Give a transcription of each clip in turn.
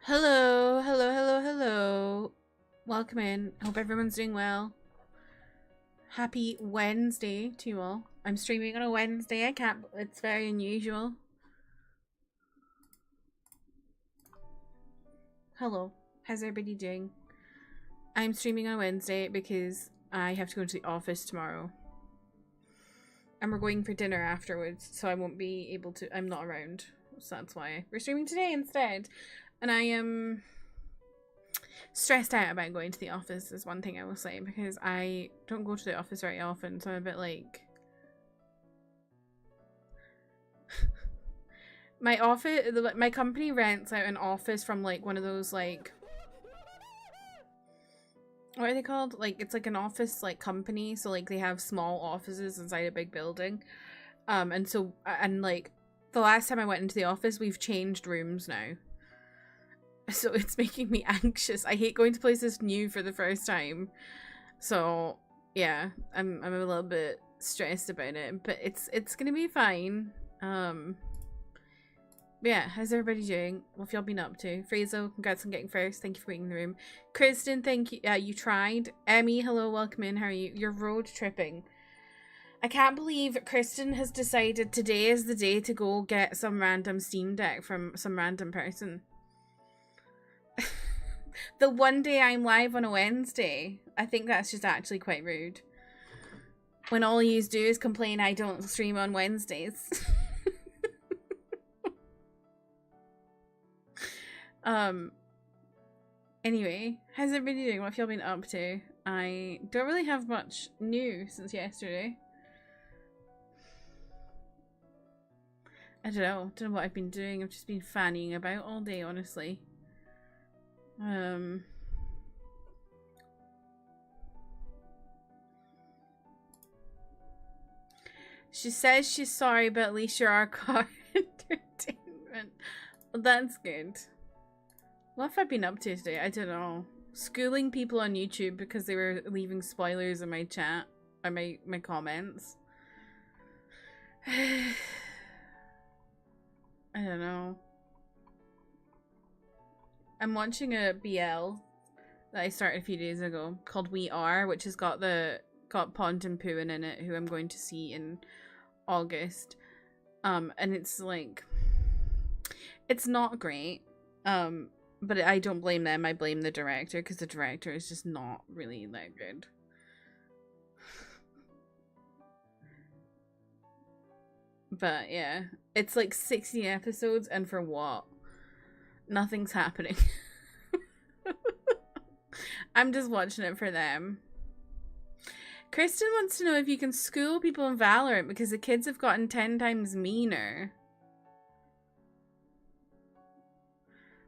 Hello, hello, hello, hello. Welcome in. Hope everyone's doing well. Happy Wednesday to you all. I'm streaming on a Wednesday. I can't, it's very unusual. Hello, how's everybody doing? I'm streaming on Wednesday because I have to go to the office tomorrow. And we're going for dinner afterwards, so I won't be able to, I'm not around. So that's why we're streaming today instead. And I am stressed out about going to the office is one thing I will say, because I don't go to the office very often, so I'm a bit like my company rents out an office from like one of those, like, what are they called, like, it's like an office like company, so like they have small offices inside a big building, and so, and like the last time I went into the office, we've changed rooms now. So it's making me anxious. I hate going to places new for the first time. So yeah, I'm a little bit stressed about it, but it's gonna be fine. Yeah, how's everybody doing? What have y'all been up to? Frazo, congrats on getting first. Thank you for waiting in the room. Kristen, thank you. You tried. Emmy, hello, welcome in. How are you? You're road tripping. I can't believe Kristen has decided today is the day to go get some random Steam Deck from some random person. The one day I'm live on a Wednesday. I think that's just actually quite rude. When all you do is complain I don't stream on Wednesdays. Anyway, how's everybody doing? What have y'all been up to? I don't really have much new since yesterday. I don't know what I've been doing. I've just been fannying about all day, honestly. She says she's sorry, but at least you're our car entertainment. Well, that's good. What have I been up to today? I don't know. Schooling people on YouTube because they were leaving spoilers in my chat or my comments. I don't know. I'm watching a BL that I started a few days ago called We Are, which has got Pont and Pooin in it, who I'm going to see in August. And it's like, it's not great. But I don't blame them. I blame the director, because the director is just not really that good. But yeah, it's like 60 episodes, and for what? Nothing's happening. I'm just watching it for them. Kristen wants to know if you can school people in Valorant because the kids have gotten 10 times meaner.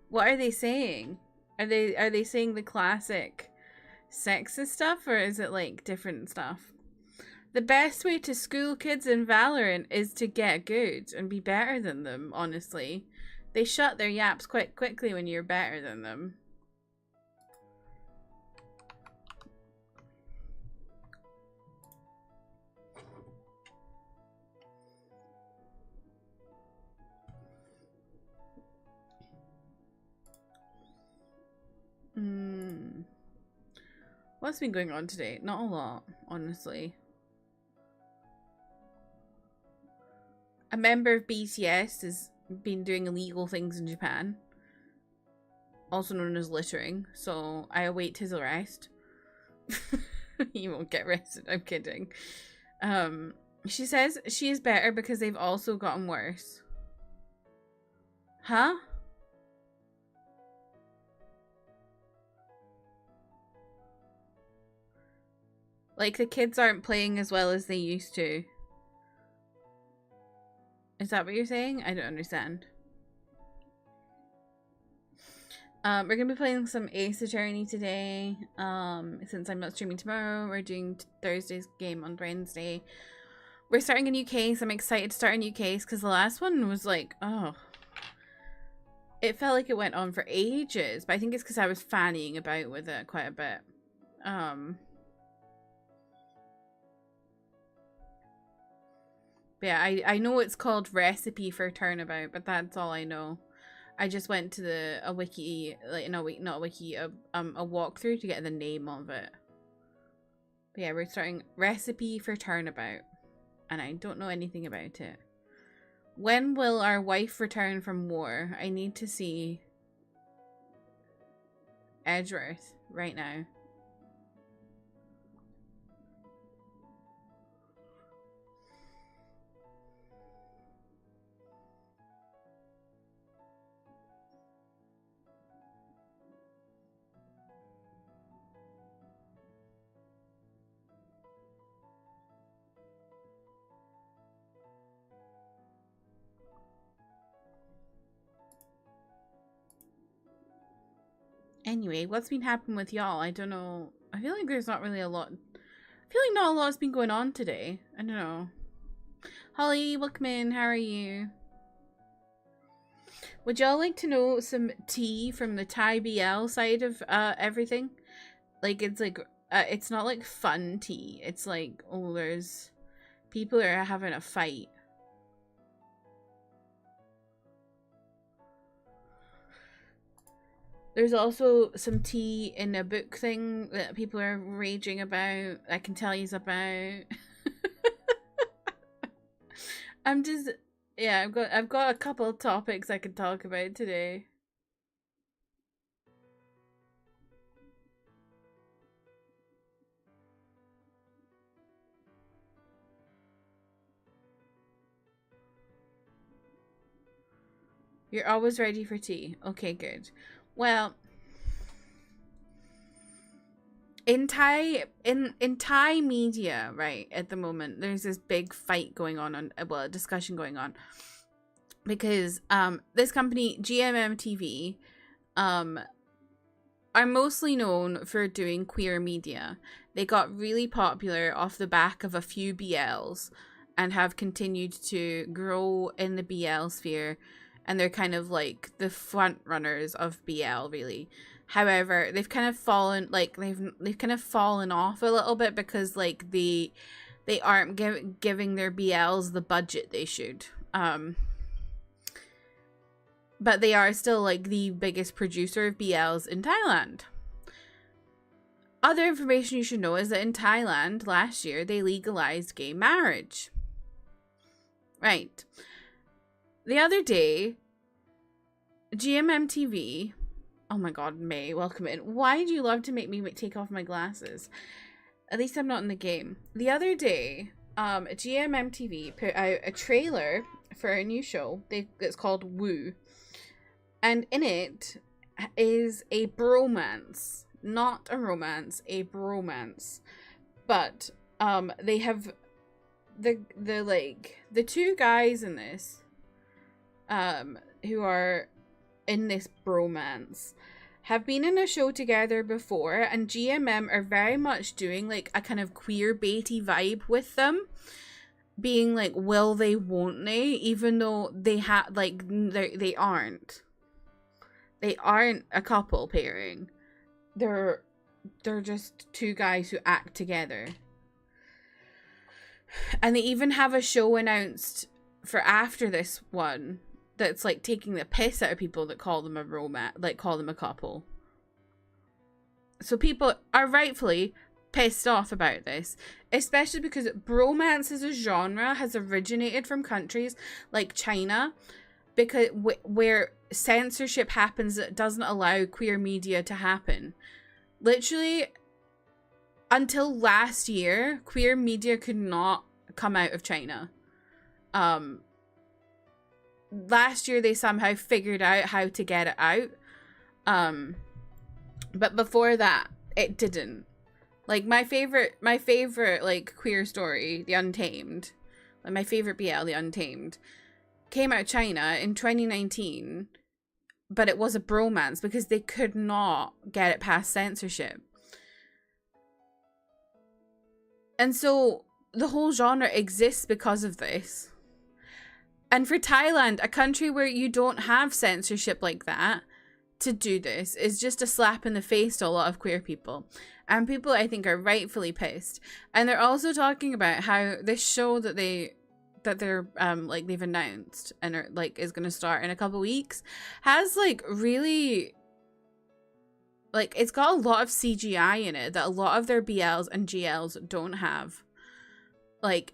What are they saying? Are they saying the classic sexist stuff, or is it like different stuff? The best way to school kids in Valorant is to get good and be better than them, honestly. They shut their yaps quite quickly when you're better than them. What's been going on today? Not a lot, honestly. A member of BTS has been doing illegal things in Japan, also known as littering, so I await his arrest. He won't get arrested, I'm kidding. She says she is better because they've also gotten worse. Huh? Like, the kids aren't playing as well as they used to. Is that what you're saying? I don't understand. We're gonna be playing some Ace Attorney today. Since I'm not streaming tomorrow, we're doing Thursday's game on Wednesday. We're starting a new case. I'm excited to start a new case because the last one was like, oh. It felt like it went on for ages, but I think it's because I was fannying about with it quite a bit. But yeah, I know it's called Recipe for Turnabout, but that's all I know. I just went to a wiki, like no, wait, not a wiki, a walkthrough to get the name of it. But yeah, we're starting recipe for Turnabout, and I don't know anything about it. When will our wife return from war? I need to see Edgeworth right now. Anyway, what's been happening with y'all? I don't know. I feel like there's not really a lot. I feel like not a lot's been going on today. I don't know. Holly, welcome in. How are you? Would y'all like to know some tea from the Thai BL side of everything? Like, it's not like fun tea. It's like, oh, there's people are having a fight. There's also some tea in a book thing that people are raging about. I can tell you about. I'm just, yeah, I've got a couple of topics I can talk about today. You're always ready for tea. Okay, good. Well, in Thai media, right, at the moment, there's this big fight going on, well, a discussion going on, because this company GMM TV are mostly known for doing queer media. They got really popular off the back of a few BLs and have continued to grow in the BL sphere, and they're kind of like the front runners of BL, really. However, they've kind of fallen, like they've kind of fallen off a little bit because like they aren't giving their BLs the budget they should. But they are still like the biggest producer of BLs in Thailand. Other information you should know is that in Thailand last year they legalized gay marriage. Right. The other day, GMM TV. Oh my god, May, welcome in. Why do you love to make me take off my glasses? At least I'm not in the game. The other day, GMM TV put out a trailer for a new show. It's called Woo. And in it is a bromance. Not a romance, a bromance. But they have the two guys in this who are in this bromance have been in a show together before, and GMM are very much doing like a kind of queer baity vibe with them, being like, will they, won't they, even though they they aren't a couple pairing. They're just two guys who act together. And they even have a show announced for after this one that's like taking the piss out of people that call them a romance, like call them a couple. So people are rightfully pissed off about this, especially because bromance as a genre has originated from countries like China, because where censorship happens that doesn't allow queer media to happen. Literally, until last year, queer media could not come out of China. Last year they somehow figured out how to get it out. But before that, it didn't. Like my favorite like queer story, The Untamed, like my favorite BL, The Untamed, came out of China in 2019, but it was a bromance because they could not get it past censorship. And so the whole genre exists because of this. And for Thailand, a country where you don't have censorship like that, to do this is just a slap in the face to a lot of queer people. And people, I think, are rightfully pissed. And they're also talking about how this show that they that they're like they've announced and are, like is gonna start in a couple weeks has like really like it's got a lot of CGI in it that a lot of their BLs and GLs don't have. Like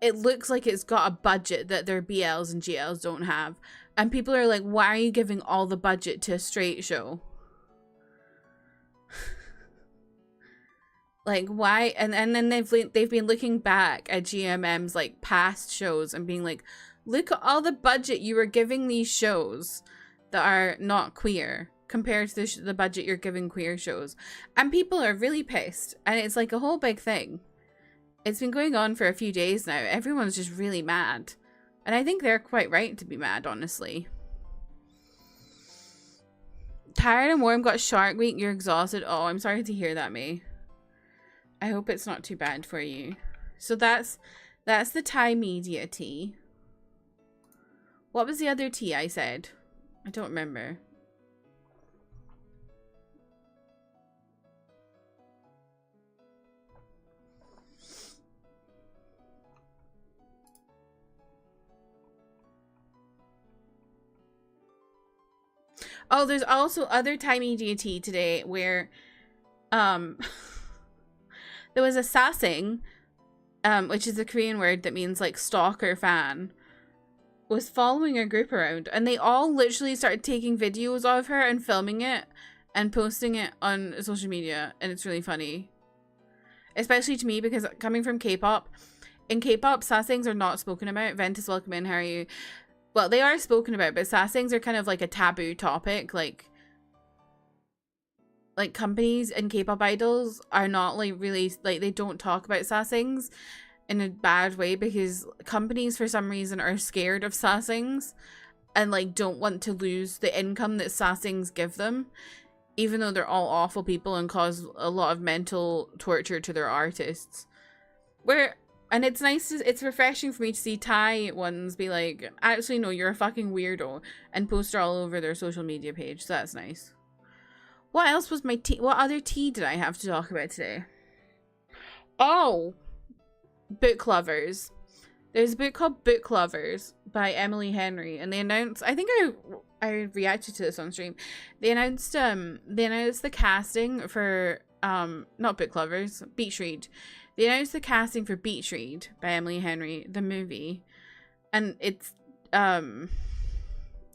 it looks like it's got a budget that their BLs and GLs don't have, and people are like, why are you giving all the budget to a straight show? Like why? And then they've been looking back at GMM's like past shows and being like, look at all the budget you were giving these shows that are not queer compared to the budget you're giving queer shows, and people are really pissed, and it's like a whole big thing. It's been going on for a few days now. Everyone's just really mad, and I think they're quite right to be mad, honestly. Tired and warm, got Shark Week, you're exhausted. Oh, I'm sorry to hear that, May. I hope it's not too bad for you. So that's the Thai media tea. What was the other tea I said? I don't remember. Oh, there's also other Thai media tea today where there was a sassing, which is a Korean word that means like stalker fan, was following a group around, and they all literally started taking videos of her and filming it and posting it on social media, and it's really funny. Especially to me, because coming from K-pop, in K-pop, sassings are not spoken about. Ventus, welcome in, how are you? Well, they are spoken about, but sassings are kind of like a taboo topic, like companies and K-pop idols are not like really like they don't talk about sassings in a bad way because companies for some reason are scared of sassings and like don't want to lose the income that sassings give them, even though they're all awful people and cause a lot of mental torture to their artists. And it's nice it's refreshing for me to see Thai ones be like, actually no, you're a fucking weirdo, and post her all over their social media page, so that's nice. What else was my tea? What other tea did I have to talk about today? Oh, Book Lovers. There's a book called Book Lovers by Emily Henry, and they announced, I think I reacted to this on stream. They announced the casting for not Book Lovers, Beach Read. They announced the casting for Beach Read by Emily Henry, the movie. And it's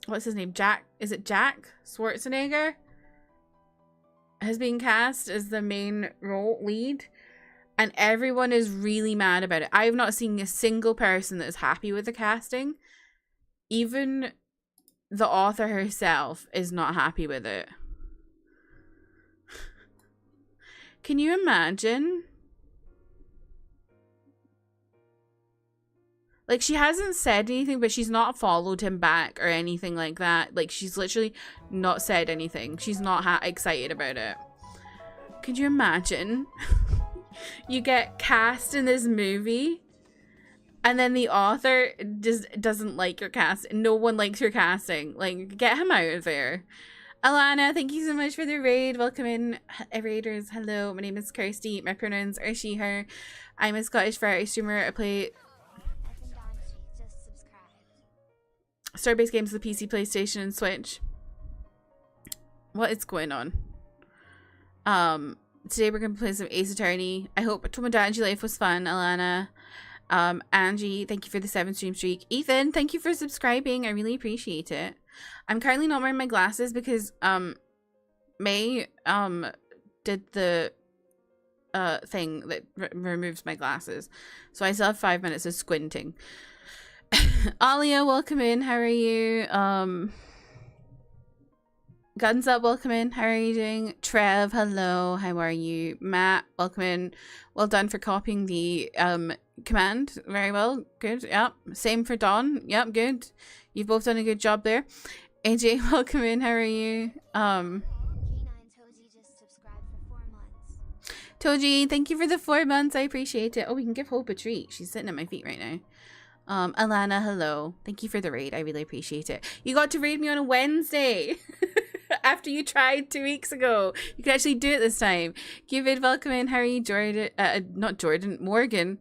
what's his name? Jack, is it Jack Schwarzenegger? Has been cast as the main role lead, and everyone is really mad about it. I have not seen a single person that is happy with the casting. Even the author herself is not happy with it. Can you imagine? Like, she hasn't said anything, but she's not followed him back or anything like that. Like, she's literally not said anything. She's not excited about it. Could you imagine? You get cast in this movie, and then the author just doesn't like your cast. No one likes your casting. Like, get him out of there. Alana, thank you so much for the raid. Welcome in, raiders. Hello, my name is Kirsty. My pronouns are she, her. I'm a Scottish variety streamer. I play Starbase games for the PC, PlayStation, and Switch. What is going on? Today we're gonna play some Ace Attorney. I hope Tomodachi Life was fun, Alana. Angie, thank you for the 7 stream streak. Ethan, thank you for subscribing. I really appreciate it. I'm currently not wearing my glasses because May did the thing that removes my glasses, so I still have 5 minutes of squinting. Alia, welcome in. How are you? Guns Up, welcome in. How are you doing? Trev, hello. How are you? Matt, welcome in. Well done for copying the command. Very well. Good. Yep. Same for Dawn. Yep. Good. You've both done a good job there. AJ, welcome in. How are you? Toji, thank you for the 4 months. I appreciate it. Oh, we can give Hope a treat. She's sitting at my feet right now. Alana, hello. Thank you for the raid. I really appreciate it. You got to raid me on a Wednesday after you tried 2 weeks ago. You can actually do it this time. Cupid, welcome in. How are you, Jordan? Not Jordan, Morgan.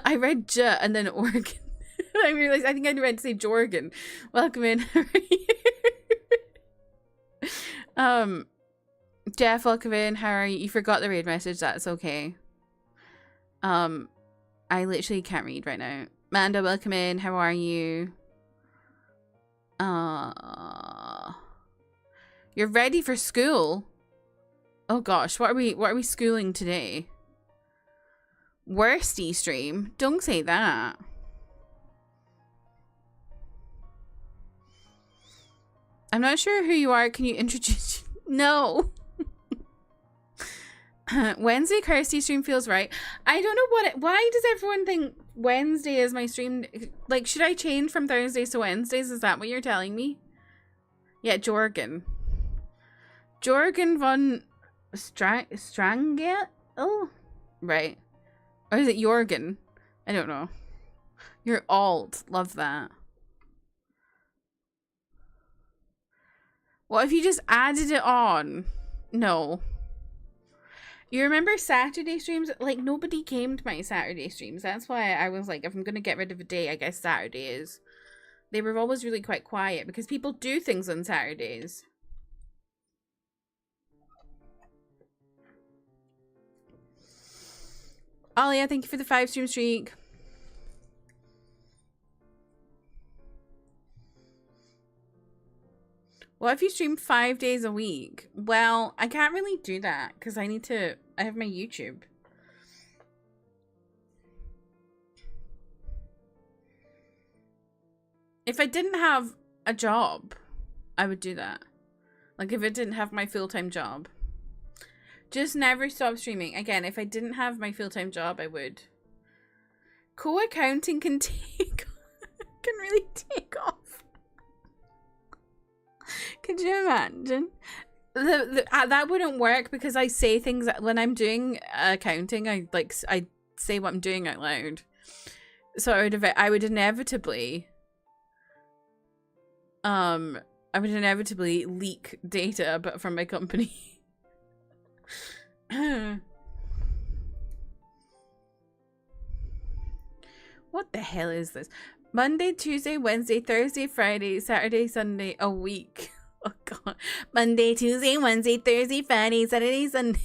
I read J and then Oregon. I realized I think I meant to say Jorgen. Welcome in. Jeff, welcome in. How are you? You forgot the raid message. That's okay. I literally can't read right now. Manda, welcome in. How are you? You're ready for school? Oh gosh, what are we schooling today? Worsty stream? Don't say that. I'm not sure who you are. Can you introduce? No. Wednesday Kirsty stream feels right. I don't know why does everyone think Wednesday is my stream? Like, should I change from Thursdays to Wednesdays? Is that what you're telling me? Yeah, Jorgen. Jorgen von Strangel? Oh, right. Or is it Jorgen? I don't know. You're alt. Love that. What if you just added it on? No. You remember Saturday streams? Like, nobody came to my Saturday streams. That's why I was like, if I'm going to get rid of a day, I guess Saturday is. They were always really quite quiet because people do things on Saturdays. Alia, thank you for the 5-stream streak. What if you stream 5 days a week? Well, I can't really do that because I have my YouTube. If I didn't have a job, I would do that. Like if I didn't have my full-time job. Just never stop streaming. Again, if I didn't have my full-time job, I would. Co-accounting can really take off. Could you imagine? That wouldn't work because I say things when I'm doing accounting. I say what I'm doing out loud, so I would inevitably leak data, but from my company. What the hell is this? Monday, Tuesday, Wednesday, Thursday, Friday, Saturday, Sunday, a week. Oh god. Monday, Tuesday, Wednesday, Thursday, Friday, Saturday, Sunday.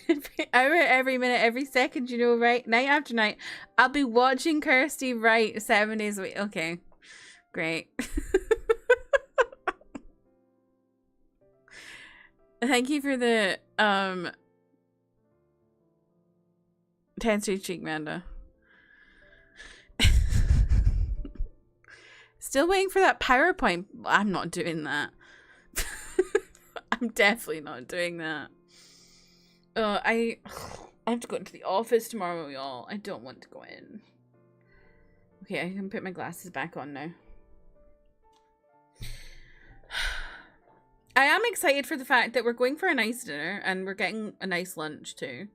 Every hour, every minute, every second, you know, right? Night after night. I'll be watching Kirsty Wright 7 days a week. Okay. Great. Thank you for the 10-street streak, Manda. Still waiting for that PowerPoint. I'm not doing that. I'm definitely not doing that. I have to go into the office tomorrow, y'all. I don't want to go in. Okay, I can put my glasses back on now. I am excited for the fact that we're going for a nice dinner and we're getting a nice lunch too.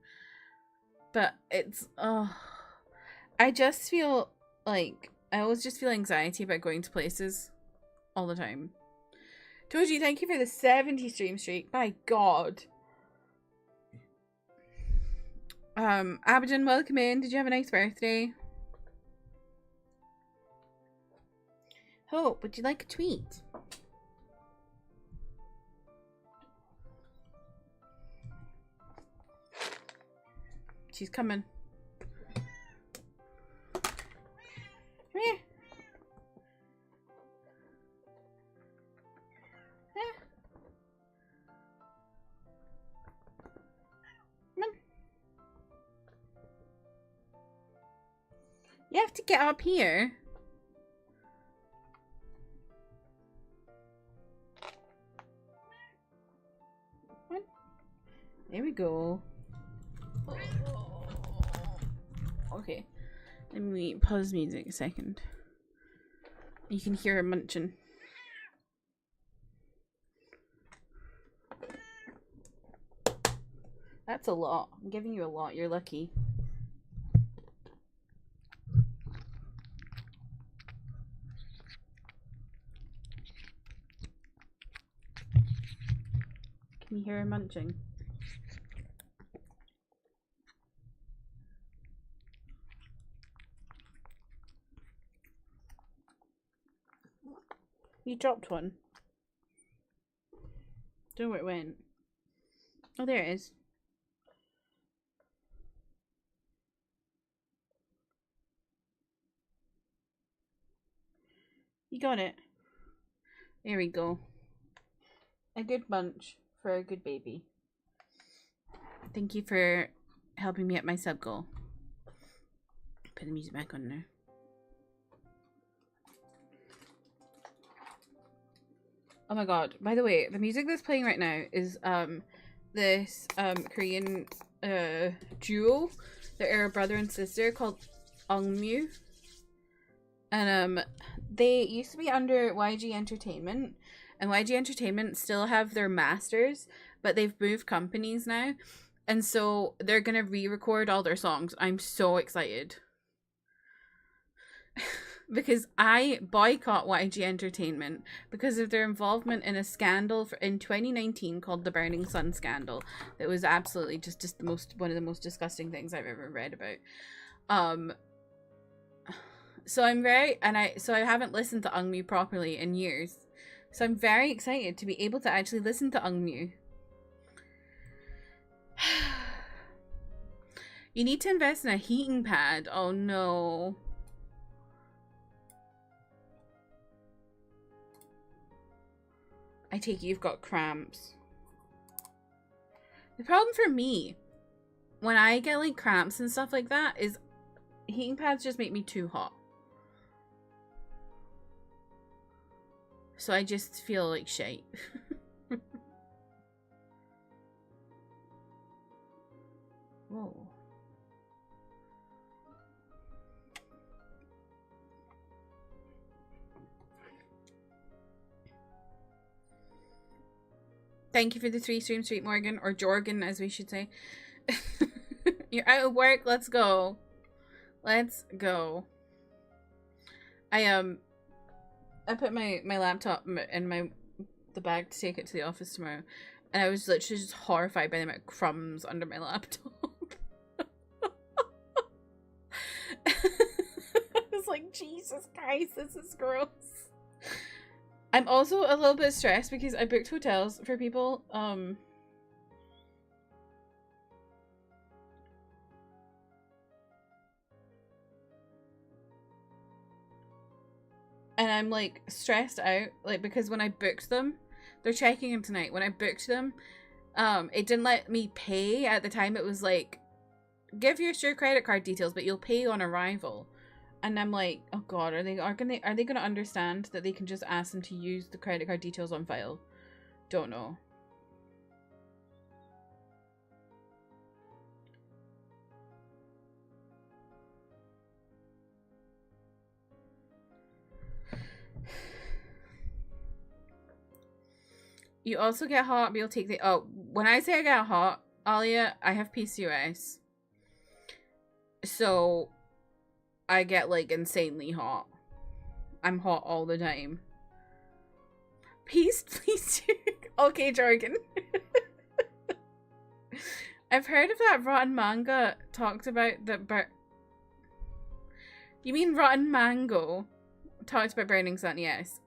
But it's, I just feel like, I always just feel anxiety about going to places all the time. Toji, thank you for the 70 stream streak. My god. Abidjan, welcome in. Did you have a nice birthday? Hope, would you like a tweet? She's coming. Come here. Come on. You have to get up here. Come on. There we go. Okay, let me pause music a second. You can hear her munching. That's a lot. I'm giving you a lot. You're lucky. Can you hear her munching? You dropped one. Don't know where it went. Oh, there it is. You got it. There we go. A good bunch for a good baby. Thank you for helping me at my sub goal. Put the music back on now. Oh my god. By the way, the music that's playing right now is this Korean duo. They're a brother and sister called Ongmu. And they used to be under YG Entertainment, and YG Entertainment still have their masters, but they've moved companies now, and so they're gonna re-record all their songs. I'm so excited. Because I boycott YG Entertainment because of their involvement in a scandal in 2019 called the Burning Sun scandal. That was absolutely just one of the most disgusting things I've ever read about. So I haven't listened to Ongmu properly in years. So I'm very excited to be able to actually listen to Ongmu. You need to invest in a heating pad. Oh no. I take it you've got cramps. The problem for me, when I get like cramps and stuff like that, is heating pads just make me too hot. So I just feel like shite. Whoa. Thank you for the 3 streams, Sweet Morgan, or Jorgen, as we should say. You're out of work. Let's go. Let's go. I put my laptop in the bag to take it to the office tomorrow, and I was literally just horrified by the amount of crumbs under my laptop. I was like, Jesus Christ, this is gross. I'm also a little bit stressed because I booked hotels for people. And I'm like stressed out, like, because when I booked them, they're checking in tonight. When I booked them, it didn't let me pay at the time. It was like, give your credit card details, but you'll pay on arrival. And I'm like, oh god, are they gonna understand that they can just ask them to use the credit card details on file? Don't know. You also get hot, but you'll take the... Oh, when I say I get hot, Alia, I have PCOS. So, I get, like, insanely hot. I'm hot all the time. Peace, please. Okay, jargon. I've heard of that rotten manga talked about that... You mean Rotten Mango talked about Burning Sun? Yes.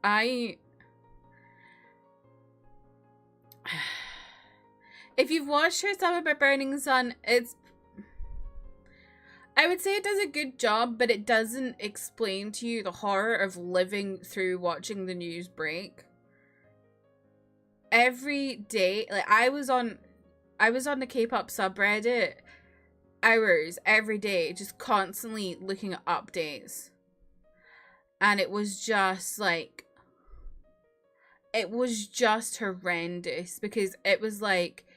If you've watched her stuff about Burning Sun, I would say it does a good job, but it doesn't explain to you the horror of living through watching the news break. Every day, like, I was on the K-pop subreddit hours every day, just constantly looking at updates. And it was just like, it was just horrendous, because it was like,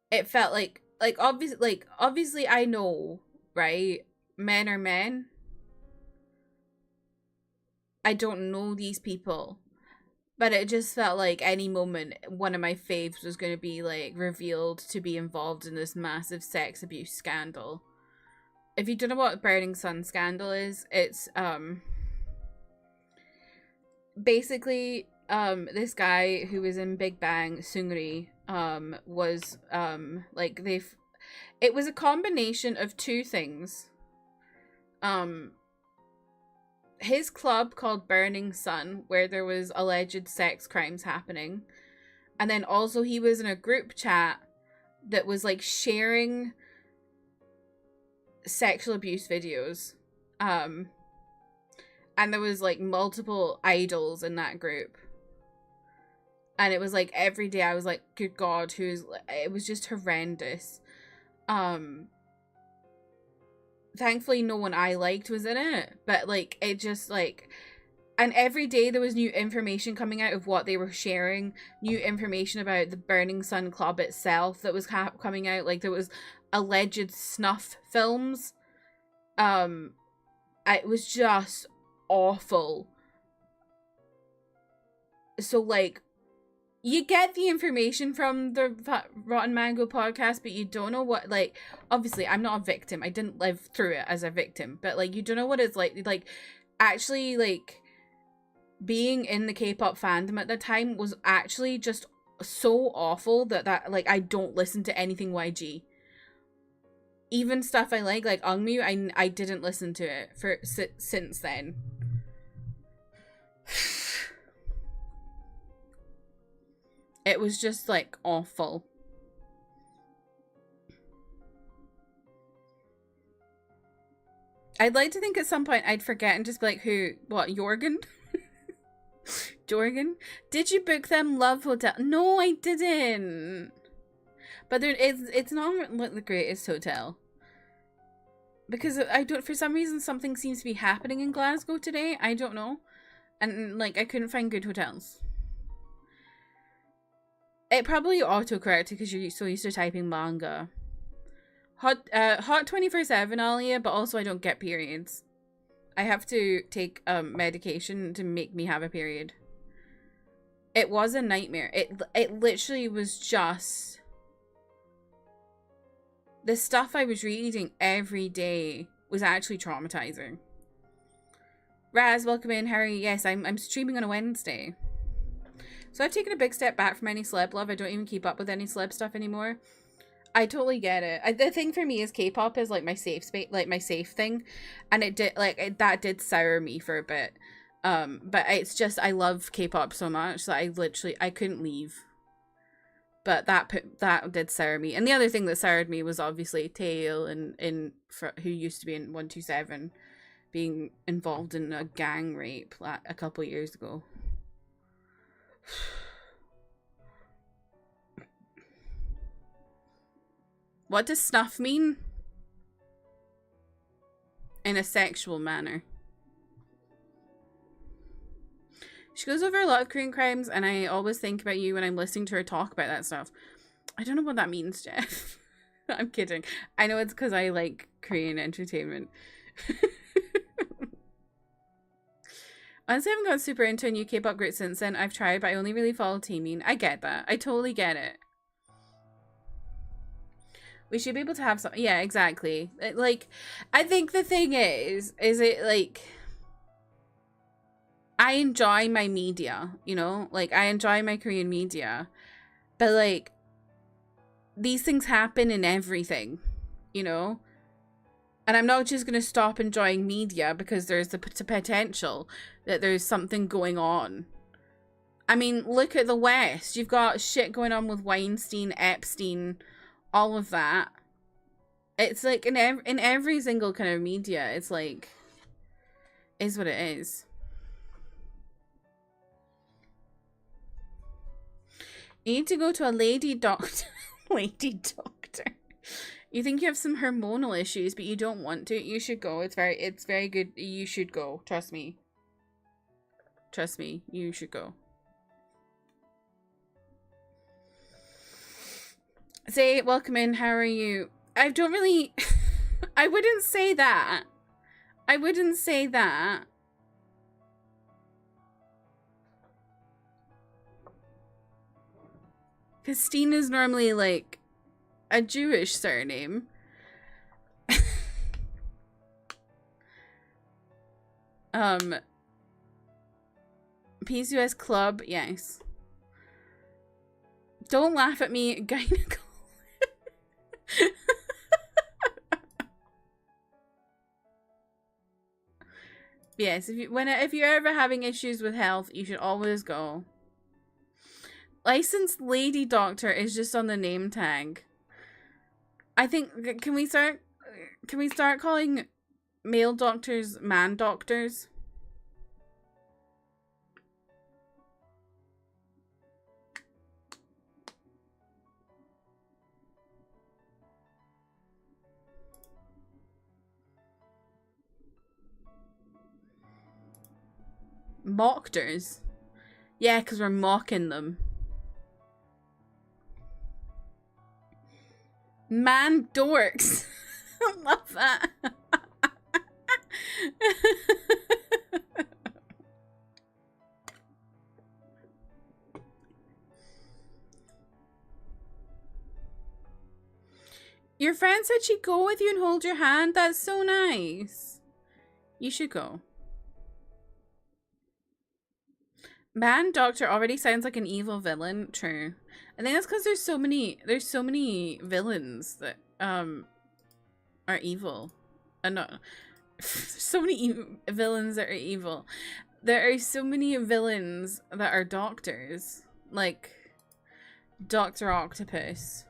it felt like obviously I know, right? Men are men. I don't know these people. But it just felt like any moment one of my faves was going to be like revealed to be involved in this massive sex abuse scandal. If you don't know what Burning Sun scandal is, it's basically this guy who was in Big Bang, Seungri, was like it was a combination of two things. his club called Burning Sun, where there was alleged sex crimes happening. And then also he was in a group chat that was like sharing sexual abuse videos. And there was like multiple idols in that group. And it was like every day I was like, good God, who's, it was just horrendous. Thankfully no one I liked was in it, but like it just like, and every day there was new information coming out of what they were sharing, new information about the Burning Sun Club itself that was coming out. Like there was alleged snuff films. It was just awful. So like, you get the information from the Rotten Mango podcast, but you don't know what, like, obviously I'm not a victim. I didn't live through it as a victim, but like, you don't know what it's like actually like being in the K-pop fandom at the time was actually just so awful that like I don't listen to anything YG. Even stuff I like Eungmu, I didn't listen to it for since then. It was just like awful. I'd like to think at some point I'd forget and just be like, who, what, Jorgen? Jorgen? Did you book them Love Hotel? No, I didn't. But it's not like the greatest hotel. Because I don't, for some reason, something seems to be happening in Glasgow today. I don't know. And like, I couldn't find good hotels. It probably autocorrected because you're so used to typing manga. Hot 24/7, Alia, but also I don't get periods. I have to take medication to make me have a period. It was a nightmare. It literally was just the stuff I was reading every day was actually traumatizing. Raz, welcome in. Harry, yes, I'm streaming on a Wednesday. So I've taken a big step back from any celeb love. I don't even keep up with any celeb stuff anymore. I totally get it. The thing for me is K-pop is like my safe space, like my safe thing, and it did that did sour me for a bit. But it's just I love K-pop so much that I couldn't leave. But that did sour me. And the other thing that soured me was obviously Taeil who used to be in 127 being involved in a gang rape a couple years ago. What does snuff mean? In a sexual manner. She goes over a lot of Korean crimes, and I always think about you when I'm listening to her talk about that stuff. I don't know what that means, Jeff. I'm kidding. I know it's because I like Korean entertainment. Honestly, I haven't got super into a new K-pop group since then. I've tried, but I only really follow Taemin. I get that. I totally get it. We should be able to have some... Yeah, exactly. Like, I think the thing is it, like... I enjoy my media, you know? Like, I enjoy my Korean media. But, like, these things happen in everything, you know? And I'm not just going to stop enjoying media because there's the potential that there's something going on. I mean, look at the West. You've got shit going on with Weinstein, Epstein, all of that. It's like in every single kind of media, it's like, is what it is. You need to go to a lady doctor. Lady doctor. You think you have some hormonal issues, but you don't want to. You should go. It's very good. You should go. Trust me. Trust me. You should go. Say, welcome in. How are you? I don't really... I wouldn't say that. I wouldn't say that. Because Steen is normally, like, a Jewish surname. PCOS Club, yes. Don't laugh at me, gynecologist. Yes, if you're ever having issues with health, you should always go. Licensed lady doctor is just on the name tag. I think can we start calling male doctors man doctors? Mockers? Yeah, because we're mocking them. Man dorks. I love that. Your friend said she'd go with you and hold your hand. That's so nice. You should go. Man Doctor already sounds like an evil villain. True. I think that's because there's so many villains that are evil. And not so many villains that are evil. There are so many villains that are doctors. Like Dr. Octopus.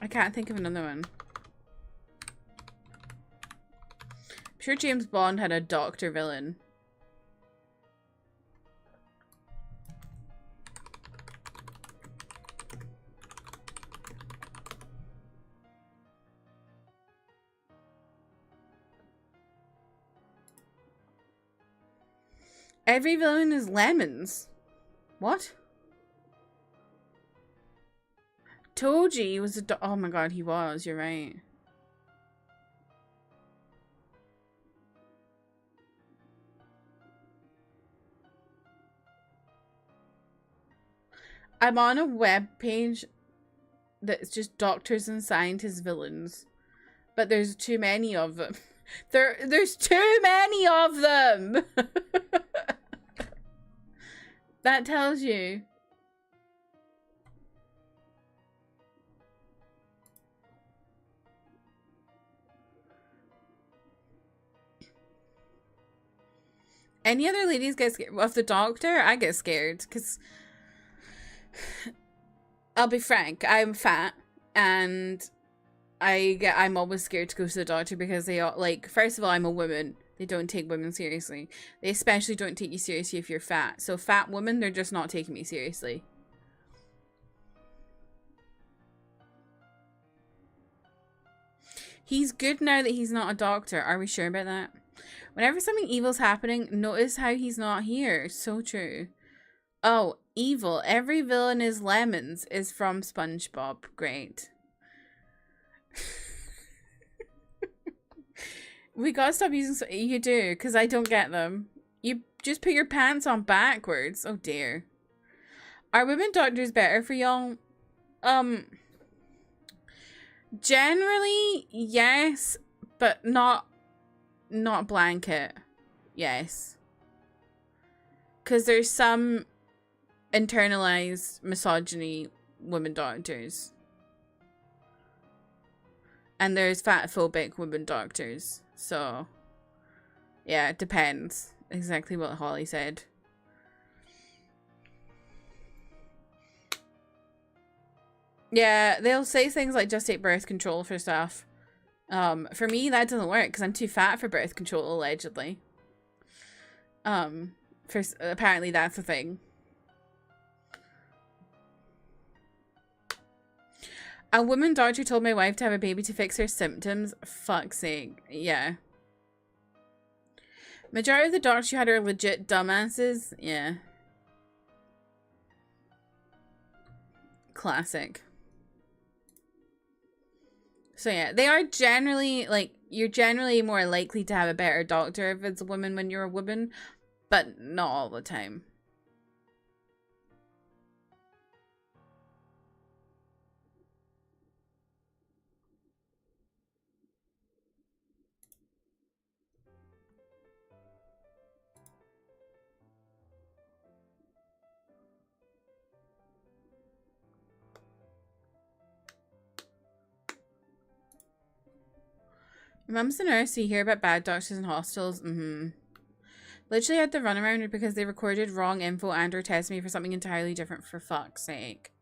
I can't think of another one. I'm sure James Bond had a doctor villain. Every villain is lemons. What? Toji was a oh my god, he was, you're right. I'm on a web page that's just doctors and scientists villains. But there's too many of them. There's too many of them! That tells you. Any other ladies get scared of the doctor? I get scared because I'll be frank, I'm fat and I'm always scared to go to the doctor because they all, like, first of all, I'm a woman. They don't take women seriously. They especially don't take you seriously if you're fat. So fat women, they're just not taking me seriously. He's good now that he's not a doctor. Are we sure about that? Whenever something evil's happening, notice how he's not here. So true. Oh, evil. Every villain is lemons is from SpongeBob. Great. We gotta stop using... You do, because I don't get them. You just put your pants on backwards. Oh dear. Are women doctors better for y'all? Generally, yes, but not blanket. Yes. Because there's some internalized misogyny women doctors. And there's fatphobic women doctors. So, yeah, it depends. Exactly what Holly said. Yeah, they'll say things like just take birth control for stuff. For me, that doesn't work because I'm too fat for birth control, allegedly. Apparently that's a thing. A woman doctor told my wife to have a baby to fix her symptoms. Fuck's sake. Yeah. Majority of the doctors you had are legit dumbasses. Yeah. Classic. So yeah, they are generally, like, you're generally more likely to have a better doctor if it's a woman when you're a woman, but not all the time. My mum's a nurse, so you hear about bad doctors in hospitals. Literally had to run around because they recorded wrong info and or tested me for something entirely different, for fuck's sake.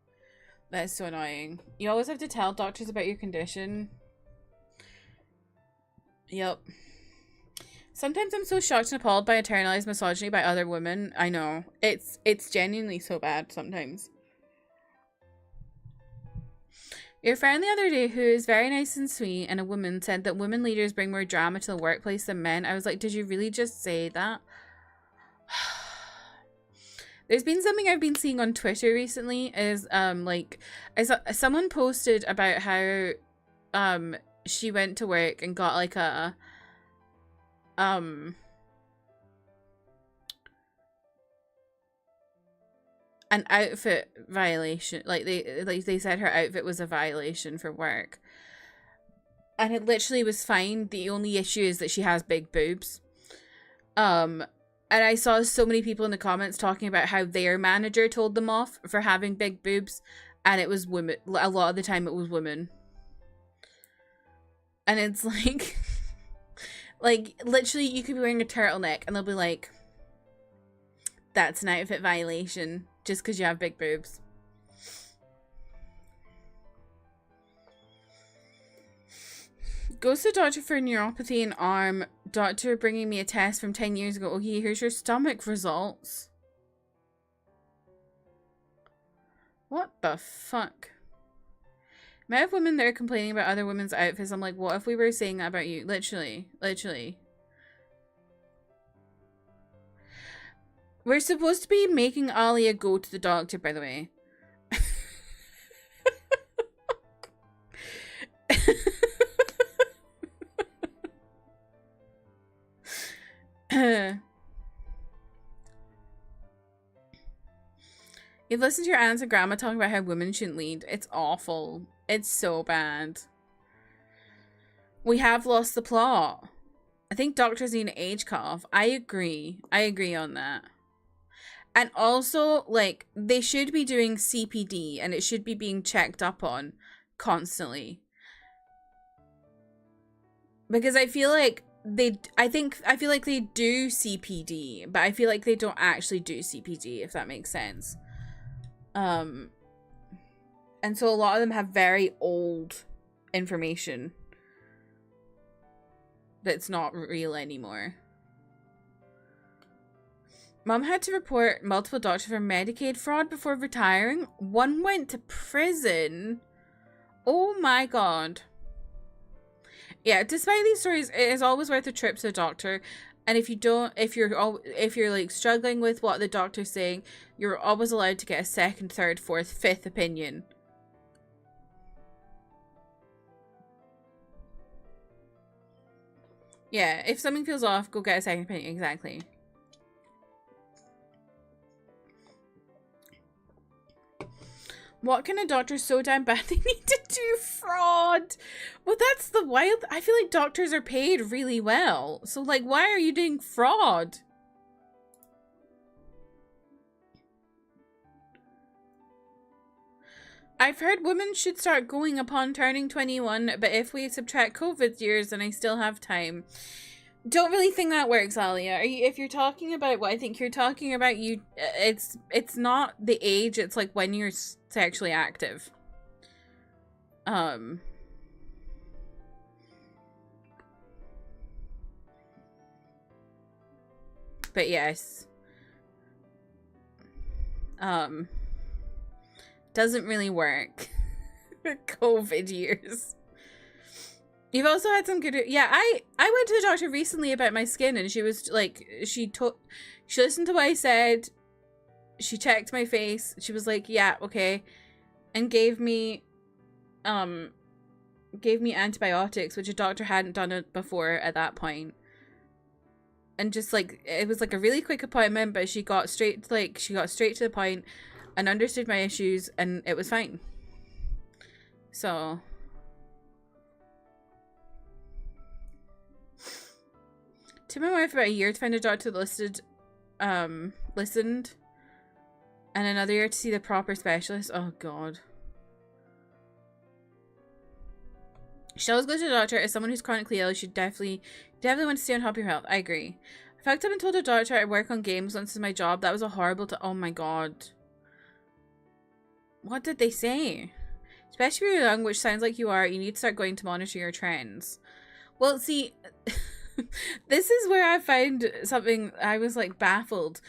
That is so annoying. You always have to tell doctors about your condition. Yep. Sometimes I'm so shocked and appalled by internalized misogyny by other women. I know. It's genuinely so bad sometimes. Your friend the other day, who is very nice and sweet and a woman, said that women leaders bring more drama to the workplace than men. I was like, did you really just say that? There's been something I've been seeing on Twitter recently is someone posted about how she went to work and got like a an outfit violation. Like they said her outfit was a violation for work. And it literally was fine. The only issue is that she has big boobs. And I saw so many people in the comments talking about how their manager told them off for having big boobs, and it was women. A lot of the time it was women. And it's like, like, literally you could be wearing a turtleneck and they'll be like, that's an outfit violation just because you have big boobs. Goes to the doctor for neuropathy in arm. Doctor bringing me a test from 10 years ago. Okay, here's your stomach results. What the fuck? I have women that are complaining about other women's outfits. I'm like, what if we were saying that about you? Literally. Literally. We're supposed to be making Alia go to the doctor, by the way. You've listened to your aunts and grandma talking about how women shouldn't lead. It's awful. It's so bad. We have lost the plot. I think doctors need an age cutoff. I agree. I agree on that. And also, like, they should be doing CPD and it should be being checked up on constantly. Because I feel like I feel like they do CPD, but I feel like they don't actually do CPD, if that makes sense. And so a lot of them have very old information that's not real anymore. Mom had to report multiple doctors for Medicaid fraud before retiring. One went to prison. Oh my god. Yeah, despite these stories, it is always worth a trip to the doctor. And if you're like struggling with what the doctor's saying, you're always allowed to get a second, third, fourth, fifth opinion. Yeah, if something feels off, go get a second opinion. Exactly. What can a doctor so damn bad they need to do fraud? Well, that's the wild. I feel like doctors are paid really well. So, like, why are you doing fraud? I've heard women should start going upon turning 21, but if we subtract COVID years, then I still have time. Don't really think that works, Alia. If you're talking about what I think you're talking about, it's not the age, it's like when you're sexually active. But yes. Doesn't really work. COVID years. You've also had some good... Yeah, I went to the doctor recently about my skin and she was like... She listened to what I said. She checked my face. She was like, yeah, okay. And gave me antibiotics, which a doctor hadn't done it before at that point. And just like... It was like a really quick appointment, but she got straight to the point and understood my issues and it was fine. So... Took my wife about a year to find a doctor that listened, and another year to see the proper specialist. Oh god. You should always go to the doctor. As someone who's chronically ill, you should definitely want to stay on top of your health. I agree. In fact, I've been told a doctor I work on games once in my job. That was a horrible oh my god. What did they say? Especially if you're young, which sounds like you are, you need to start going to monitor your trends. Well, see, this is where I found something, I was like baffled.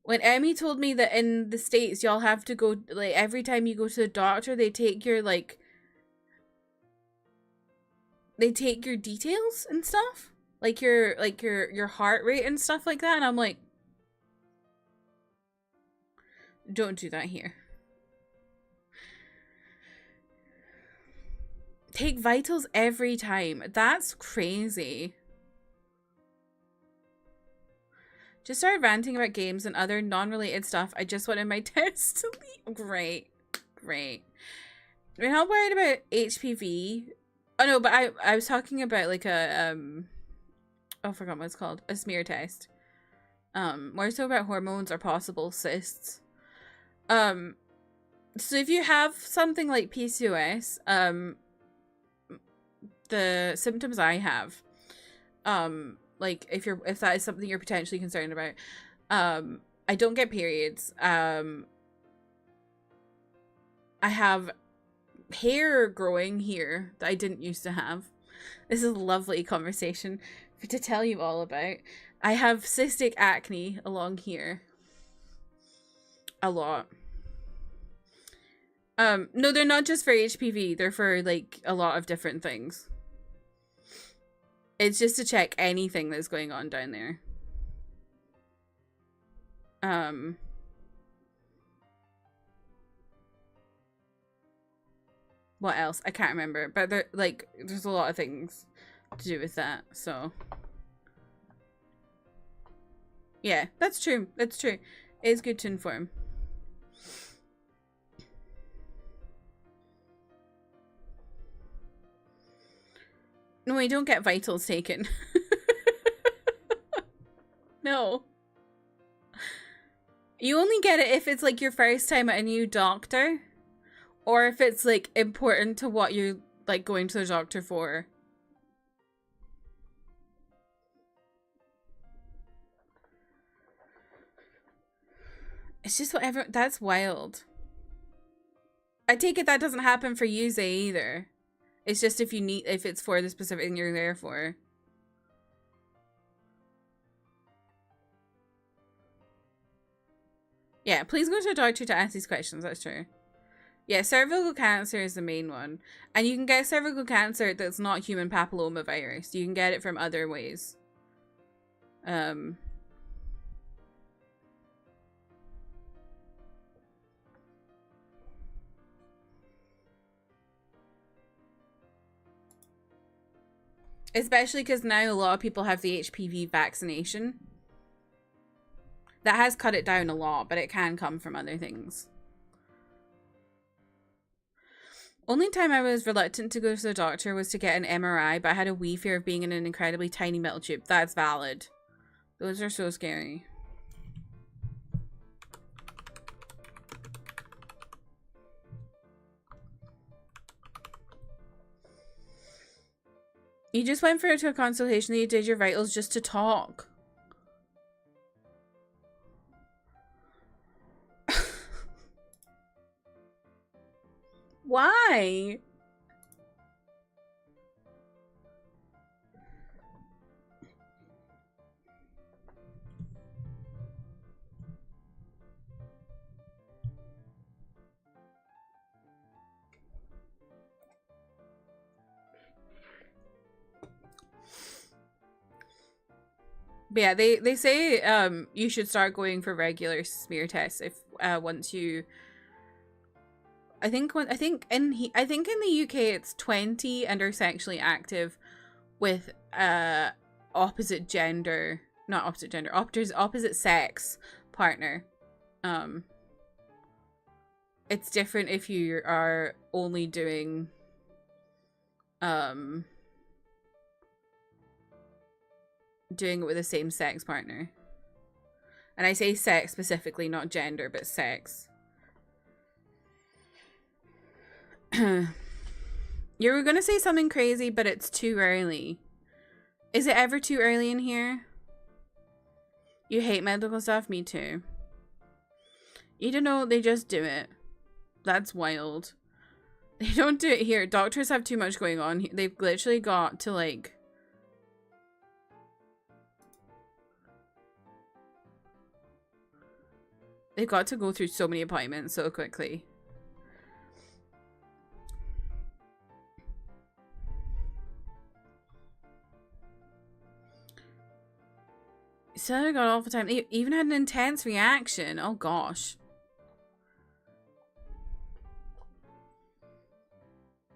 When Emmy told me that in the States, y'all have to go, like, every time you go to the doctor, they take your, like, they take your details and stuff. Like your heart rate and stuff like that. And I'm like, don't do that here. Take vitals every time. That's crazy. Just started ranting about games and other non-related stuff. I just wanted my test to leave. Great. Great. We're not worried about HPV. Oh no, but I was talking about like a oh, I forgot what it's called. A smear test. More so about hormones or possible cysts. So if you have something like PCOS, the symptoms I have, like if that is something you're potentially concerned about, I don't get periods. I have hair growing here that I didn't used to have. This is a lovely conversation to tell you all about. I have cystic acne along here. A lot. No, they're not just for HPV. They're for like a lot of different things. It's just to check anything that's going on down there. What else? I can't remember, but there, like, there's a lot of things to do with that, so. Yeah, that's true. That's true. It's good to inform. No, we don't get vitals taken. No. You only get it if it's like your first time at a new doctor. Or if it's like important to what you're like going to the doctor for. It's just whatever. That's wild. I take it that doesn't happen for you, Zay, either. It's just if it's for the specific thing you're there for. Yeah, please go to a doctor to ask these questions. That's true. Yeah, cervical cancer is the main one. And you can get cervical cancer that's not human papillomavirus. You can get it from other ways. Especially because now a lot of people have the HPV vaccination. That has cut it down a lot, but it can come from other things. Only time I was reluctant to go to the doctor was to get an MRI, but I had a wee fear of being in an incredibly tiny metal tube. That's valid. Those are so scary. You just went for a consultation and you did your vitals just to talk. Why? But yeah, they say you should start going for regular smear tests if once you I think in the UK it's 20 and are sexually active with opposite sex partner. It's different if you are only doing doing it with a same sex partner. And I say sex specifically, not gender, but sex. You You were gonna say something crazy, but it's too early. Is it ever too early in here? You hate medical stuff? Me too. You don't know, they just do it. That's wild. They don't do it here. Doctors have too much going on. They've literally got to like... They've got to go through so many appointments so quickly. So I got all the time. They even had an intense reaction. Oh gosh.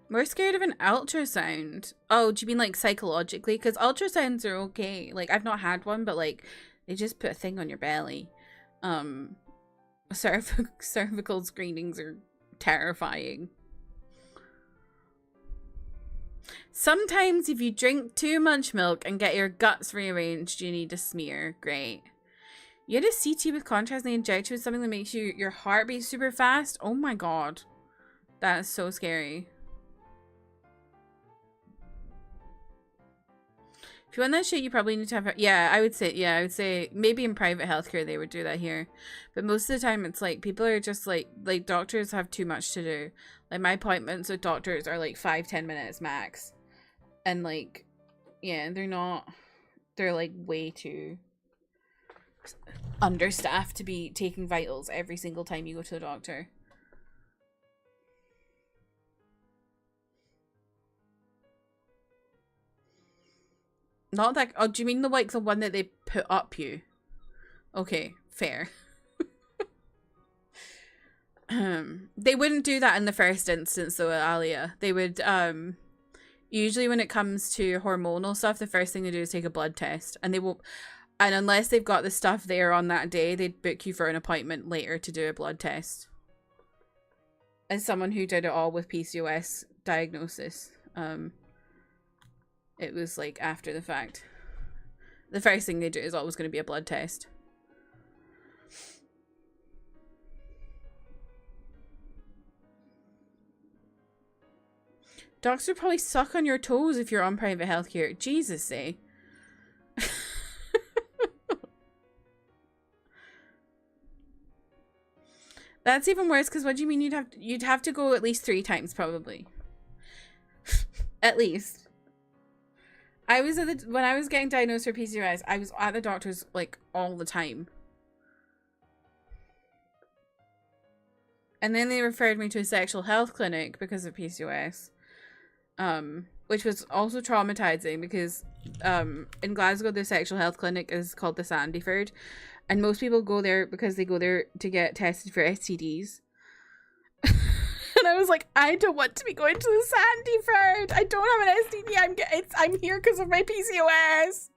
We're scared of an ultrasound. Oh, do you mean like psychologically? Because ultrasounds are okay. Like, I've not had one, but like, they just put a thing on your belly. Cervical screenings are terrifying. Sometimes if you drink too much milk and get your guts rearranged, you need a smear. Great. You had a CT with contrast and they inject you with something that makes your heart beat super fast? Oh my god. That is so scary. If you want that shit, you probably need to have... Yeah, I would say maybe in private healthcare they would do that here. But most of the time it's like, people are just like doctors have too much to do. Like, my appointments with doctors are like 5-10 minutes max. And like, yeah, they're like way too understaffed to be taking vitals every single time you go to the doctor. Not that... Oh, do you mean the like the one that they put up you? Okay, fair. They wouldn't do that in the first instance though, Alia. They would usually when it comes to hormonal stuff, the first thing they do is take a blood test, and they won't... And unless they've got the stuff there on that day, they'd book you for an appointment later to do a blood test. As someone who did it all with PCOS diagnosis, it was like after the fact. The first thing they do is always going to be a blood test. Docs would probably suck on your toes if you're on private healthcare. Jesus, eh? That's even worse, because what do you mean you'd have to go at least 3 times probably. At least. I was when I was getting diagnosed for PCOS, I was at the doctor's like all the time. And then they referred me to a sexual health clinic because of PCOS. Which was also traumatizing because in Glasgow the sexual health clinic is called the Sandyford, and most people go there because they go there to get tested for STDs. And I was like, I don't want to be going to the Sandyford. I don't have an STD. I'm here because of my PCOS.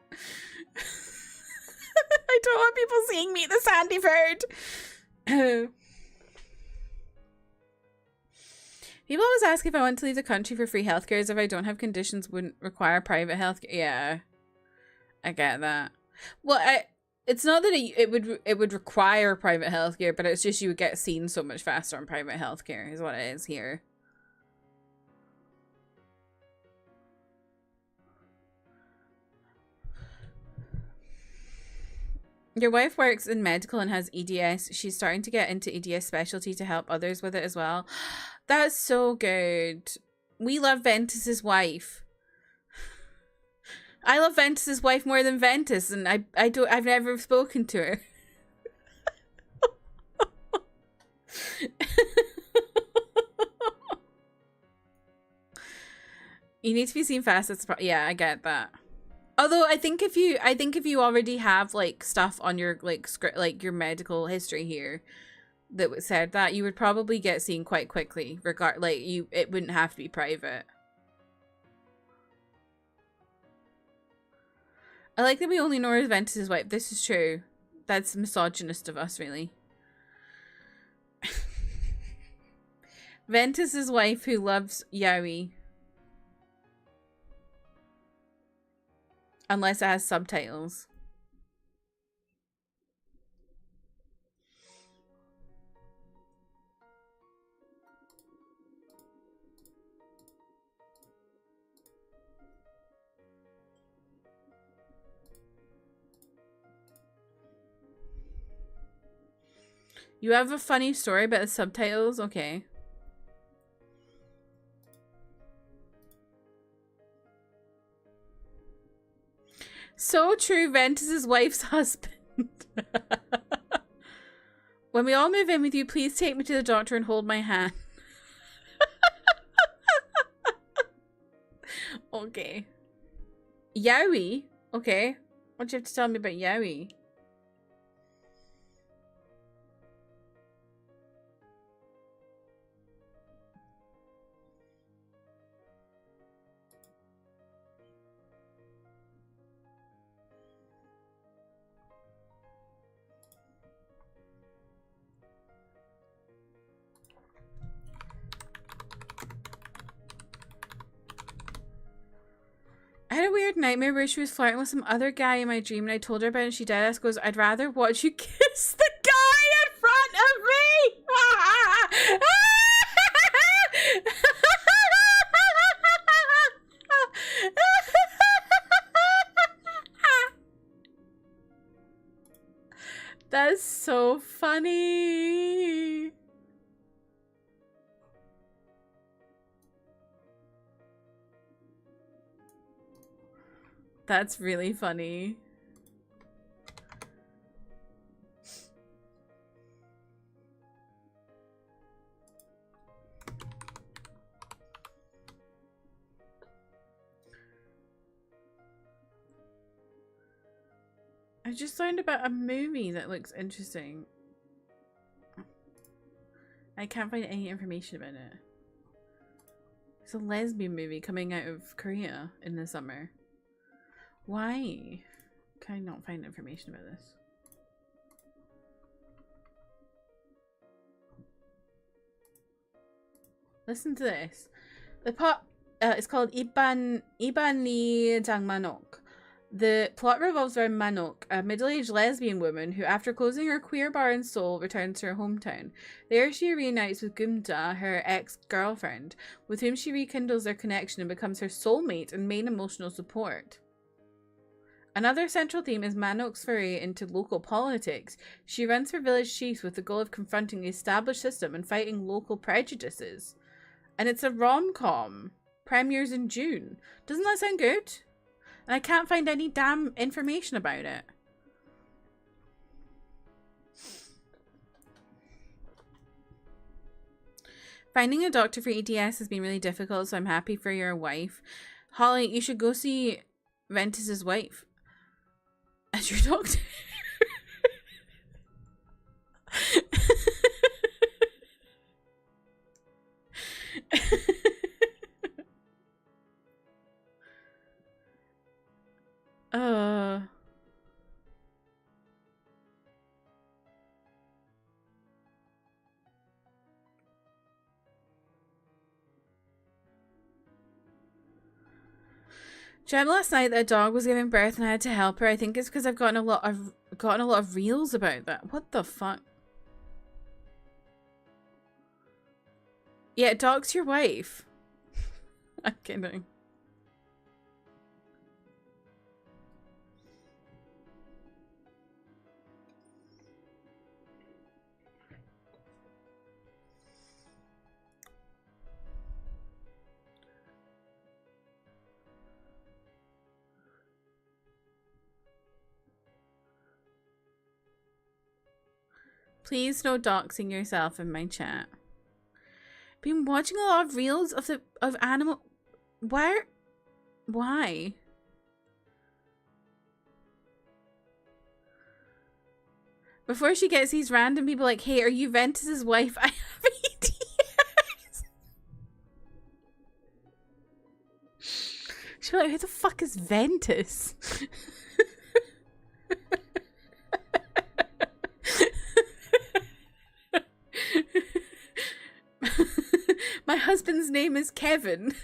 I don't want people seeing me at the Sandyford. People always ask if I want to leave the country for free healthcare, as if I don't have conditions wouldn't require private healthcare. Yeah, I get that. Well, it's not that it would require private healthcare, but it's just you would get seen so much faster on private healthcare is what it is here. Your wife works in medical and has EDS. She's starting to get into EDS specialty to help others with it as well. That's so good. We love Ventus's wife. I love Ventus's wife more than Ventus, and I've never spoken to her. You need to be seen fast. Yeah, I get that. Although I think if you already have like stuff on your like script, like your medical history here that said that, you would probably get seen quite quickly. It wouldn't have to be private. I like that we only know Ventus's wife. This is true. That's misogynist of us, really. Ventus's wife who loves yaoi. Unless it has subtitles. You have a funny story about the subtitles? Okay. So true, Ventus's wife's husband. When we all move in with you, please take me to the doctor and hold my hand. Okay. Yowie? Okay. What do you have to tell me about Yowie? I had a weird nightmare where she was flirting with some other guy in my dream, and I told her about it, and she dead ass goes, I'd rather watch you kiss the guy in front of me! That's so funny. That's really funny. I just learned about a movie that looks interesting. I can't find any information about it. It's a lesbian movie coming out of Korea in the summer. Why can I not find information about this? Listen to this. The plot is called Iban ni Jangmanok. The plot revolves around Manok, a middle-aged lesbian woman who, after closing her queer bar in Seoul, returns to her hometown. There she reunites with Gumja, her ex-girlfriend, with whom she rekindles their connection and becomes her soulmate and main emotional support. Another central theme is Manok's foray into local politics. She runs for village chiefs with the goal of confronting the established system and fighting local prejudices. And it's a rom-com. Premieres in June. Doesn't that sound good? And I can't find any damn information about it. Finding a doctor for EDS has been really difficult, so I'm happy for your wife. Holly, you should go see Ventus's wife as your doctor. Dreamt last night that a dog was giving birth and I had to help her. I think it's because I've gotten a lot of reels about that. What the fuck? Yeah, dog's your wife. I'm kidding. Please no doxing yourself in my chat. Been watching a lot of reels of animal. Where? Why? Before she gets these random people like, hey, are you Ventus's wife? I have EDS. She's like, who the fuck is Ventus? My husband's name is Kevin.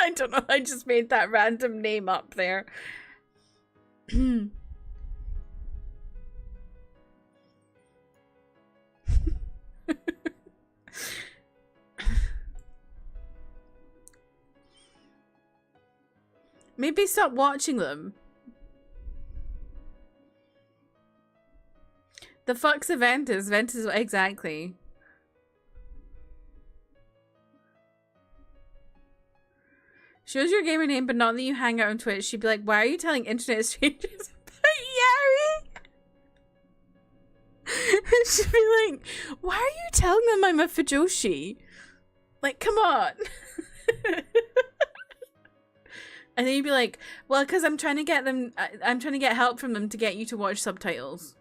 I don't know, I just made that random name up there. Maybe stop watching them. The fuck's a Ventus? Ventus, exactly. Shows your gamer name, but not that you hang out on Twitch. She'd be like, why are you telling internet strangers about Yari? She'd be like, why are you telling them I'm a Fujoshi? Like, come on. And then you'd be like, well, because I'm trying to get them, I'm trying to get help from them to get you to watch subtitles.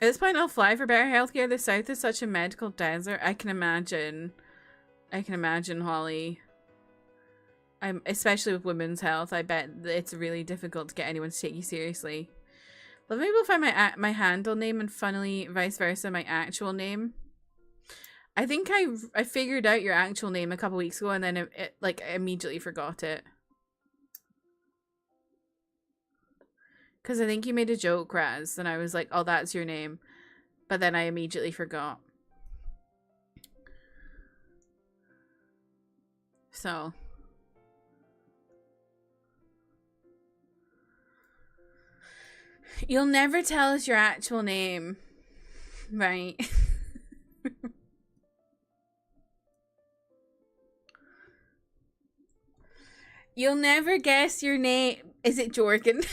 At this point, I'll fly for better healthcare. The South is such a medical desert. I can imagine. I can imagine, Holly. Especially with women's health, I bet it's really difficult to get anyone to take you seriously. But maybe we'll find my handle name and funnily vice versa, my actual name. I think I figured out your actual name a couple weeks ago and then it like I immediately forgot it. Because I think you made a joke, Raz, and I was like, oh, that's your name. But then I immediately forgot. So. You'll never tell us your actual name. Right. You'll never guess your name. Is it Jorgen?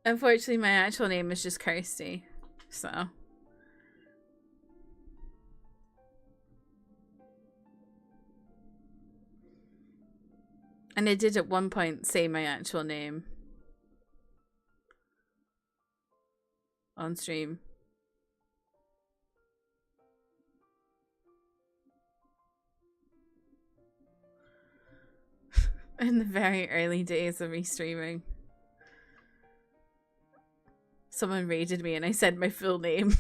Unfortunately, my actual name is just Kirsty, so. And I did at one point say my actual name on stream. In the very early days of me streaming. Someone raided me and I said my full name.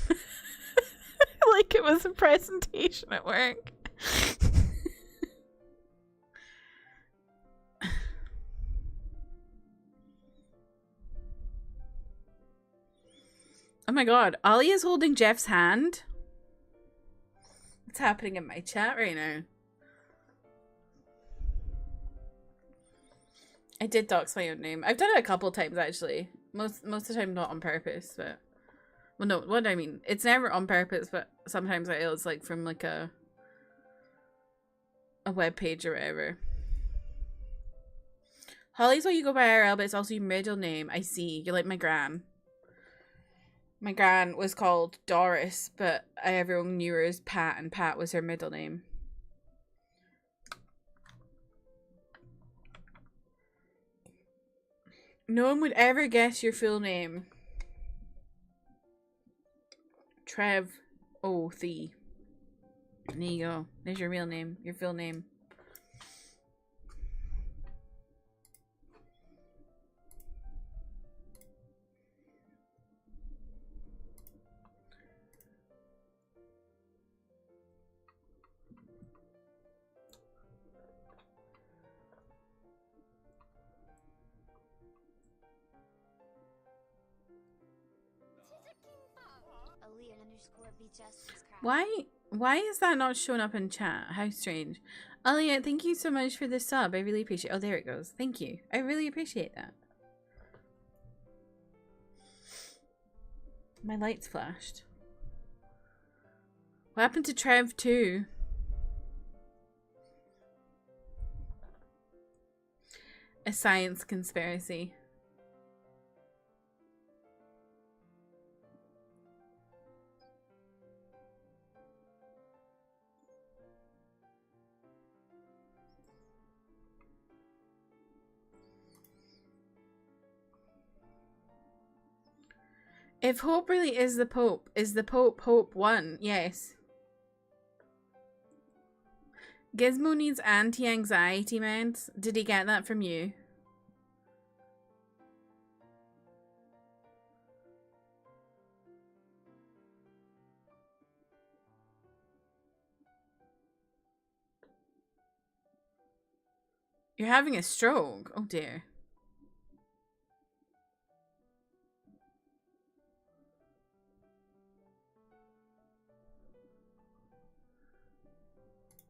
Like it was a presentation at work. Oh my god, Ollie is holding Jeff's hand. What's happening in my chat right now? I did dox my own name. I've done it a couple times actually. Most of the time not on purpose, but well no, what do I mean? It's never on purpose, but sometimes it's like from like a web page or whatever. Holly's what you go by IRL, but it's also your middle name. I see. You're like my gran. My gran was called Doris, but everyone knew her as Pat, and Pat was her middle name. No one would ever guess your full name. Trev O-Thee. There you go. There's your real name. Your full name. Why is that not showing up in chat? How strange. Aliyah, thank you so much for the sub. I really appreciate it. Oh, there it goes. Thank you. I really appreciate that. My lights flashed. What happened to Trev 2? A science conspiracy. If Hope really is the Pope Hope 1? Yes. Gizmo needs anti-anxiety meds. Did he get that from you? You're having a stroke. Oh dear.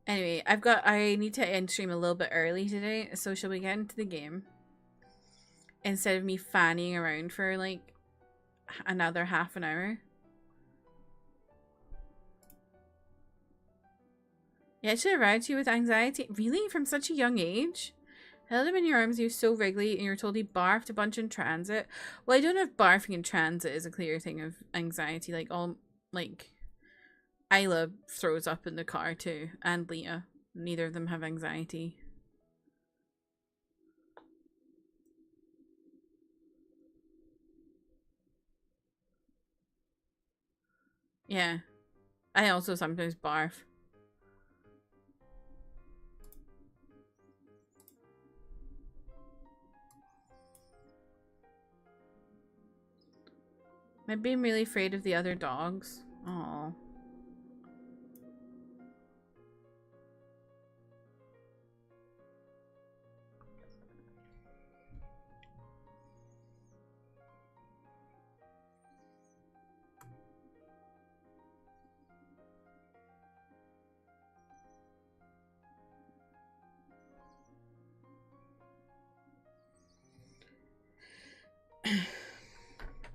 Anyway, I need to end stream a little bit early today, so shall we get into the game? Instead of me fanning around for like another half an hour. Yeah, she arrived you with anxiety. Really? From such a young age? Held him in your arms, he was so wriggly, and you were told he barfed a bunch in transit. Well, I don't know if barfing in transit is a clear thing of anxiety. Like, Isla throws up in the car too, and Leah. Neither of them have anxiety. Yeah. I also sometimes barf. Maybe I'm really afraid of the other dogs. Aww.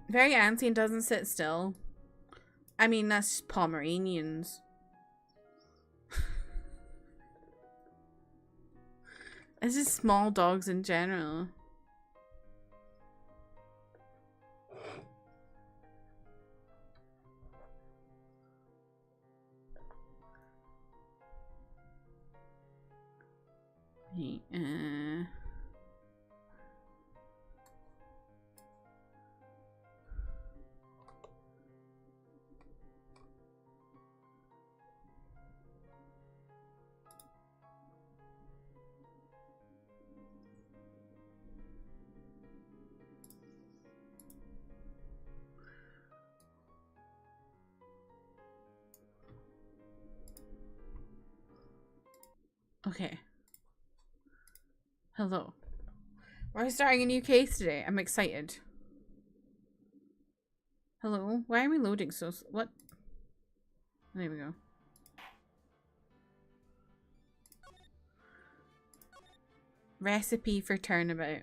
Very antsy and doesn't sit still. I mean, that's Pomeranians. It's just small dogs in general. Okay. Hello. We're starting a new case today. I'm excited. Hello? Why are we loading so... What? There we go. Recipe for Turnabout.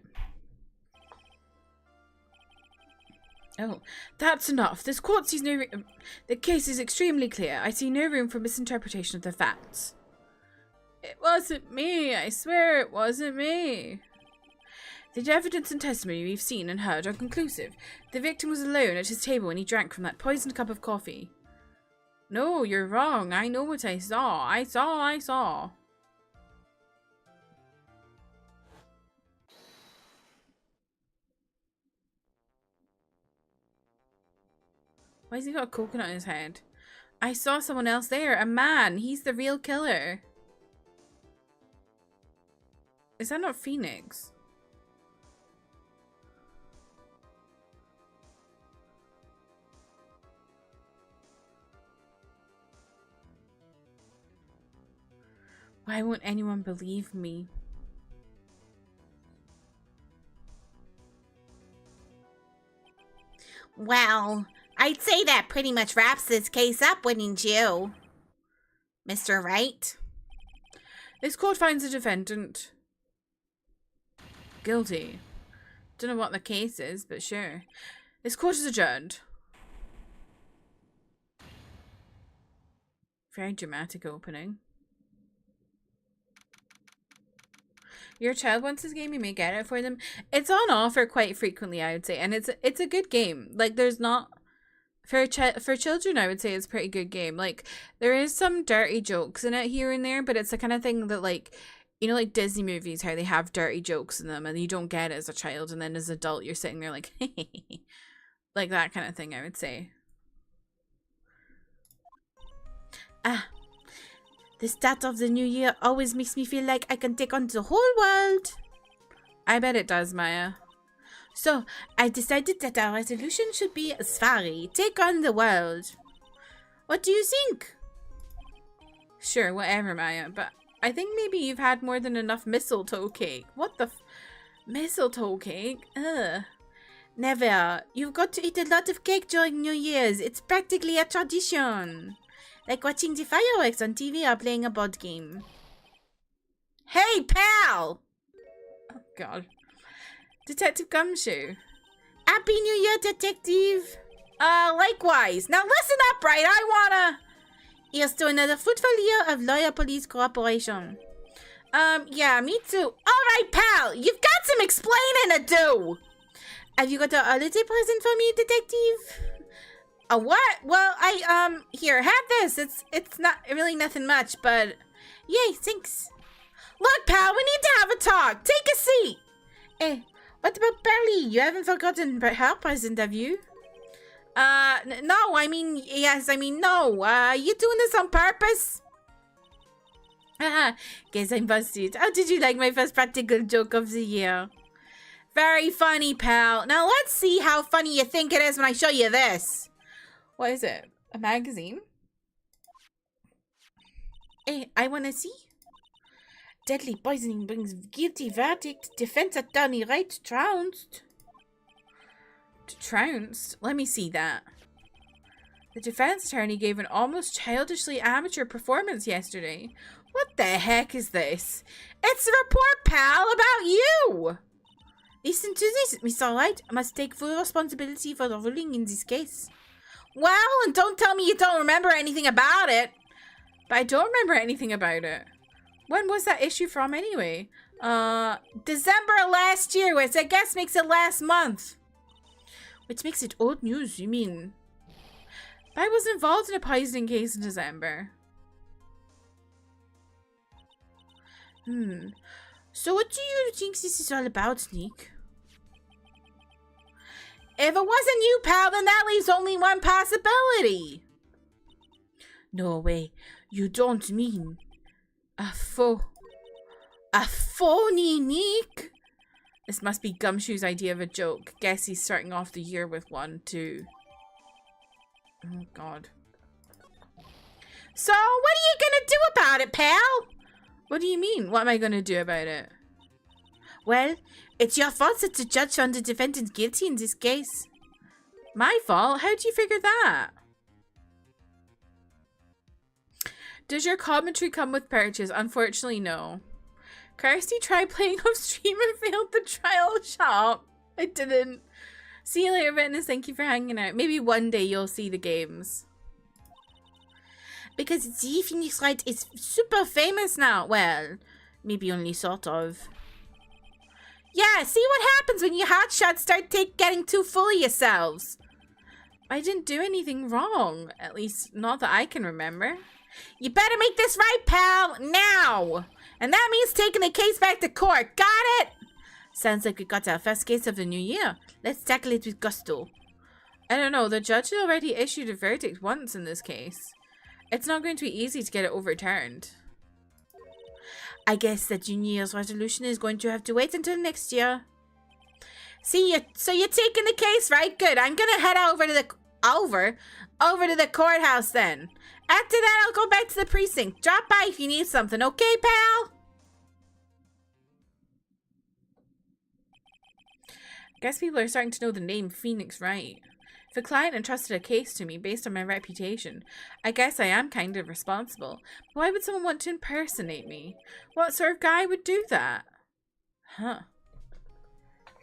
Oh, that's enough. This court sees no... The case is extremely clear. I see no room for misinterpretation of the facts. It wasn't me. I swear it wasn't me. The evidence and testimony we've seen and heard are conclusive. The victim was alone at his table when he drank from that poisoned cup of coffee. No, you're wrong. I know what I saw. I saw. Why has he got a coconut in his head? I saw someone else there. A man. He's the real killer. Is that not Phoenix? Why won't anyone believe me? Well, I'd say that pretty much wraps this case up, wouldn't you, Mr. Wright? This court finds the defendant guilty. Don't know what the case is, but sure. This court is adjourned. Very dramatic opening. Your child wants this game, you may get it for them. It's on offer quite frequently, I would say, and it's a good game. Like, there's not for children, I would say it's a pretty good game. Like, there is some dirty jokes in it here and there, but it's the kind of thing that, like, you know, like Disney movies, how they have dirty jokes in them, and you don't get it as a child, and then as an adult, you're sitting there like, like that kind of thing, I would say. The start of the new year always makes me feel like I can take on the whole world. I bet it does, Maya. So, I decided that our resolution should be Safari, take on the world. What do you think? Sure, whatever, Maya, but I think maybe you've had more than enough mistletoe cake. What the mistletoe cake? Ugh. Never. You've got to eat a lot of cake during New Year's. It's practically a tradition. Like watching the fireworks on TV or playing a board game. Hey, pal! Oh, God. Detective Gumshoe. Happy New Year, Detective. Likewise. Now listen up, Wright. I wanna... Here's to another fruitful year of loyal police cooperation. Yeah, me too. Alright, pal. You've got some explaining to do. Have you got a holiday present for me, Detective? A what? Well, here, have this. It's not really nothing much, but... Yay, thanks. Look, pal, we need to have a talk. Take a seat. Hey, what about Barley? You haven't forgotten her present, have you? No, yes, no. You doing this on purpose? Haha, guess I'm busted. How did you like my first practical joke of the year? Very funny, pal. Now let's see how funny you think it is when I show you this. What is it? A magazine? Hey, I wanna see. Deadly poisoning brings guilty verdict. Defense attorney Wright trounced. Trounced? Let me see that. The defense attorney gave an almost childishly amateur performance yesterday. What the heck is this? It's a report, pal, about you. Listen to this, Mr. Wright. I must take full responsibility for the ruling in this case. Well, and don't tell me you don't remember anything about it. But I don't remember anything about it. When was that issue from anyway? December last year, which I guess makes it last month. Which makes it old news, you mean? But I was involved in a poisoning case in December. So what do you think this is all about, Nick? If it wasn't you, pal, then that leaves only one possibility. No way. You don't mean... A phony Nick? This must be Gumshoe's idea of a joke. Guess he's starting off the year with one, too. Oh, God. So, what are you gonna do about it, pal? What do you mean? What am I gonna do about it? Well, it's your fault that the judge found the defendant guilty in this case. My fault? How'd you figure that? Does your commentary come with purchase? Unfortunately, no. Kirsty tried playing off stream and failed the trial shop. I didn't. See you later, Witness. Thank you for hanging out. Maybe one day you'll see the games. Because the Phoenix Wright is super famous now. Well, maybe only sort of. Yeah, see what happens when you hotshots start getting too full of yourselves. I didn't do anything wrong. At least, not that I can remember. You better make this right, pal, now. And that means taking the case back to court. Got it? Sounds like we got our first case of the new year. Let's tackle it with gusto. I don't know. The judge had already issued a verdict once in this case. It's not going to be easy to get it overturned. I guess that your New Year's resolution is going to have to wait until next year. See, so you're taking the case, right? Good. I'm gonna head over to the courthouse then. After that, I'll go back to the precinct. Drop by if you need something, okay, pal? Guess people are starting to know the name Phoenix Wright. If a client entrusted a case to me based on my reputation, I guess I am kind of responsible. Why would someone want to impersonate me? What sort of guy would do that? Huh.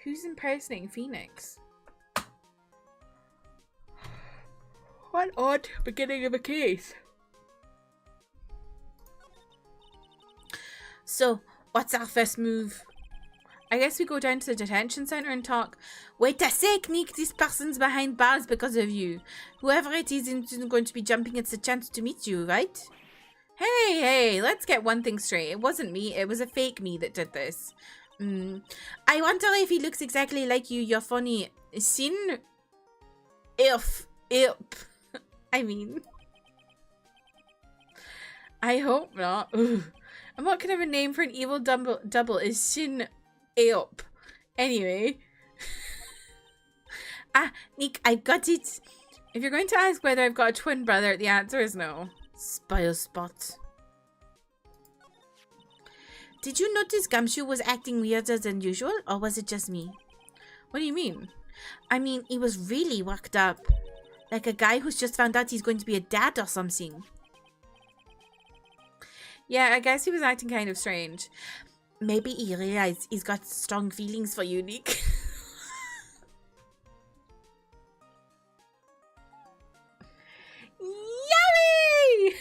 Who's impersonating Phoenix? What odd beginning of a case. So, what's our first move? I guess we go down to the detention center and talk. Wait a sec, Nick. This person's behind bars because of you. Whoever it is isn't going to be jumping at the chance to meet you, right? Hey, let's get one thing straight. It wasn't me. It was a fake me that did this. I wonder if he looks exactly like you. You're funny. Sin... If. I mean... I hope not. Ugh. And what kind of a name for an evil double is Shin Aop? Anyway. Nick, I got it. If you're going to ask whether I've got a twin brother, the answer is no. Spoil spot. Did you notice Gumshoe was acting weirder than usual, or was it just me? What do you mean? I mean, he was really worked up. Like a guy who's just found out he's going to be a dad or something. Yeah, I guess he was acting kind of strange. Maybe he realized he's got strong feelings for you, Nick. Yummy!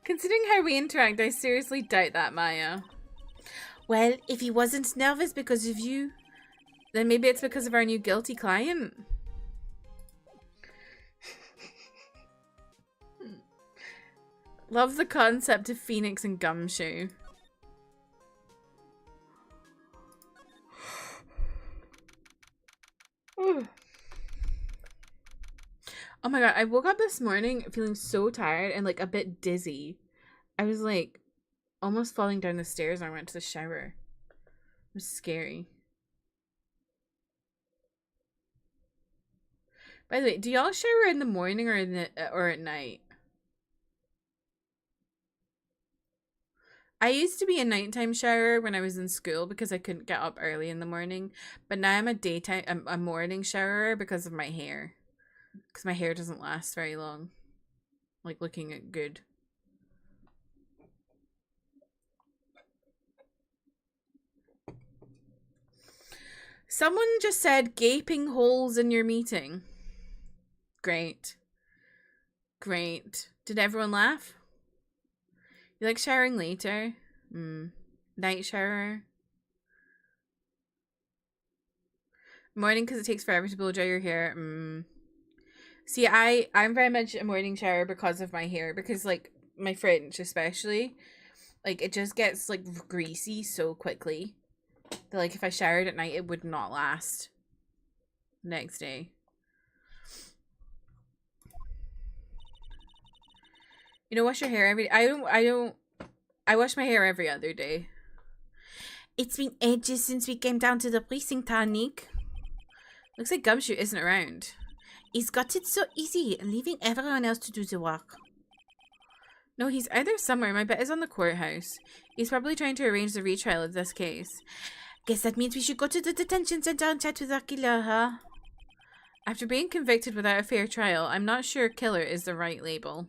Considering how we interact, I seriously doubt that, Maya. Well, if he wasn't nervous because of you, then maybe it's because of our new guilty client. Love the concept of Phoenix and Gumshoe. Oh my god, I woke up this morning feeling so tired and like a bit dizzy. I was like almost falling down the stairs when I went to the shower. It was scary. By the way, do y'all shower in the morning or or at night? I used to be a nighttime shower when I was in school because I couldn't get up early in the morning, but now I'm a morning shower because of my hair. Because my hair doesn't last very long. Like looking at good. Someone just said gaping holes in your meeting. Great. Great. Did everyone laugh? You like showering later? Night shower? Morning because it takes forever to blow dry your hair? See, I'm very much a morning shower because of my hair. Because, like, my French especially, like, it just gets, like, greasy so quickly. That, like, if I showered at night, it would not last next day. You know, wash your hair every... I wash my hair every other day. It's been ages since we came down to the precinct, Nick. Looks like Gumshoe isn't around. He's got it so easy, leaving everyone else to do the work. No, he's out there somewhere. My bet is on the courthouse. He's probably trying to arrange the retrial of this case. Guess that means we should go to the detention center and chat with our killer, huh? After being convicted without a fair trial, I'm not sure killer is the right label.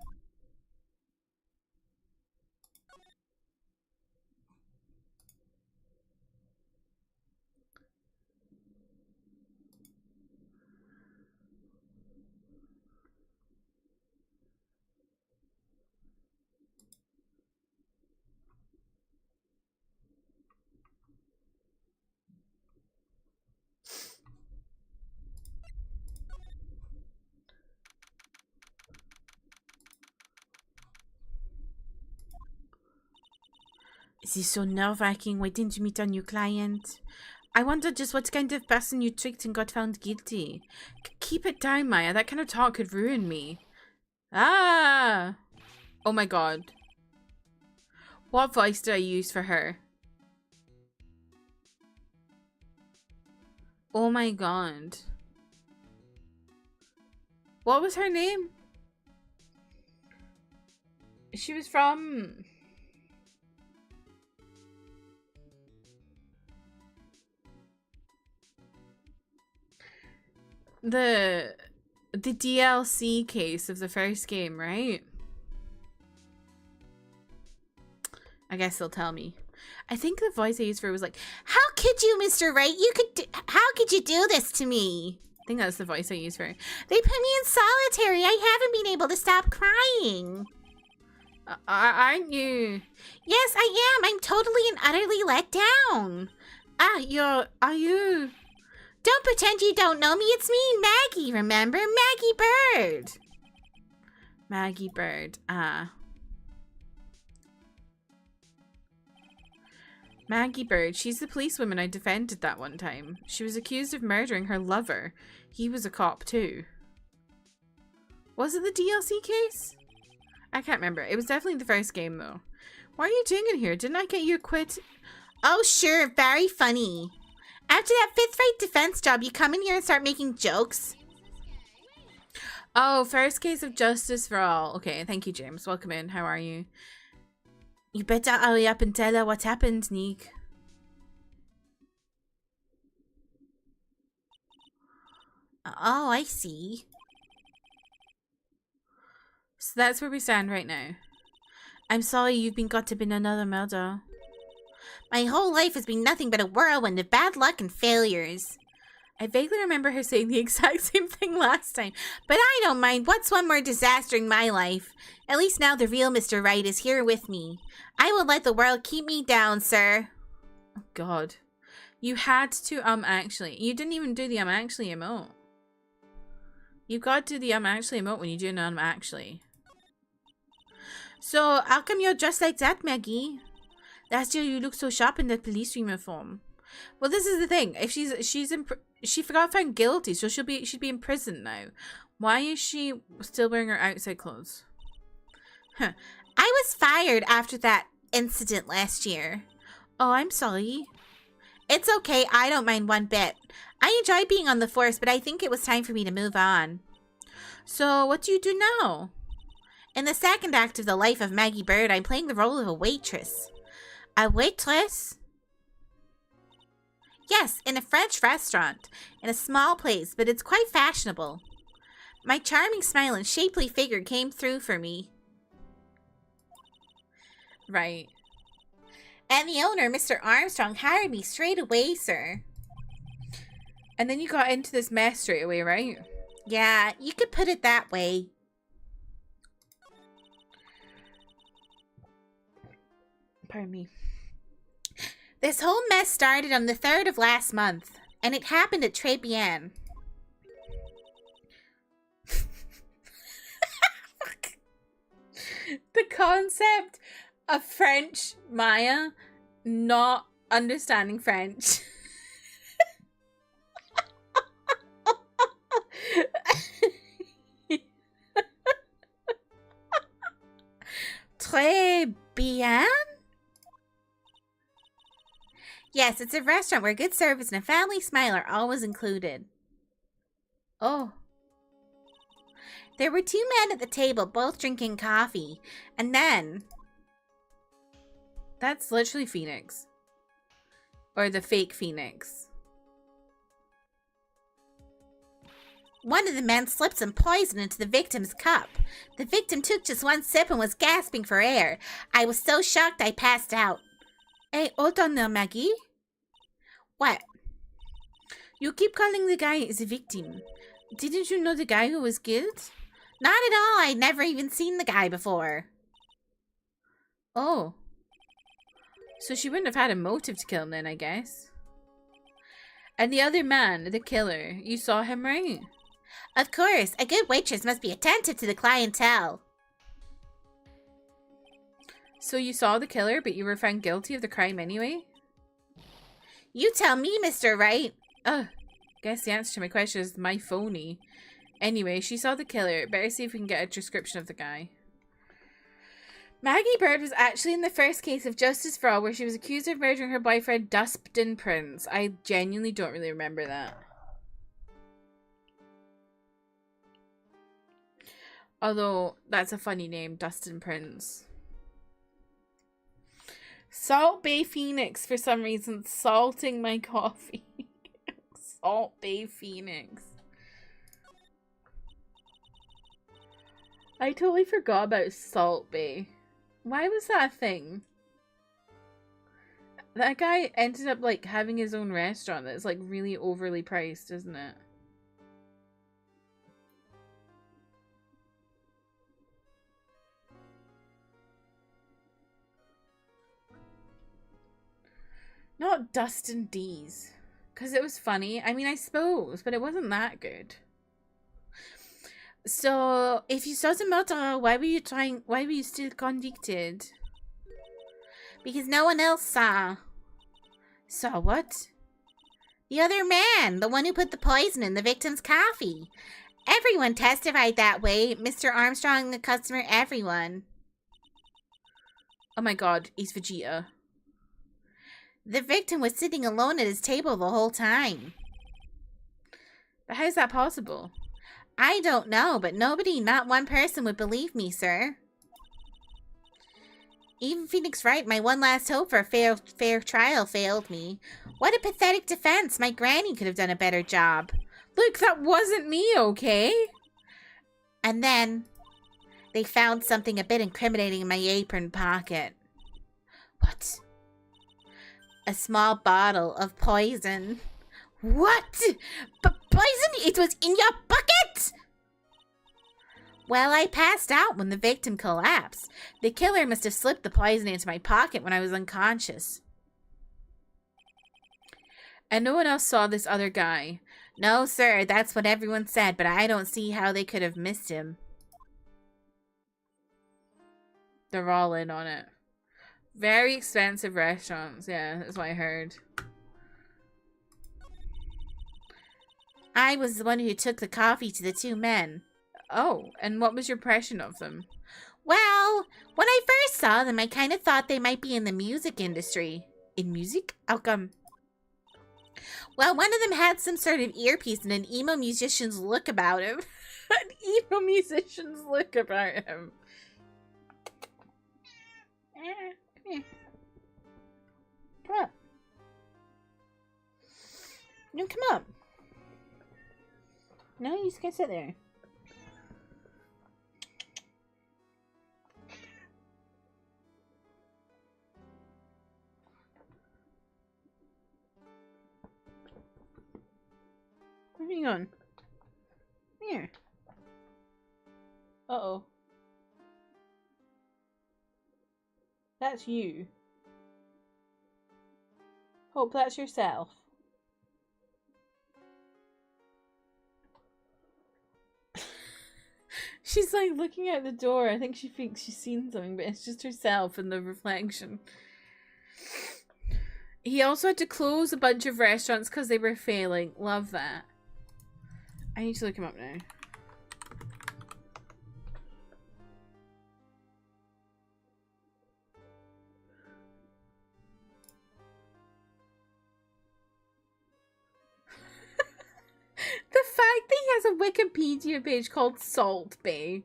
This is so nerve-wracking waiting to meet a new client. I wonder just what kind of person you tricked and got found guilty. Keep it down, Maya. That kind of talk could ruin me. Ah! Oh my god. What voice did I use for her? Oh my god. What was her name? She was from... The DLC case of the first game, right? I guess they'll tell me. I think the voice I used for her was like, "How could you, Mr. Wright? How could you do this to me?" I think that's the voice I used for her. They put me in solitary. I haven't been able to stop crying. Aren't you? Yes, I am. I'm totally and utterly let down. Are you? Don't pretend you don't know me. It's me, Maggie, remember? Maggie Bird. Maggie Bird. Maggie Bird. She's the policewoman I defended that one time. She was accused of murdering her lover. He was a cop too. Was it the DLC case? I can't remember. It was definitely the first game though. What are you doing in here? Didn't I get you quit? Oh sure, very funny. After that fifth rate defense job, you come in here and start making jokes? Oh, first case of justice for all. Okay, thank you, James. Welcome in. How are you? You better hurry up and tell her what happened, Nick. Oh, I see. So that's where we stand right now. I'm sorry you've been caught up in another murder. My whole life has been nothing but a whirlwind of bad luck and failures. I vaguely remember her saying the exact same thing last time. But I don't mind. What's one more disaster in my life? At least now the real Mr. Wright is here with me. I won't let the world keep me down, sir. Oh, God. You had to, actually. You didn't even do the, actually emote. You got to do the, actually emote when you do an, actually. So, how come you're dressed like that, Maggie? Last year you looked so sharp in that police uniform. Well, this is the thing. If she got found guilty, so she'd be in prison now. Why is she still wearing her outside clothes? Huh. I was fired after that incident last year. Oh, I'm sorry. It's okay. I don't mind one bit. I enjoy being on the force, but I think it was time for me to move on. So, what do you do now? In the second act of the life of Maggie Bird, I'm playing the role of a waitress. A waitress? Yes, in a French restaurant, in a small place, but it's quite fashionable. My charming smile and shapely figure came through for me. Right. And the owner, Mr. Armstrong, hired me straight away, sir. And then you got into this mess straight away, right? Yeah, you could put it that way. Pardon me. This whole mess started on the 3rd of last month, and it happened at Tribulations. The concept of French Maya not understanding French. Très bien? Yes, it's a restaurant where good service and a family smile are always included. Oh. There were 2 men at the table, both drinking coffee. And then... That's literally Phoenix. Or the fake Phoenix. One of the men slipped some poison into the victim's cup. The victim took just one sip and was gasping for air. I was so shocked I passed out. Hey, hold on there, Maggie. What? You keep calling the guy the victim. Didn't you know the guy who was killed? Not at all. I'd never even seen the guy before. Oh. So she wouldn't have had a motive to kill him then, I guess. And the other man, the killer, you saw him, right? Of course. A good waitress must be attentive to the clientele. So you saw the killer, but you were found guilty of the crime anyway? You tell me, Mr. Wright. Guess the answer to my question is my phony. Anyway, she saw the killer. Better see if we can get a description of the guy. Maggie Bird was actually in the first case of Justice for All, where she was accused of murdering her boyfriend, Dustin Prince. I genuinely don't really remember that. Although, that's a funny name, Dustin Prince. Salt Bay Phoenix, for some reason, salting my coffee. Salt Bay Phoenix. I totally forgot about Salt Bay. Why was that a thing? That guy ended up, like, having his own restaurant that's, like, really overly priced, isn't it? Not Dustin D's. Because it was funny. I mean, I suppose, but it wasn't that good. So, if you saw the murderer, why were you still convicted? Because no one else saw. Saw what? The other man, the one who put the poison in the victim's coffee. Everyone testified that way. Mr. Armstrong, the customer, everyone. Oh my god, he's Vegeta. The victim was sitting alone at his table the whole time. But how's that possible? I don't know, but nobody, not one person would believe me, sir. Even Phoenix Wright, my one last hope for a fair trial, failed me. What a pathetic defense. My granny could have done a better job. Look, that wasn't me, okay? And then they found something a bit incriminating in my apron pocket. What? A small bottle of poison. What? Poison? It was in your bucket? Well, I passed out when the victim collapsed. The killer must have slipped the poison into my pocket when I was unconscious. And no one else saw this other guy? No, sir, that's what everyone said, but I don't see how they could have missed him. They're all in on it. Very expensive restaurants. Yeah, that's what I heard. I was the one who took the coffee to the two men. Oh, and what was your impression of them? Well, when I first saw them, I kind of thought they might be in the music industry. In music? How come? Well, one of them had some sort of earpiece and an emo musician's look about him. An emo musician's look about him. Come here. Come up. No, come up. No, you just can't sit there. Where are you going? Here. Uh-oh. That's you. Hope that's yourself. She's like looking out the door. I think she thinks she's seen something, but it's just herself in the reflection. He also had to close a bunch of restaurants because they were failing. Love that. I need to look him up now. The fact that he has a Wikipedia page called Salt Bay.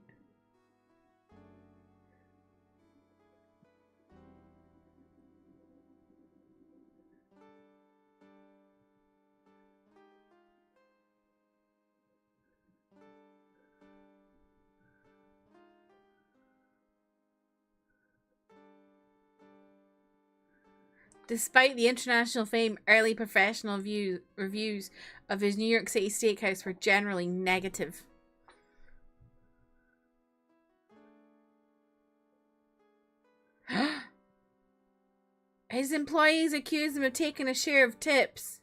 Despite the international fame, early professional reviews of his New York City steakhouse were generally negative. His employees accused him of taking a share of tips.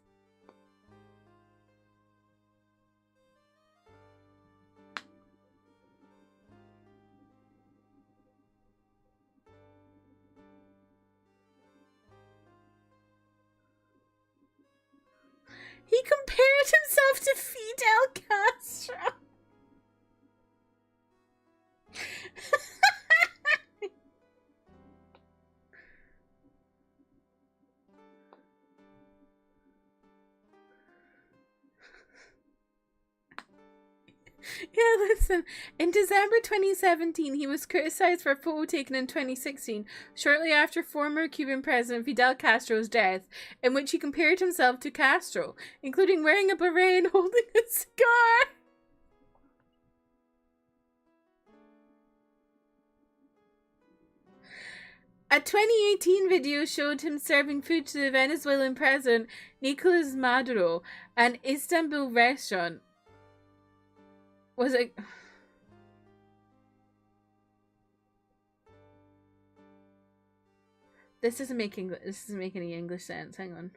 He compared himself to Fidel Castro. Yeah, listen. In December 2017, he was criticized for a photo taken in 2016, shortly after former Cuban President Fidel Castro's death, in which he compared himself to Castro, including wearing a beret and holding a cigar. A 2018 video showed him serving food to the Venezuelan president Nicolas Maduro, an Istanbul restaurant. Was it? This doesn't make any English sense. Hang on.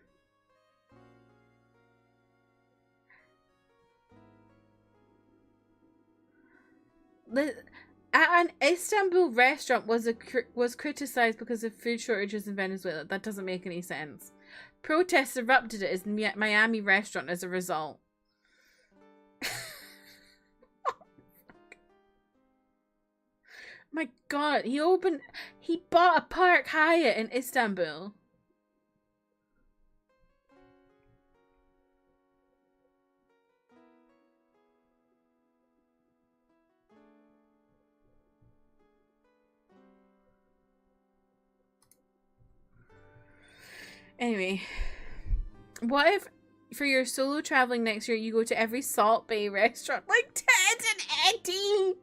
At an Istanbul restaurant was criticized because of food shortages in Venezuela. That doesn't make any sense. Protests erupted at his Miami restaurant as a result. My God, he bought a Park Hyatt in Istanbul. Anyway, what if for your solo traveling next year you go to every Salt Bay restaurant like Ted and Eddie?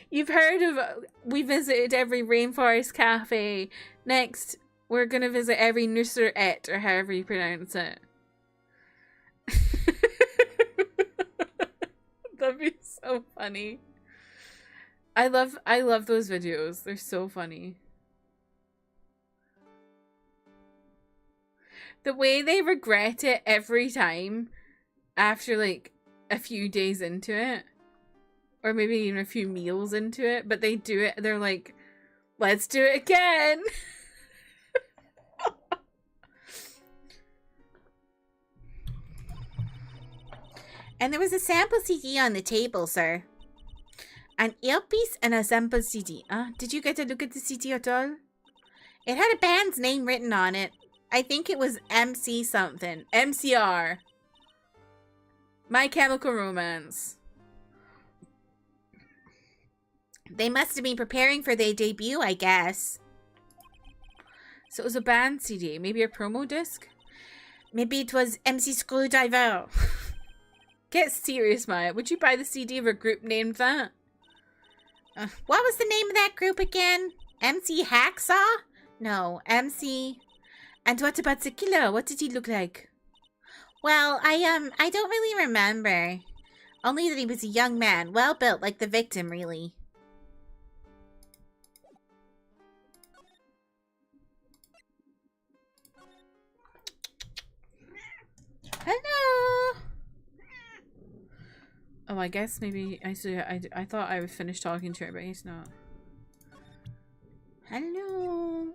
You've heard of, we visited every Rainforest Cafe. Next, we're gonna visit every Nusret, or however you pronounce it. That'd be so funny. I love those videos. They're so funny. The way they regret it every time after like a few days into it, or maybe even a few meals into it, but they do it, they're like, let's do it again. And there was a sample CD on the table, sir. An earpiece and a sample CD. Did you get a look at the CD at all? It had a band's name written on it. I think it was MC something. MCR. My Chemical Romance. They must have been preparing for their debut, I guess. So it was a band CD. Maybe a promo disc? Maybe it was MC Screwdriver. Get serious, Maya. Would you buy the CD of a group named that? What was the name of that group again? MC Hacksaw? No, MC... And what about the killer? What did he look like? Well, I don't really remember. Only that he was a young man, well built like the victim, really. Hello. Oh, I guess maybe I thought I would finish talking to her, but he's not. Hello.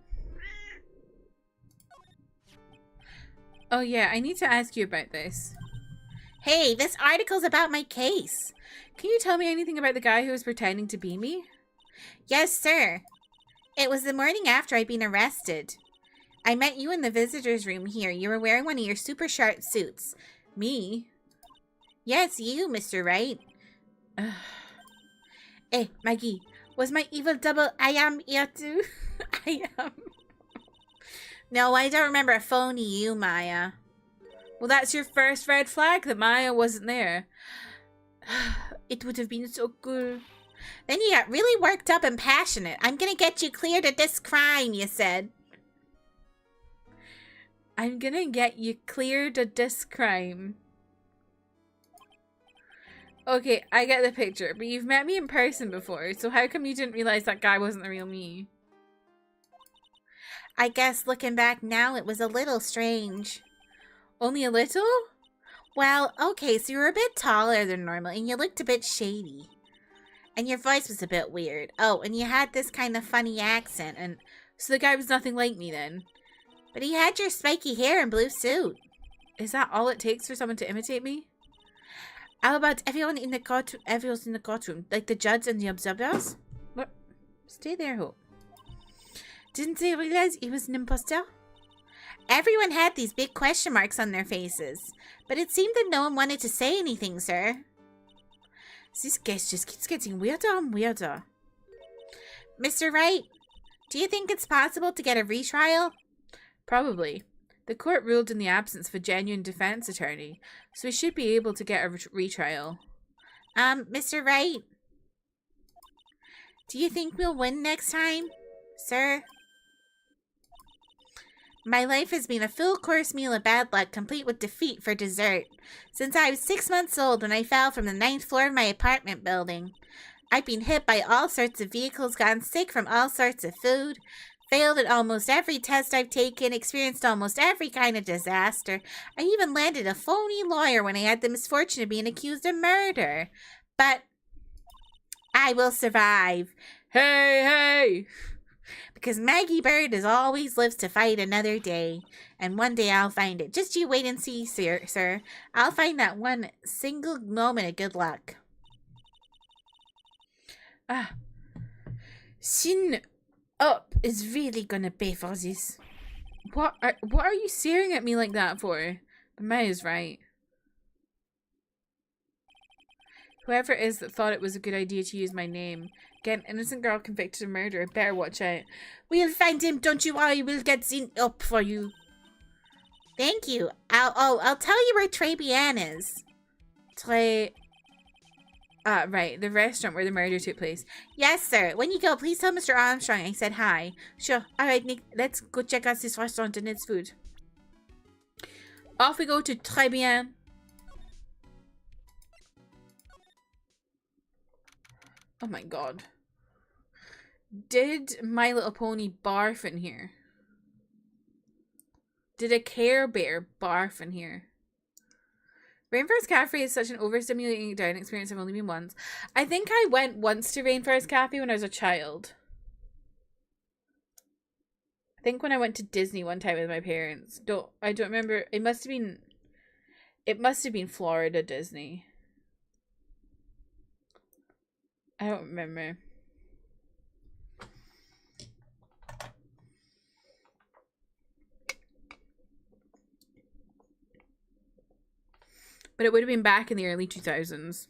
Oh yeah, I need to ask you about this. Hey, this article's about my case. Can you tell me anything about the guy who was pretending to be me? Yes, sir. It was the morning after I'd been arrested. I met you in the visitor's room here. You were wearing one of your super sharp suits. Me? Yes, you, Mr. Wright. Hey, Maggie, was my evil double I am here too? I am. No, I don't remember a phony you, Maya. Well, that's your first red flag, that Maya wasn't there. It would have been so cool. Then you got really worked up and passionate. I'm gonna get you cleared of this crime, you said. I'm gonna get you cleared of this crime. Okay, I get the picture, but you've met me in person before, so how come you didn't realize that guy wasn't the real me? I guess looking back now, it was a little strange. Only a little? Well, okay, so you were a bit taller than normal, and you looked a bit shady. And your voice was a bit weird. Oh, and you had this kind of funny accent, and... So the guy was nothing like me then? But he had your spiky hair and blue suit. Is that all it takes for someone to imitate me? How about everyone in the courtroom, like the judge and the observers? What? Stay there, Hope. Didn't they realize he was an imposter? Everyone had these big question marks on their faces, but it seemed that no one wanted to say anything, sir. This case just keeps getting weirder and weirder. Mr. Wright, do you think it's possible to get a retrial? Probably. The court ruled in the absence of a genuine defense attorney, so we should be able to get a retrial. Mr. Wright, do you think we'll win next time, sir? My life has been a full course meal of bad luck, complete with defeat for dessert. Since I was 6 months old when I fell from the 9th floor of my apartment building. I've been hit by all sorts of vehicles, gotten sick from all sorts of food, failed at almost every test I've taken, experienced almost every kind of disaster. I even landed a phony lawyer when I had the misfortune of being accused of murder. But I will survive. Hey, hey! Because Maggie Bird as always lives to fight another day. And one day I'll find it. Just you wait and see, sir. I'll find that one single moment of good luck. Sin Up is really gonna pay for this. What are you staring at me like that for? But Maya's right. Whoever it is that thought it was a good idea to use my name. Get an innocent girl convicted of murder. Better watch out. We'll find him, don't you worry. We'll get Sin Up for you. Thank you. I'll tell you where Tribulations is. Right, the restaurant where the murder took place. Yes, sir. When you go, please tell Mr. Armstrong I said hi. Sure. All right, Nick. Let's go check out this restaurant and its food. Off we go to Tribulations. Oh my god. Did My Little Pony barf in here? Did a Care Bear barf in here? Rainforest Cafe is such an overstimulating dining experience. I've only been once. I think I went once to Rainforest Cafe when I was a child. I think when I went to Disney one time with my parents. I don't remember. It must have been Florida Disney. I don't remember. But it would have been back in the early 2000s.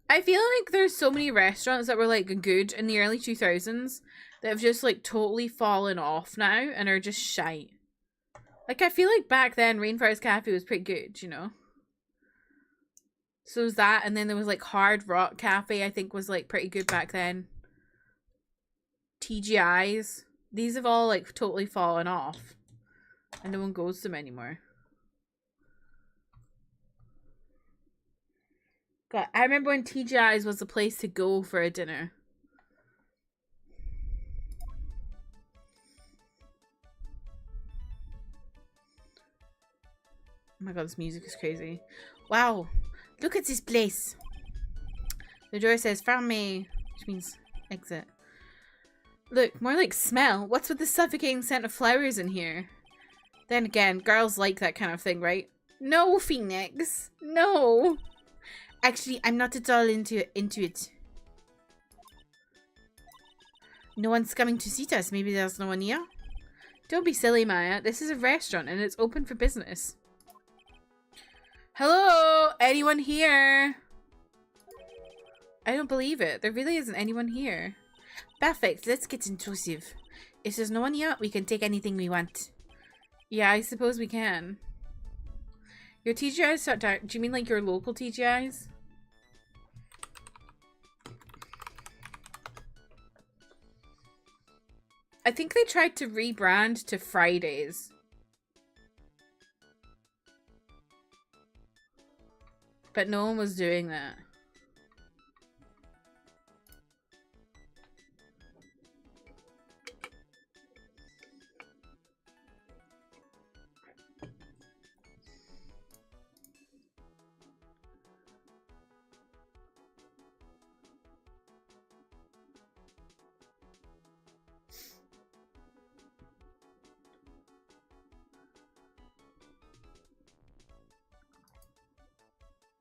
I feel like there's so many restaurants that were like good in the early 2000s that have just like totally fallen off now and are just shite. Like I feel like back then Rainforest Cafe was pretty good, you know? So was that, and then there was like Hard Rock Cafe, I think was like pretty good back then. TGI's. These have all like totally fallen off. And no one goes to them anymore. God, I remember when TGI's was the place to go for a dinner. Oh my god, this music is crazy. Wow, look at this place. The door says "Ferme," which means exit. Look, more like smell. What's with the suffocating scent of flowers in here? Then again, girls like that kind of thing, right? No, Phoenix. No. Actually, I'm not at all into it. No one's coming to see us. Maybe there's no one here? Don't be silly, Maya. This is a restaurant and it's open for business. Hello? Anyone here? I don't believe it. There really isn't anyone here. Perfect. Let's get intrusive. If there's no one here, we can take anything we want. Yeah, I suppose we can. Your TGIs shut down. Do you mean like your local TGIs? I think they tried to rebrand to Fridays. But no one was doing that.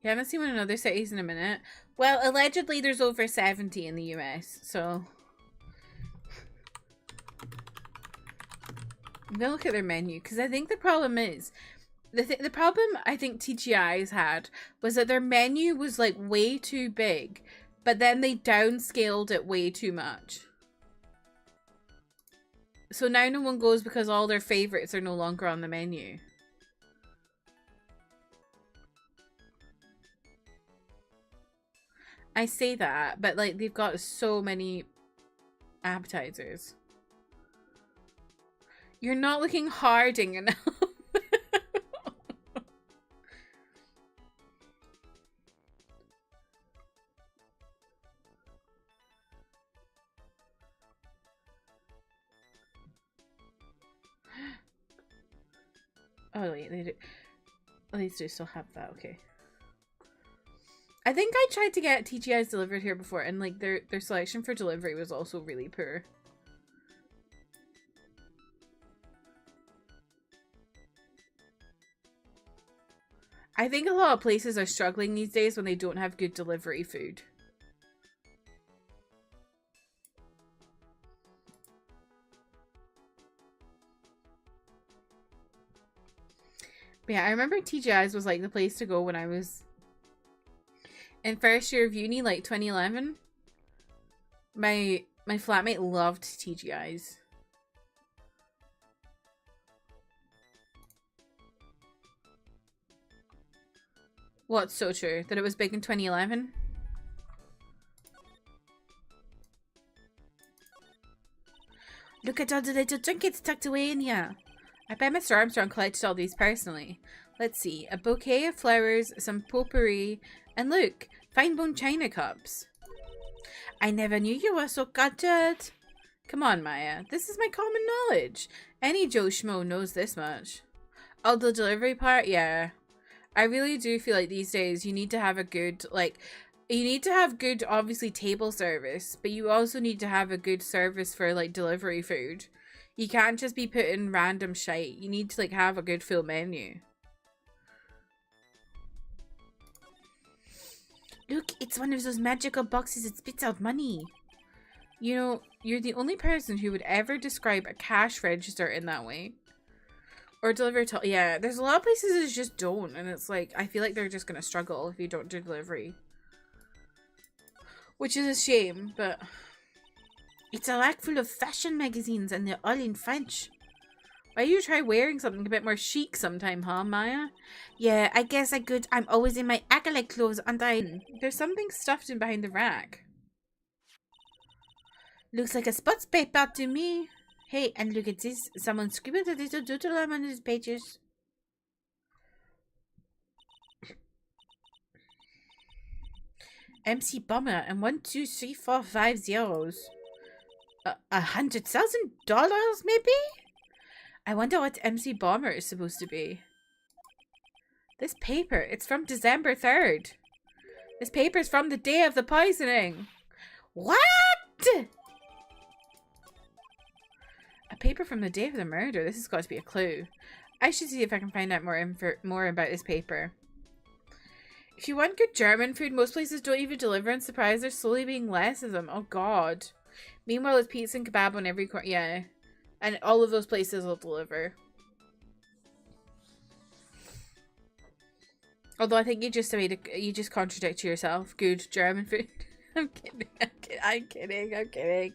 You haven't seen one in other cities in a minute. Well, allegedly there's over 70 in the US, so... I'm gonna look at their menu, because I think the problem is... The problem I think TGI's had was that their menu was like way too big, but then they downscaled it way too much. So now no one goes because all their favorites are no longer on the menu. I say that, but like they've got so many appetizers. You're not looking harding enough. Oh wait, they do. At least they still have that. Okay. I think I tried to get TGI's delivered here before, and like their selection for delivery was also really poor. I think a lot of places are struggling these days when they don't have good delivery food. But yeah, I remember TGI's was like the place to go when I was in first year of uni, like 2011. My flatmate loved TGI's. What's so true? That it was big in 2011? Look at all the little trinkets tucked away in here. I bet Mr. Armstrong collected all these personally. Let's see. A bouquet of flowers, some potpourri, and look, fine bone china cups. I never knew you were so cultured. Come on, Maya. This is my common knowledge. Any Joe Schmo knows this much. Oh, the delivery part? Yeah. I really do feel like these days you need to have a good, you need to have good, obviously, table service, but you also need to have a good service for, delivery food. You can't just be putting random shite. You need to, have a good full menu. Look, it's one of those magical boxes that spits out money. You know, you're the only person who would ever describe a cash register in that way. Or deliver to... Yeah, there's a lot of places that just don't. And it's like, I feel like they're just going to struggle if you don't do delivery. Which is a shame, but... It's a rack full of fashion magazines and they're all in French. Why don't you try wearing something a bit more chic sometime, huh, Maya? Yeah, I guess I could. I'm always in my acolyte clothes, aren't I? There's something stuffed in behind the rack. Looks like a sports paper to me. Hey, and look at this. Someone scribbled a little doodle on one of these pages. MC Bomber and 1, 2, 3, 4, 5 zeros. $100,000 maybe? I wonder what MC Bomber is supposed to be. This paper, it's from December 3rd. This paper's from the day of the poisoning. What? A paper from the day of the murder. This has got to be a clue. I should see if I can find out more about this paper. If you want good German food, most places don't even deliver, and surprise, there's slowly being less of them. Oh god. Meanwhile, it's pizza and kebab on every corner. Yeah. And all of those places will deliver. Although I think you just contradict yourself. Good German food. I'm kidding. I'm kidding.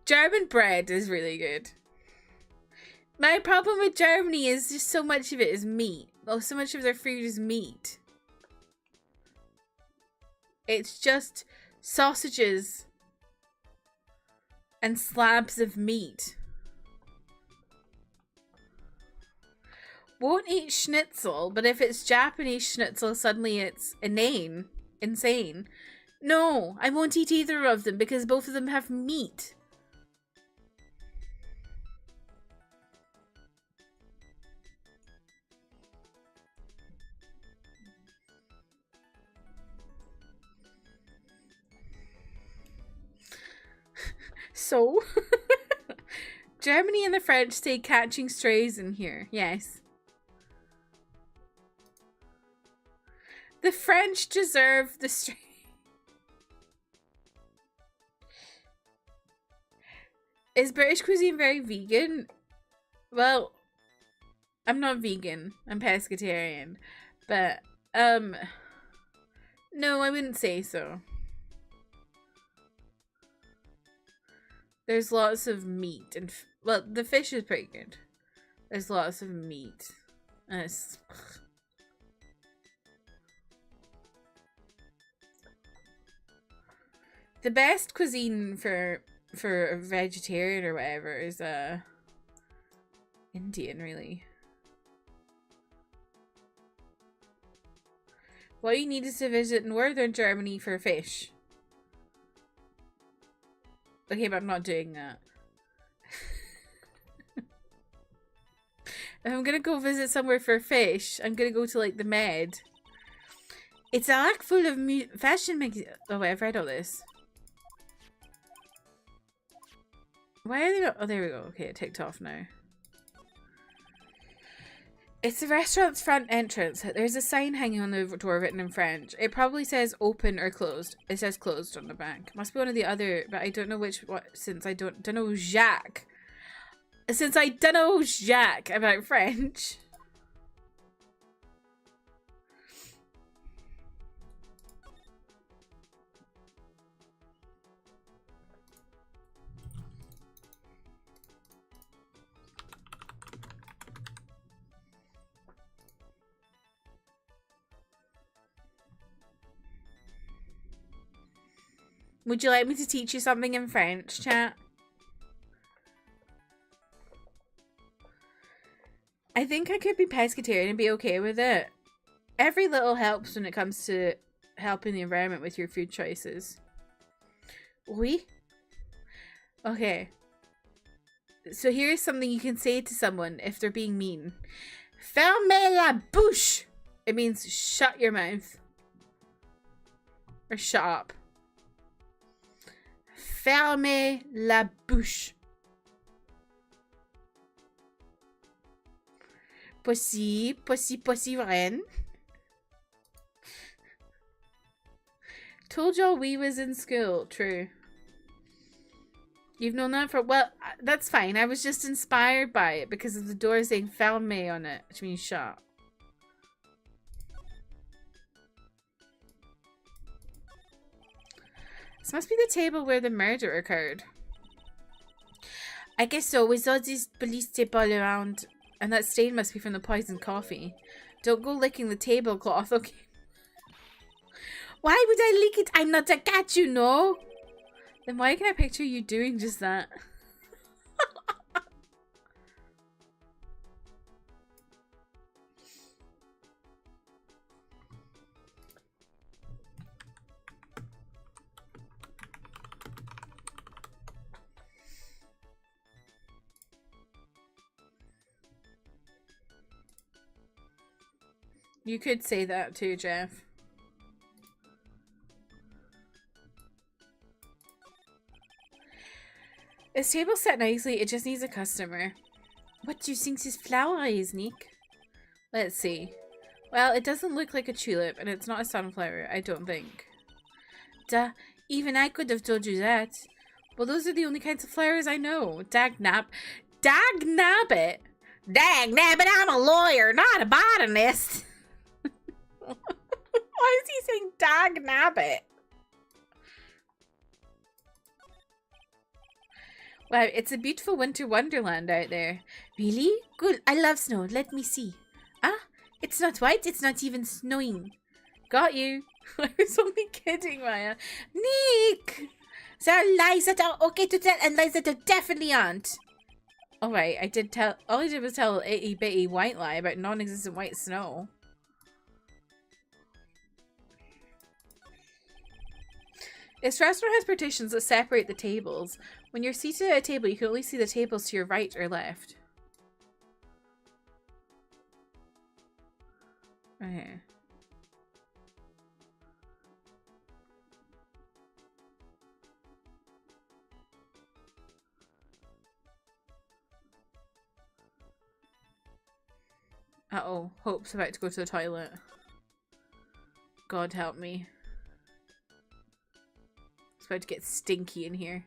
German bread is really good. My problem with Germany is just so much of it is meat. Oh, so much of their food is meat. It's just sausages and slabs of meat. Won't eat schnitzel, but if it's Japanese schnitzel, suddenly it's insane. No, I won't eat either of them because both of them have meat. So, Germany and the French say catching strays in here. Yes. The French deserve the stray. Is British cuisine very vegan? Well, I'm not vegan. I'm pescatarian. But, no, I wouldn't say so. There's lots of meat and well, the fish is pretty good. There's lots of meat, and it's the best cuisine for a vegetarian or whatever is Indian, really. What you need is to visit northern Germany for fish. Okay, but I'm not doing that. If I'm gonna go visit somewhere for fish, I'm gonna go to, like, the Med. It's a rack full of fashion magazines. Oh, wait, I've read all this. Why are they not? Oh, there we go. Okay, it ticked off now. It's the restaurant's front entrance. There's a sign hanging on the door written in French. It probably says open or closed. It says closed on the back. Must be one of the other, but I don't know which one, since I don't know Jacques. Since I don't know Jacques about French. Would you like me to teach you something in French, chat? I think I could be pescatarian and be okay with it. Every little helps when it comes to helping the environment with your food choices. Oui? Okay. So here's something you can say to someone if they're being mean. Fermez la bouche! It means shut your mouth. Or shut up. Fermez la bouche. Pussy, pussy, pussy, Ren. Told y'all we was in school. True. You've known that for... Well, that's fine. I was just inspired by it because of the door saying fermé on it, which means shut. This must be the table where the murder occurred. I guess so. We saw this police tape all around. And that stain must be from the poisoned coffee. Don't go licking the tablecloth, okay? Why would I lick it? I'm not a cat, you know. Then why can I picture you doing just that? You could say that too, Jeff. This table's set nicely, it just needs a customer. What do you think this flower is, Nick? Let's see. Well, it doesn't look like a tulip, and it's not a sunflower, I don't think. Duh, even I could have told you that. Well, those are the only kinds of flowers I know. Dag-nabbit. Dag-nabbit, I'm a lawyer, not a botanist. Why is he saying dag-nabbit? Wow, it's a beautiful winter wonderland out there. Really? Good. I love snow. Let me see. Ah, it's not white. It's not even snowing. Got you. I was only kidding, Maya. Nick! There are lies that are okay to tell and lies that are definitely aren't. Alright, I did tell... All I did was tell a itty-bitty white lie about non-existent white snow. This restaurant has partitions that separate the tables. When you're seated at a table, you can only see the tables to your right or left. Okay. Uh-oh. Hope's about to go to the toilet. God help me. It's about to get stinky in here.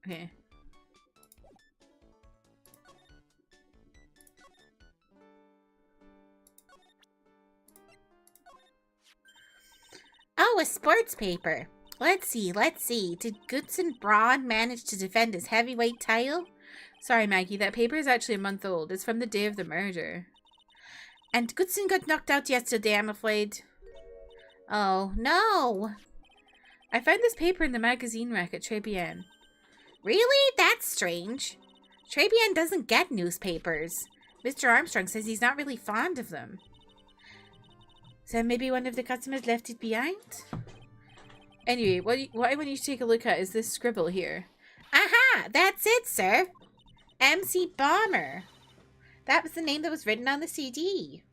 Okay. Oh, a sports paper. Let's see. Did Goodson Braun manage to defend his heavyweight title? Sorry, Maggie, that paper is actually a month old. It's from the day of the murder. And Goodson got knocked out yesterday, I'm afraid. Oh, no. I found this paper in the magazine rack at Tribulations. Really? That's strange. Tribulations doesn't get newspapers. Mr. Armstrong says he's not really fond of them. So maybe one of the customers left it behind? Anyway, what I want you to take a look at is this scribble here. Aha! That's it, sir. MC Bomber. That was the name that was written on the CD.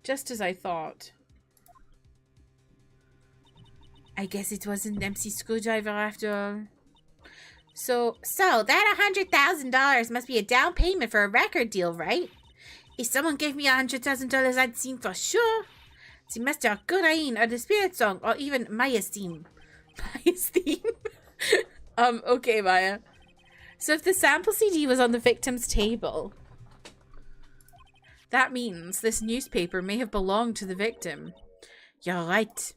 Just as I thought. I guess it wasn't MC Screwdriver after all. So that $100,000 must be a down payment for a record deal, right? If someone gave me $100,000, I'd sing for sure. They must have Coraine or the Spirit Song or even Maya's theme. Maya's theme? Okay, Maya. So if the sample CD was on the victim's table, that means this newspaper may have belonged to the victim. You're right.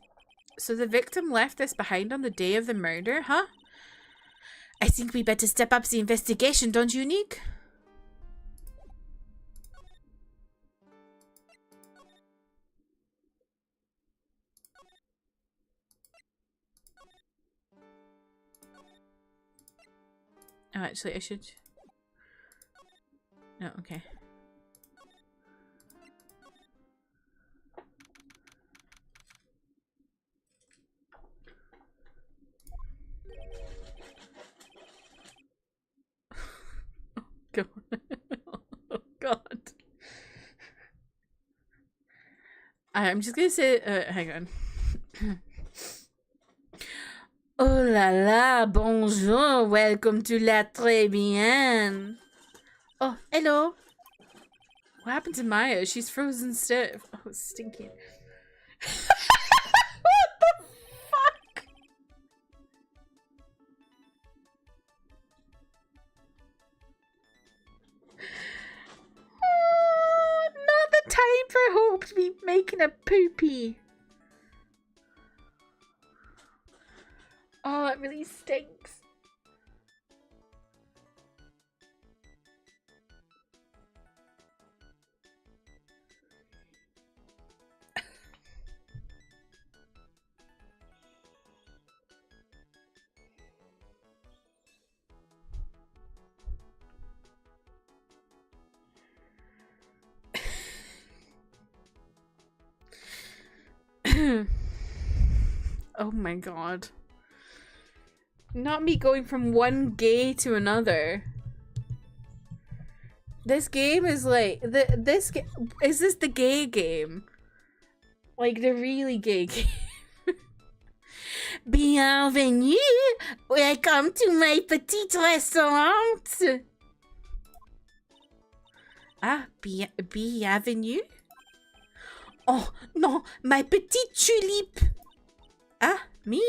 So the victim left this behind on the day of the murder, huh? I think we better step up the investigation, don't you, Nick? Oh, actually, I should... No, okay. Oh, God. Oh, God. I'm just gonna say... hang on. Oh la la, bonjour, welcome to La Tribulations. Oh, hello. What happened to Maya? She's frozen stiff. Oh, stinky. What the fuck? Oh, not the time for Hope to be making a poopy. Oh, it really stinks. Oh my god. Not me going from one gay to another. This game is like is this the gay game? Like the really gay game? Bienvenue! Welcome to my petit restaurant! Ah, bienvenue? Oh, non, my petite tulipe! Ah, me?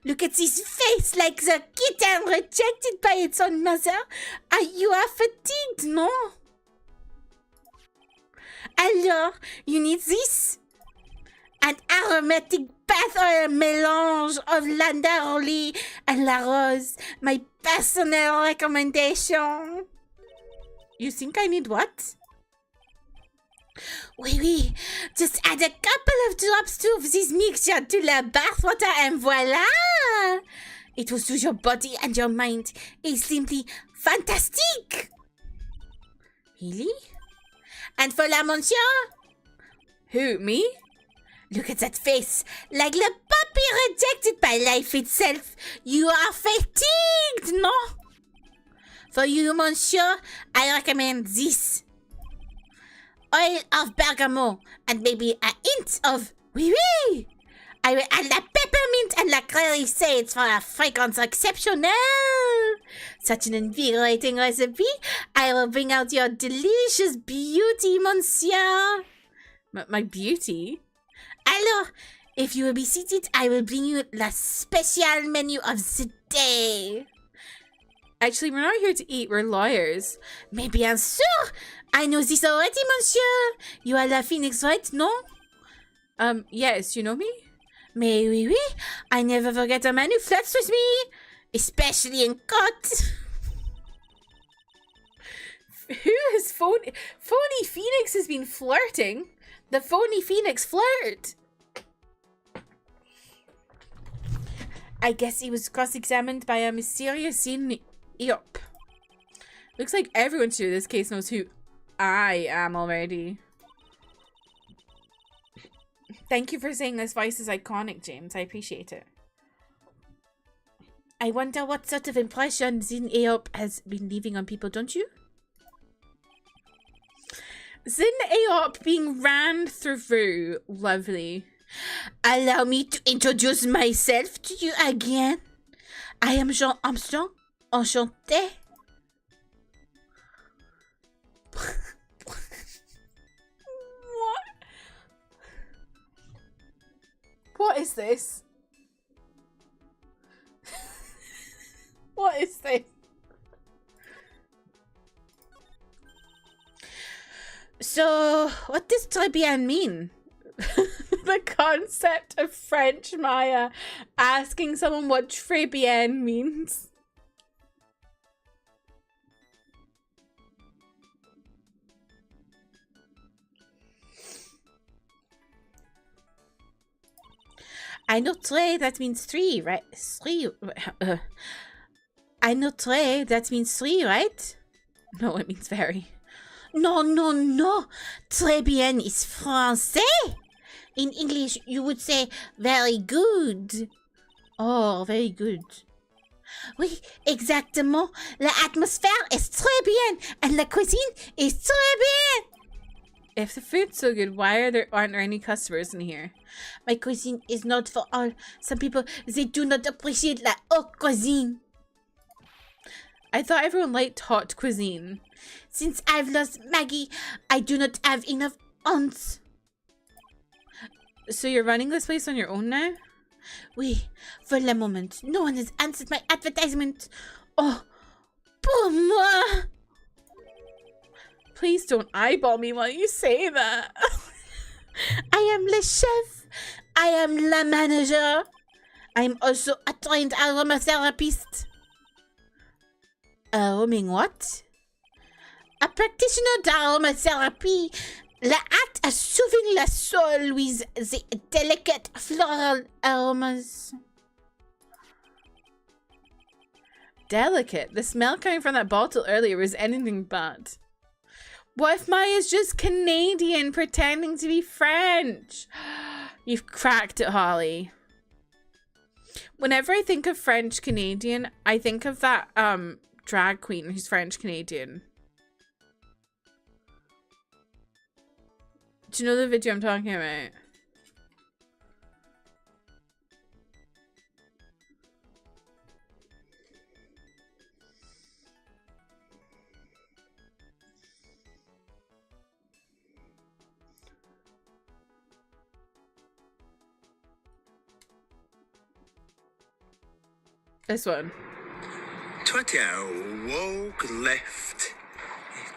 Look at his face like the kitten rejected by its own mother. You are fatigued, no? Alors, you need this? An aromatic bath oil mélange of Landaroli and La Rose. My personal recommendation. You think I need what? Oui, just add a couple of drops of this mixture to la bathwater and voila! It will soothe your body and your mind. It's simply fantastic! Really? And for la monsieur? Who, me? Look at that face, like the puppy rejected by life itself. You are fatigued, no? For you, monsieur, I recommend this. Oil of bergamot and maybe a hint of oui. I will add la peppermint and la clary sage for a fragrance exceptional. Such an invigorating recipe. I will bring out your delicious beauty, monsieur. My beauty? Alors, if you will be seated, I will bring you la special menu of the day. Actually, we're not here to eat, we're lawyers. Mais bien sûr! I know this already, monsieur. You are la Phoenix, right? No? Yes, you know me? Mais oui. I never forget a man who flirts with me. Especially in court. Who has Phony Phoenix has been flirting? The Phony Phoenix flirt. I guess he was cross-examined by a mysterious Yep. Looks like everyone through this case knows who I am already. Thank you for saying this voice is iconic, James. I appreciate it. I wonder what sort of impression Zin Aop has been leaving on people, don't you? Zin Aop being ran through. Lovely. Allow me to introduce myself to you again. I am Jean Armstrong. Enchanté. What is this? What is this? So, what does très bien mean? The concept of French Maya asking someone what très bien means. I know tres, that means three, right? Three. I know très, that means 3, right? No, it means very. No, no, no. Très bien is français. In English, you would say very good. Oh, very good. Oui, exactement. L'atmosphère est très bien, and la cuisine est très bien. If the food's so good, why aren't there any customers in here? My cuisine is not for all. Some people, they do not appreciate la haute cuisine. I thought everyone liked hot cuisine. Since I've lost Maggie, I do not have enough aunts. So you're running this place on your own now? Oui, for the moment. No one has answered my advertisement. Oh, pour moi. Please don't eyeball me while you say that. I am le chef. I am la manager. I am also a trained aromatherapist. Aroming what? A practitioner d'aromatherapy. La art of soothing la soul with the delicate floral aromas. Delicate? The smell coming from that bottle earlier was anything but. What if Maya's just Canadian pretending to be French? You've cracked it, Holly. Whenever I think of French Canadian, I think of that drag queen who's French Canadian. Do you know the video I'm talking about? This one. Toi, t'es un woke left.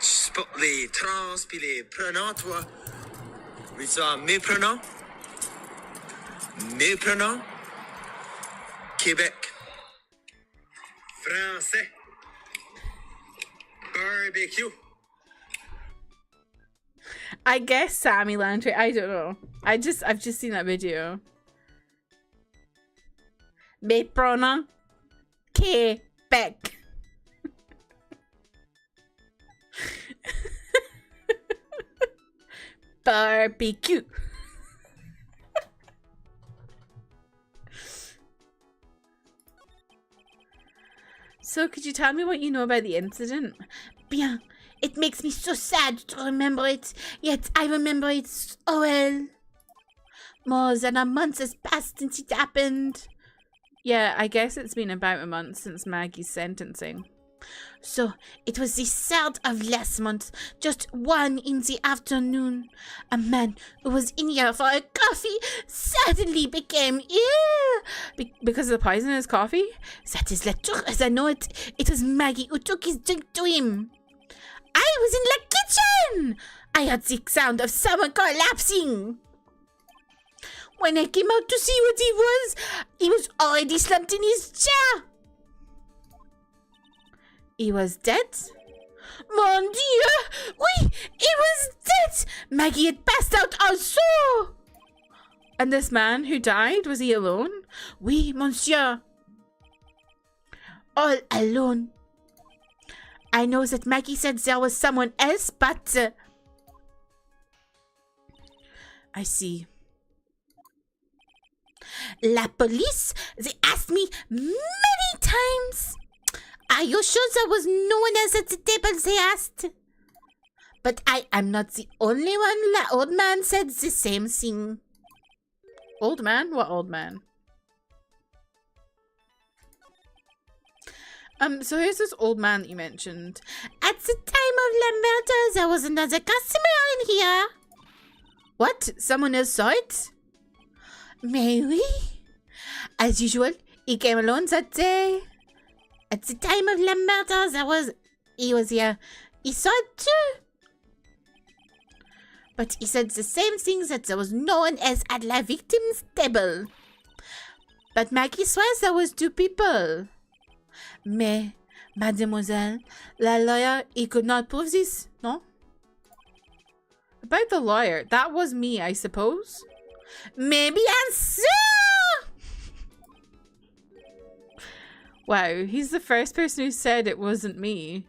Tu supportes les trans pis les prenants, toi. Oui, ça, méprenant. Méprenant. Québec. Français. Barbecue. I guess Sammy Landry. I don't know. I've just seen that video. Méprenant. Québec. Barbecue. So, could you tell me what you know about the incident? Bien. It makes me so sad to remember it, yet I remember it so well. More than a month has passed since it happened. Yeah, I guess it's been about a month since Maggie's sentencing. So, it was the 3rd of last month, just 1 in the afternoon. A man who was in here for a coffee suddenly became ill. Because of the poison in his coffee? That is the truth as I know it. It was Maggie who took his drink to him. I was in the kitchen. I heard the sound of someone collapsing. When I came out to see what he was already slumped in his chair. He was dead? Mon Dieu! Oui, he was dead! Maggie had passed out also! And this man who died, was he alone? Oui, monsieur. All alone. I know that Maggie said there was someone else, but... I see. La police, they asked me many times. Are you sure there was no one else at the table, they asked? But I am not the only one. The old man said the same thing. Old man? What old man? So here's this old man that you mentioned. At the time of la murder, there was another customer in here. What? Someone else saw it? Mais oui. As usual, he came alone that day. At the time of la murder, he was here. He saw it too. But he said the same thing, that there was no one else at la victim's table. But Maggie swears there was 2 people. Mais, mademoiselle, la lawyer, he could not prove this, no? About the lawyer, that was me, I suppose. Mais bien sûr! Wow, he's the first person who said it wasn't me.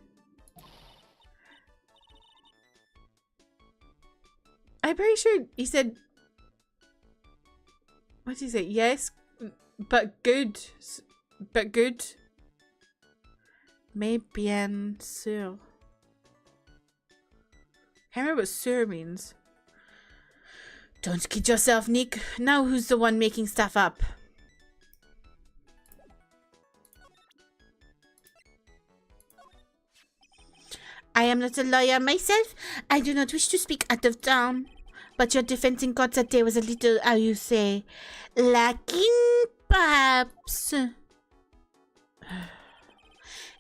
I'm pretty sure he said... What did he say? Yes, but good. But good. Mais bien sûr. I remember what sûr means. Don't kid yourself, Nick. Now who's the one making stuff up? I am not a lawyer myself. I do not wish to speak out of turn. But your defense in court that day was a little, how you say, lacking, perhaps.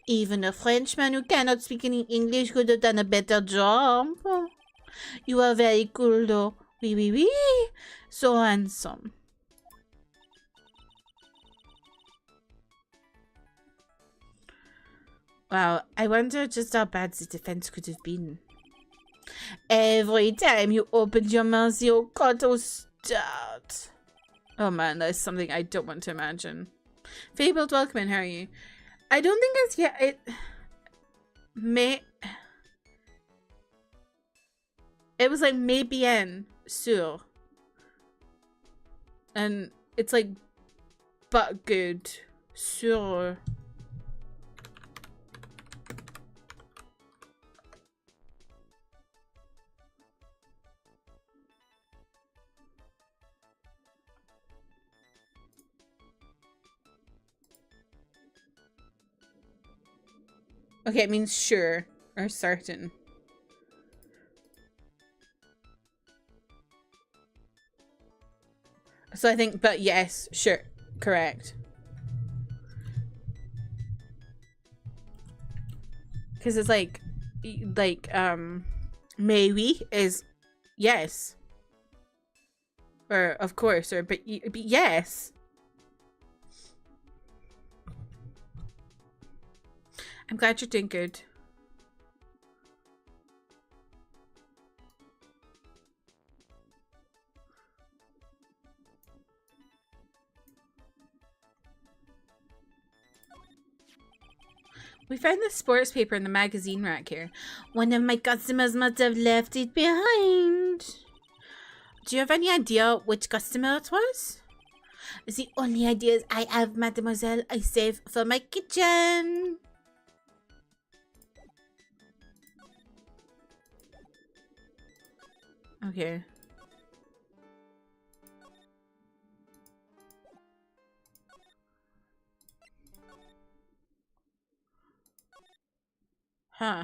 Even a Frenchman who cannot speak any English could have done a better job. You are very cool, though. Oui, oui, oui. So handsome. Wow, I wonder just how bad the defense could have been. Every time you opened your mouth, your cut was start. Oh man, that's something I don't want to imagine. Fabled, welcome in, how are you? I don't think it's yet. It was like mais bien sûr. And it's like but good. Sûr. Okay, it means sure or certain. So I think, but yes, sure, correct. Because it's like, maybe is yes. Or of course, or but yes. I'm glad you're doing good. We found the sports paper in the magazine rack here. One of my customers must have left it behind. Do you have any idea which customer it was? The only ideas I have, mademoiselle, I save for my kitchen. Okay. Huh.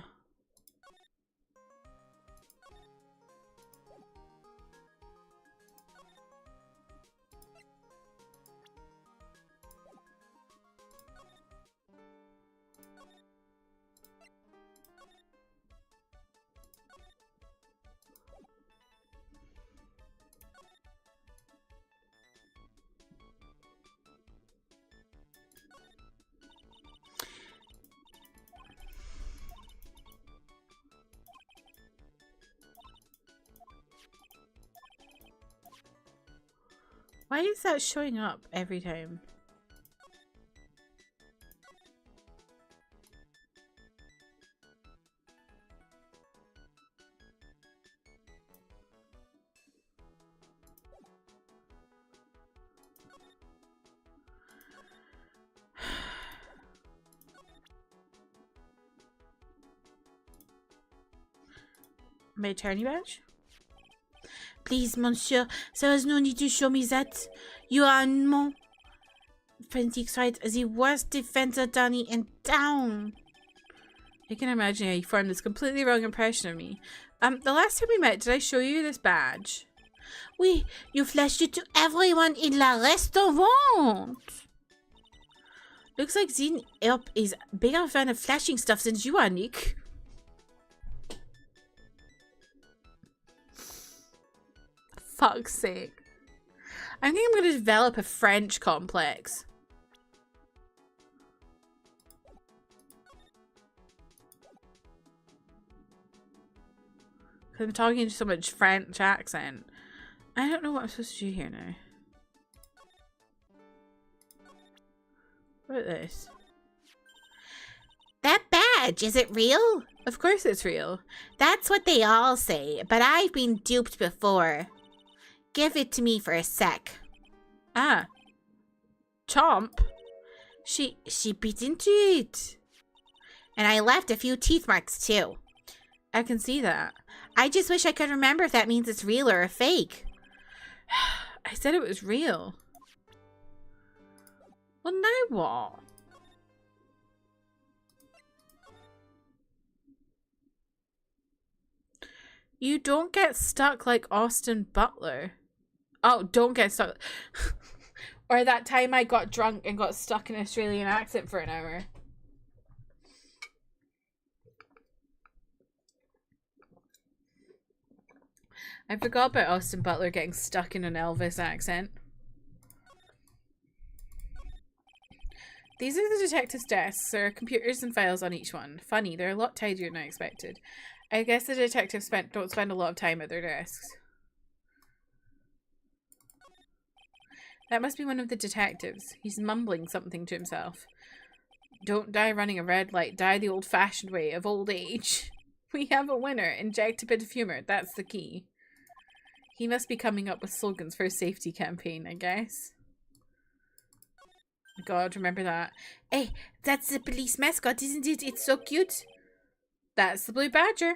Why is that showing up every time? My attorney badge? Please, monsieur, there is no need to show me that. You are mon Frantic's right, the worst defense attorney in town. I can imagine how you formed this completely wrong impression of me. The last time we met, did I show you this badge? Oui, you flashed it to everyone in la restaurant. Looks like Zine Elp is a bigger fan of flashing stuff than you are, Nick. Fuck's sake. I think I'm going to develop a French complex. Because I'm talking in so much French accent. I don't know what I'm supposed to do here now. What about this? badge. Is it real? Of course it's real. That's what they all say, but I've been duped before. Give it to me for a sec. Ah. Chomp. She bit into it. And I left a few teeth marks too. I can see that. I just wish I could remember if that means it's real or a fake. I said it was real. Well, now what? You don't get stuck like Austin Butler. Oh, don't get stuck. Or that time I got drunk and got stuck in an Australian accent for an hour. I forgot about Austin Butler getting stuck in an Elvis accent. These are the detectives' desks. There are computers and files on each one. Funny, they're a lot tidier than I expected. I guess the detectives don't spend a lot of time at their desks. That must be one of the detectives. He's mumbling something to himself. Don't die running a red light. Die the old-fashioned way of old age. We have a winner. Inject a bit of humor. That's the key. He must be coming up with slogans for a safety campaign, I guess. God, remember that. Hey, that's the police mascot, isn't it? It's so cute. That's the blue badger.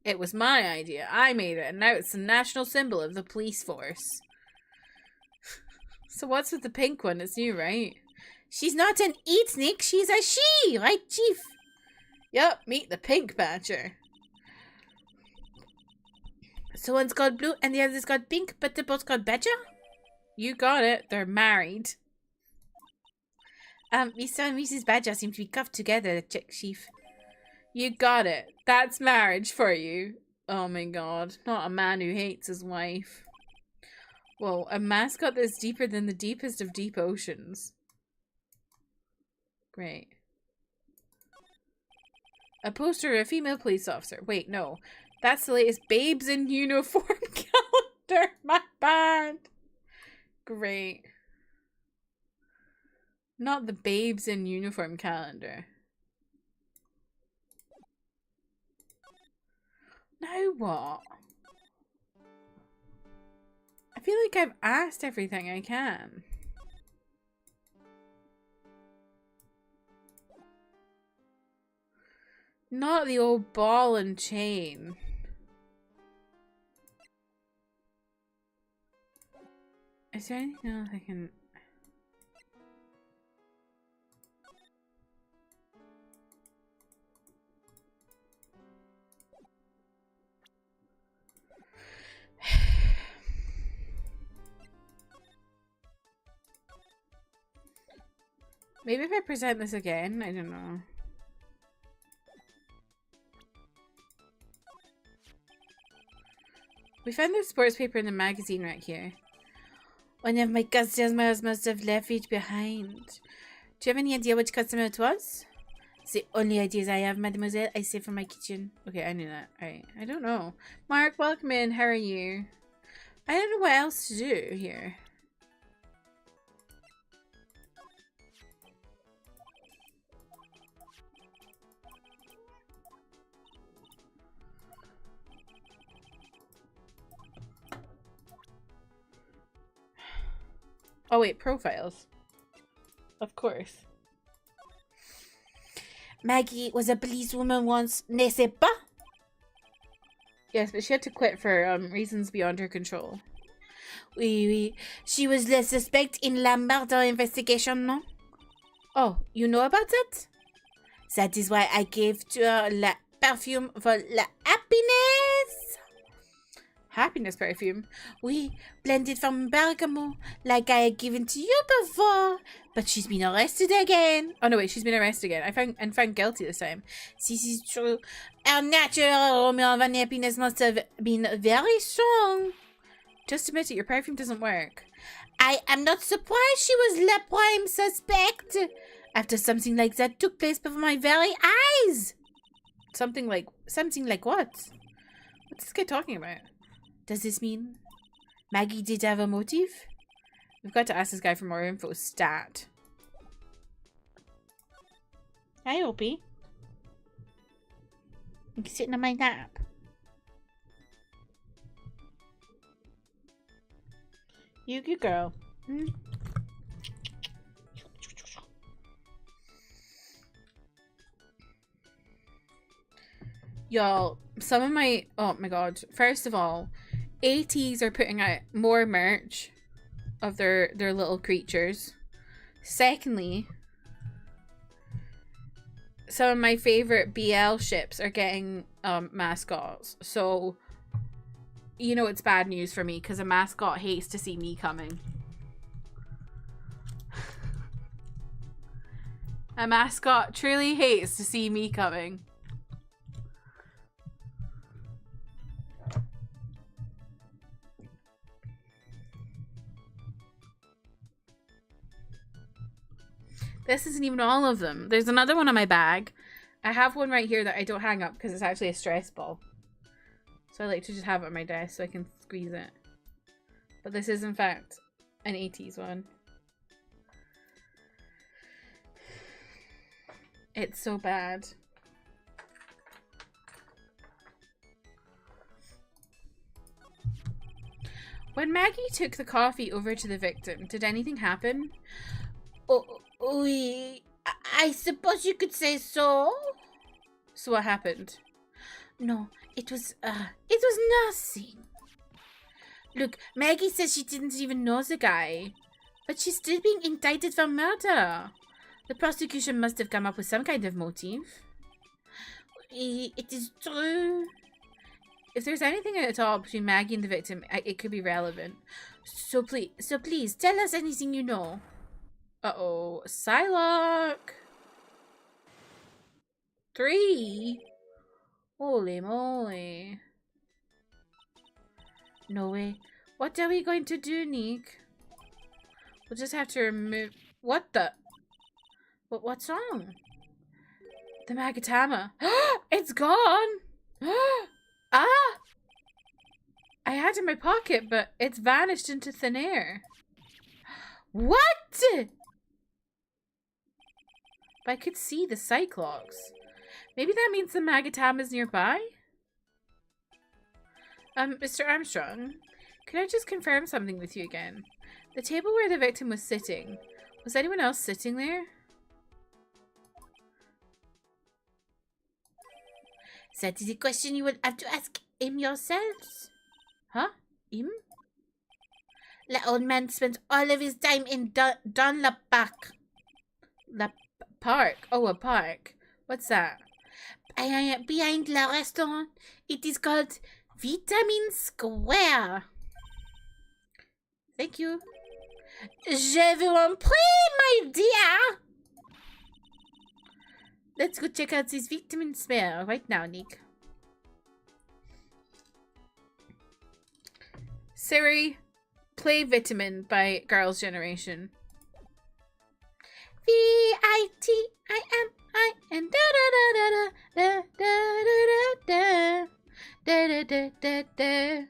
It was my idea. I made it, and now it's the national symbol of the police force. So what's with the pink one? It's new, right? She's not an it, Nick. She's a she, right, Chief? Yup, meet the pink badger. So one's called blue and the other's called pink, but they're both called badger? You got it. They're married. Mr. and Mrs. Badger seem to be cuffed together, Chief. You got it. That's marriage for you. Oh my god. Not a man who hates his wife. Whoa, a mascot that's deeper than the deepest of deep oceans. Great. A poster of a female police officer. Wait, no. That's the latest Babes in Uniform calendar. My bad. Great. Not the Babes in Uniform calendar. Now what? I feel like I've asked everything I can. Not the old ball and chain. Is there anything else I can... Maybe if I present this again, I don't know. We found the sports paper in the magazine right here. One of my customers must have left it behind. Do you have any idea which customer it was? It's the only ideas I have, mademoiselle. I save from my kitchen. Okay, I knew that. Alright, I don't know. Mark, welcome in. How are you? I don't know what else to do here. Oh wait, profiles. Of course. Maggie was a policewoman once, n'est-ce pas? Yes, but she had to quit for reasons beyond her control. Oui, oui. She was the suspect in la murder investigation, no? Oh, you know about that? That is why I gave to her la perfume for la happiness. Happiness perfume? Oui, blended from bergamot, like I had given to you before. But she's been arrested again. Oh no, wait, she's been arrested again. I found guilty this time. This is true. Her natural Romeo of unhappiness must have been very strong. Just admit it, your perfume doesn't work. I am not surprised she was la prime suspect. After something like that took place before my very eyes. Something like what? What's this guy talking about? Does this mean Maggie did have a motive? We've got to ask this guy for more info. Stat. Hi, Opie. You can sit on my lap. You good girl. Hmm? Y'all, some of my... Oh my god. First of all, ATs are putting out more merch of their little creatures. Secondly, some of my favorite BL ships are getting mascots. So, you know it's bad news for me because a mascot hates to see me coming. A mascot truly hates to see me coming. This isn't even all of them. There's another one on my bag. I have one right here that I don't hang up because it's actually a stress ball. So I like to just have it on my desk so I can squeeze it. But this is in fact an 80s one. It's so bad. When Maggie took the coffee over to the victim, did anything happen? I suppose you could say so. So what happened? No, it was nothing. Look, Maggie says she didn't even know the guy, but she's still being indicted for murder. The prosecution must have come up with some kind of motive. It is true. If there's anything at all between Maggie and the victim, it could be relevant. So please, tell us anything you know. Uh-oh. Psylocke! 3? Holy moly. No way. What are we going to do, Nick? We'll just have to remove... What the... What's wrong? The Magatama. It's gone! Ah! I had it in my pocket, but it's vanished into thin air. What? But I could see the Cyclops. Maybe that means the Magatama is nearby? Mr. Armstrong, can I just confirm something with you again? The table where the victim was sitting, was anyone else sitting there? That is a question you will have to ask him yourselves. Huh? Him? The old man spent all of his time in Dunlop Park. The park? Oh, a park. What's that? Behind the restaurant. It is called Vitamin Square. Thank you. Je vous en prie, my dear. Let's go check out this Vitamin Square right now, Nick. Siri, play Vitamin by Girls' Generation. Vitamin da da da da da da da da da da.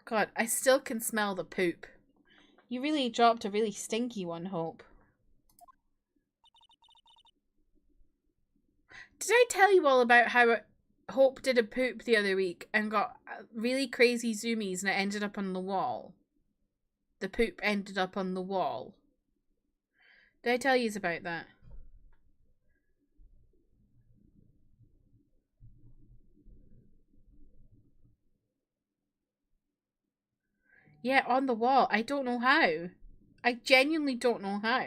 God, I still can smell the poop. You really dropped a really stinky one, Hope. Did I tell you all about how Hope did a poop the other week and got really crazy zoomies and it ended up on the wall? The poop ended up on the wall. Did I tell you about that? Yeah, on the wall. I don't know how. I genuinely don't know how.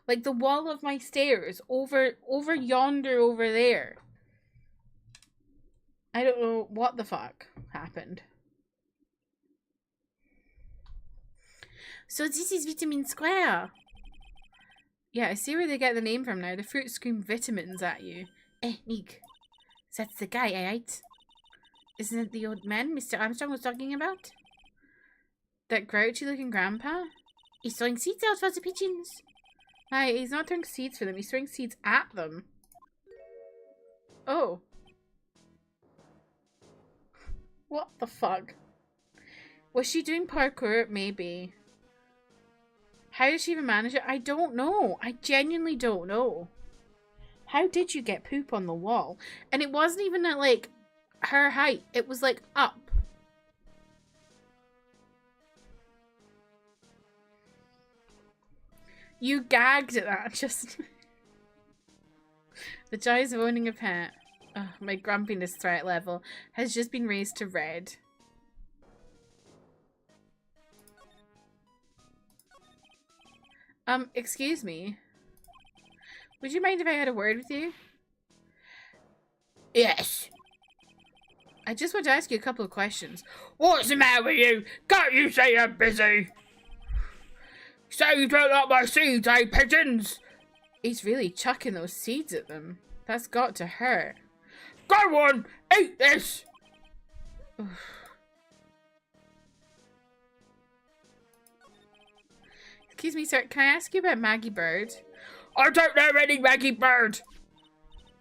Like the wall of my stairs over yonder over there. I don't know what the fuck happened. So this is Vitamin Square. Yeah, I see where they get the name from now. The fruit scream vitamins at you. Nick. That's the guy, right? Isn't it the old man Mr. Armstrong was talking about? That grouchy looking grandpa? He's throwing seeds out for the pigeons. Hi, he's not throwing seeds for them. He's throwing seeds at them. Oh. What the fuck? Was she doing parkour? Maybe. How did she even manage it? I don't know. I genuinely don't know. How did you get poop on the wall? And it wasn't even at, like, her height. It was, like, up. You gagged at that, just... The joys of owning a pet. Oh, my grumpiness threat level has just been raised to red. Excuse me. Would you mind if I had a word with you? Yes. I just want to ask you a couple of questions. What's the matter with you? Can't you say you're busy? So you don't like my seeds, eh, pigeons? He's really chucking those seeds at them. That's got to hurt. Go on, eat this! Excuse me, sir, can I ask you about Maggie Bird? I don't know any Maggie Bird.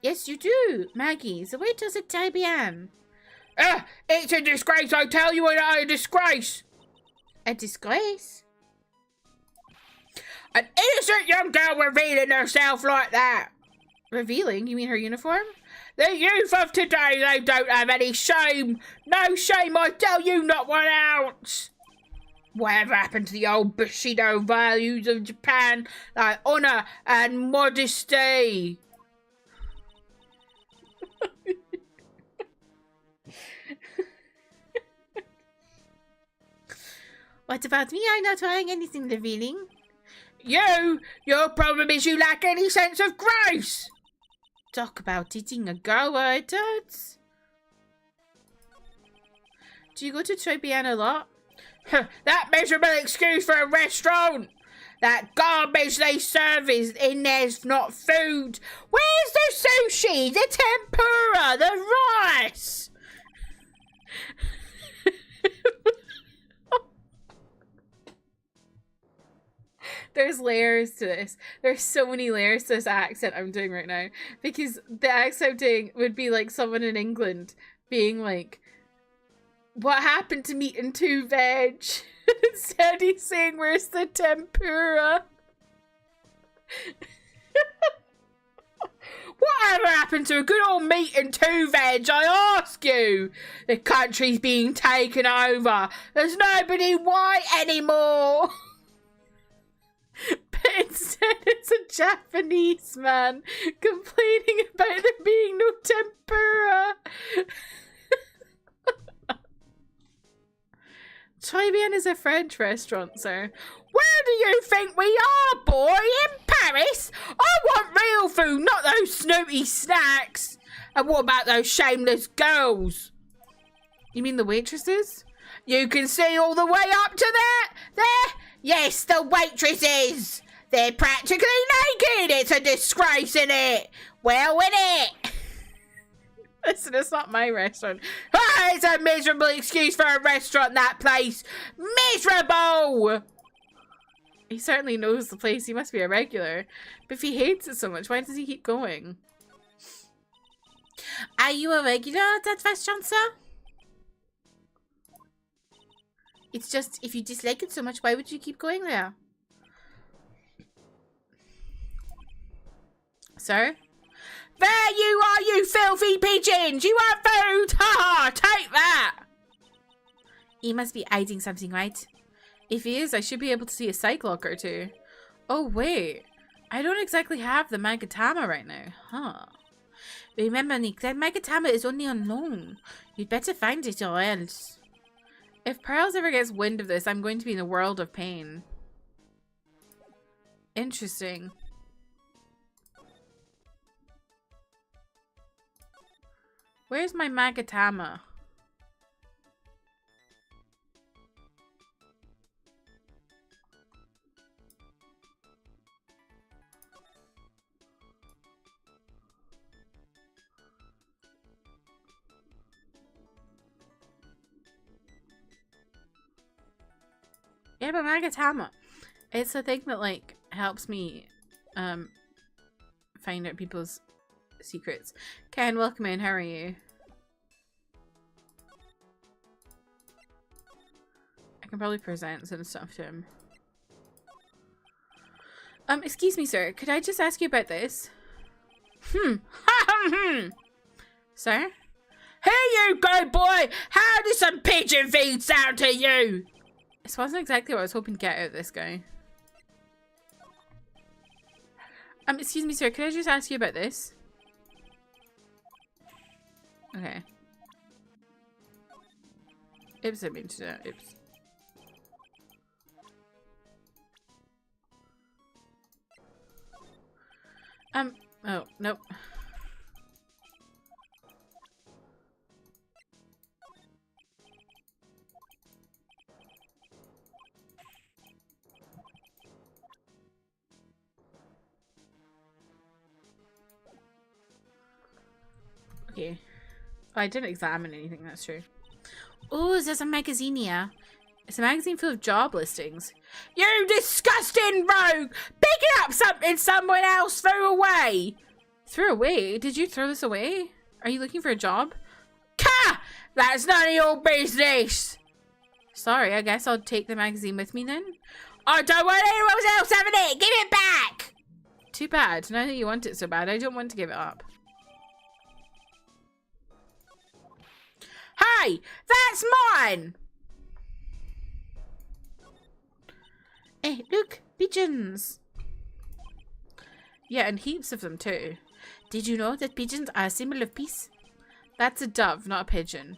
Yes, you do. Maggie, the waitress at Tribulations. It's a disgrace, I tell you, a disgrace. A disgrace? An innocent young girl revealing herself like that. Revealing? You mean her uniform? The youth of today, they don't have any shame. No shame, I tell you, not 1 ounce. Whatever happened to the old Bushido values of Japan, like honour and modesty? What about me? I'm not wearing anything revealing. Your problem is you lack any sense of grace. Talk about eating a girl where it hurts. Do you go to Tribulations a lot? That miserable excuse for a restaurant. That garbage they serve is in there's not food. Where's the sushi, the tempura, the rice? There's layers to this. There's so many layers to this accent I'm doing right now. Because the accent I'm doing would be like someone in England being like, what happened to meat and 2 veg? Instead he's saying, where's the tempura? Whatever happened to a good old meat and 2 veg, I ask you? The country's being taken over. There's nobody white anymore. But instead it's a Japanese man complaining about there being no tempura. Tribulations is a French restaurant, sir. Where do you think we are, boy? In Paris? I want real food, not those snooty snacks. And what about those shameless girls? You mean the waitresses? You can see all the way up to that? There? Yes, the waitresses. They're practically naked. It's a disgrace, innit? Well, innit? Listen, it's not my restaurant. Ah, it's a miserable excuse for a restaurant, that place. Miserable! He certainly knows the place. He must be a regular. But if he hates it so much, why does he keep going? Are you a regular at that restaurant, sir? It's just, if you dislike it so much, why would you keep going there? Sir? There you are, you filthy pigeons! You want food? Ha ha! Take that! He must be hiding something, right? If he is, I should be able to see a cyclock or two. Oh, wait. I don't exactly have the Magatama right now. Huh. Remember, Nick, that Magatama is only on loan. You'd better find it or else. If Pearls ever gets wind of this, I'm going to be in a world of pain. Interesting. Where's my Magatama? Yeah, but Magatama. It's a thing that, like, helps me find out people's secrets. Ken, welcome in. How are you? can probably present some stuff to him. Excuse me, sir. Could I just ask you about this? Sir? Hey, you good boy! How does some pigeon feed sound to you? This wasn't exactly what I was hoping to get out of this guy. Excuse me, sir. Could I just ask you about this? Okay. Oops, I mean to do that. Oops. Oh, nope. Okay. Oh, I didn't examine anything, that's true. Oh, there's a magazine here. It's a magazine full of job listings. You disgusting rogue! Picking up something someone else threw away! Threw away? Did you throw this away? Are you looking for a job? Ka! That's none of your business! Sorry, I guess I'll take the magazine with me then. I don't want anyone else having it! Give it back! Too bad. Now that you want it so bad, I don't want to give it up. Hey! That's mine! Hey, look! Pigeons! Yeah, and heaps of them too. Did you know that pigeons are a symbol of peace? That's a dove, not a pigeon.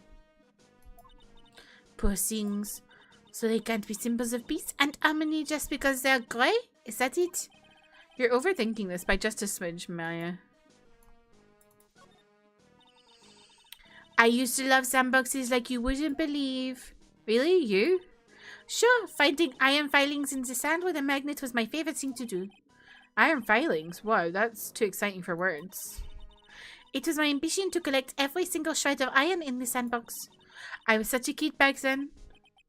Poor things. So they can't be symbols of peace and harmony just because they're grey? Is that it? You're overthinking this by just a smidge, Maya. I used to love sandboxes like you wouldn't believe. Really? You? Sure, finding iron filings in the sand with a magnet was my favorite thing to do. Iron filings? Wow, that's too exciting for words. It was my ambition to collect every single shred of iron in the sandbox. I was such a kid back then.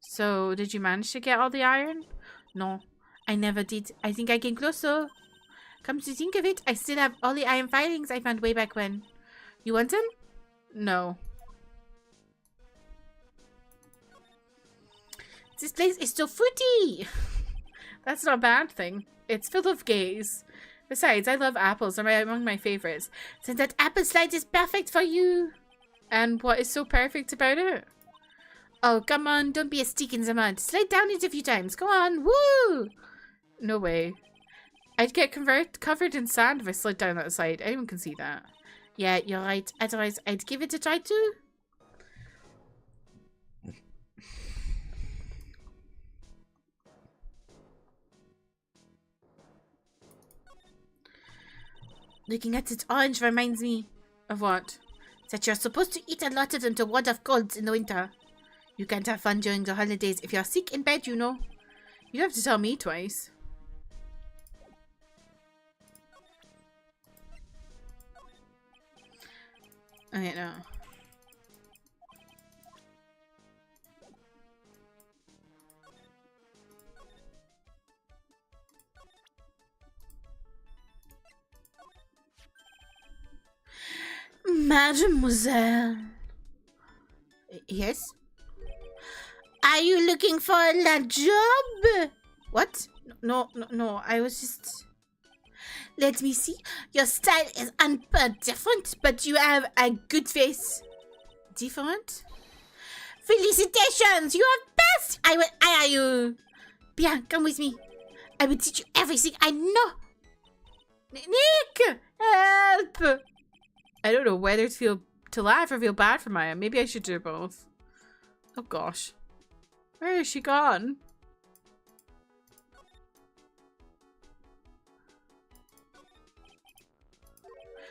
So, did you manage to get all the iron? No, I never did. I think I came close though. Come to think of it, I still have all the iron filings I found way back when. You want them? No. This place is so fruity! That's not a bad thing. It's full of gays. Besides, I love apples. They're among my favorites. So that apple slide is perfect for you. And what is so perfect about it? Oh, come on. Don't be a stick in the mud. Slide down it a few times. Go on. Woo! No way. I'd get covered in sand if I slid down that slide. Anyone can see that. Yeah, you're right. Otherwise, I'd give it a try too. Looking at it orange reminds me of what? That you're supposed to eat a lot of them to ward off colds in the winter. You can't have fun during the holidays if you're sick in bed, you know. You don't have to tell me twice. Okay, no. Mademoiselle. Yes? Are you looking for a job? What? No, I was just... Let me see. Your style is different, but you have a good face. Different? Felicitations! You are best! I will hire you. Bien, come with me. I will teach you everything I know. Nick! Help! I don't know whether to laugh or feel bad for Maya. Maybe I should do both. Oh gosh. Where is she gone?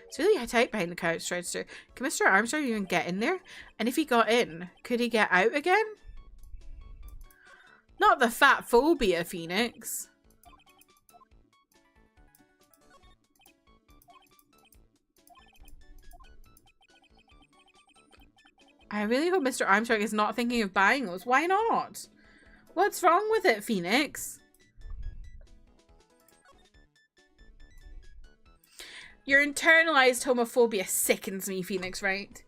It's really tight behind the couch register. Can Mr. Armstrong even get in there? And if he got in, could he get out again? Not the fat phobia, Phoenix. I really hope Mr. Armstrong is not thinking of buying those. Why not? What's wrong with it, Phoenix? Your internalized homophobia sickens me, Phoenix, right?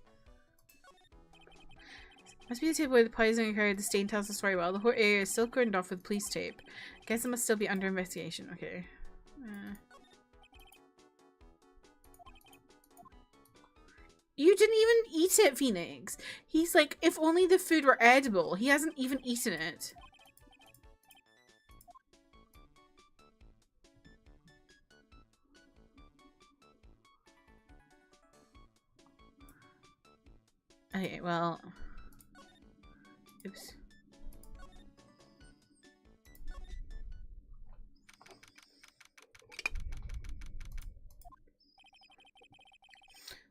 Must be the tape where the poisoning occurred. The stain tells the story well. The whole area is still cordoned off with police tape. Guess it must still be under investigation. Okay. You didn't even eat it, Phoenix. He's like, if only the food were edible. He hasn't even eaten it. Okay, well... Oops.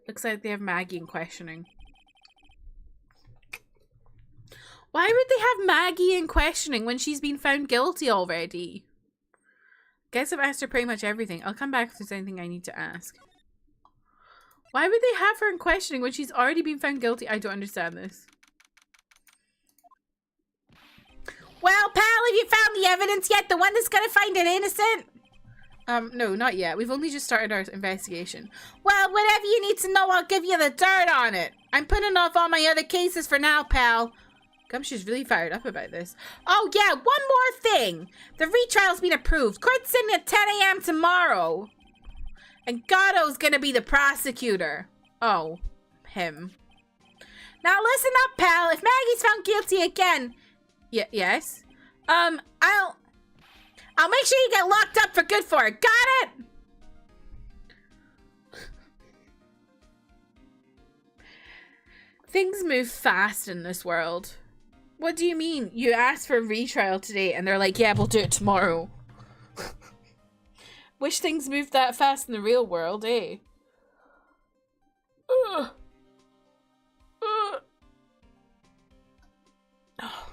Looks like they have Maggie in questioning. Why would they have Maggie in questioning when she's been found guilty already? Guess I've asked her pretty much everything. I'll come back if there's anything I need to ask. Why would they have her in questioning when she's already been found guilty? I don't understand this. Well, pal, have you found the evidence yet? The one that's gonna find it innocent? No, not yet. We've only just started our investigation. Well, whatever you need to know, I'll give you the dirt on it. I'm putting off all my other cases for now, pal. Gumshoe's really fired up about this. Oh, yeah, one more thing. The retrial's been approved. Court's sitting at 10 a.m. tomorrow. And Gatto's gonna be the prosecutor. Oh, him. Now listen up, pal. If Maggie's found guilty again... Yes? I'll make sure you get locked up for good for it. Got it? Things move fast in this world. What do you mean? You asked for a retrial today and they're like, yeah, we'll do it tomorrow. Wish things moved that fast in the real world, eh? Ugh. Ugh. Oh.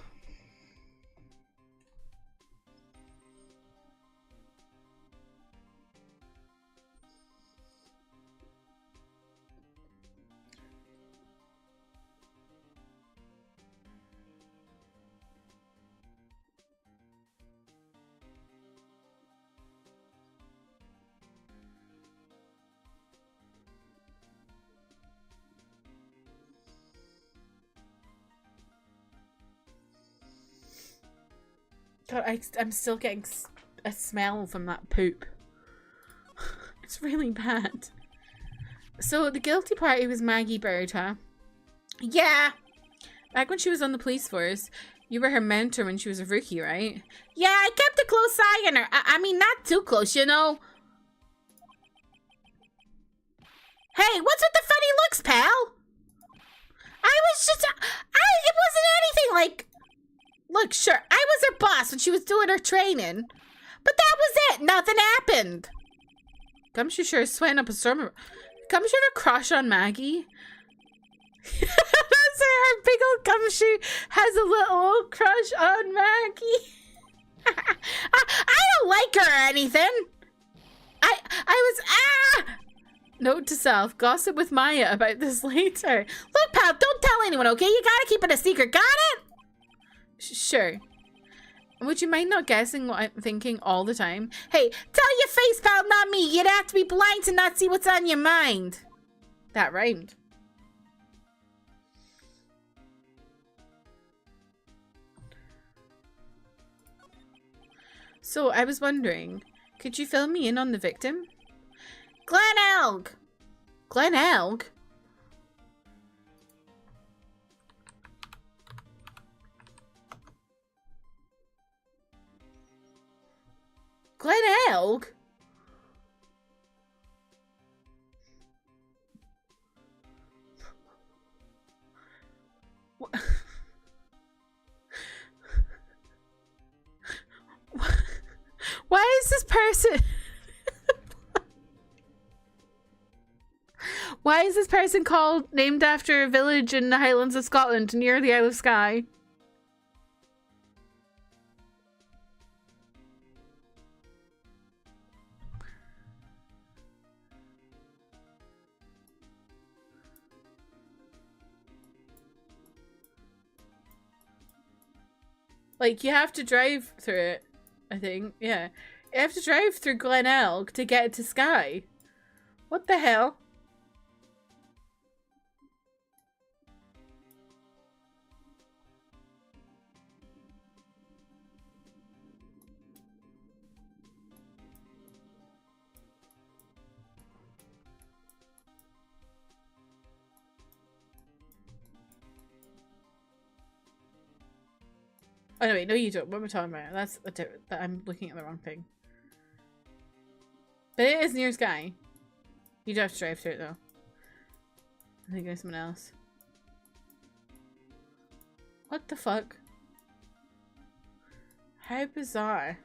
God, I'm still getting a smell from that poop. It's really bad. So the guilty party was Maggie Bird, huh? Yeah. Back when she was on the police force, you were her mentor when she was a rookie, right? Yeah, I kept a close eye on her. I mean, not too close, you know. Hey, what's with the funny looks, pal? It wasn't anything like... Look, sure, I was her boss when she was doing her training. But that was it. Nothing happened. Gumshoe sure is sweating up a storm. Gumshoe have a crush on Maggie? That's her big old Gumshoe has a little crush on Maggie. I don't like her or anything. Note to self, gossip with Maya about this later. Look, pal, don't tell anyone, okay? You gotta keep it a secret, got it? Sure. Would you mind not guessing what I'm thinking all the time? Hey, tell your face, pal, not me. You'd have to be blind to not see what's on your mind. That rhymed. So, I was wondering, could you fill me in on the victim? Glen Elg. Glen Elg? Glen Elg? Why is this person... Why is this person named after a village in the Highlands of Scotland near the Isle of Skye? Like, you have to drive through it, I think. Yeah. You have to drive through Glen Elg to get to Skye. What the hell? Oh, no, wait. No, you don't. What am I talking about? That's a different... I'm looking at the wrong thing. But it is near Sky. You do have to drive through it, though. I think there's someone else. What the fuck? How bizarre.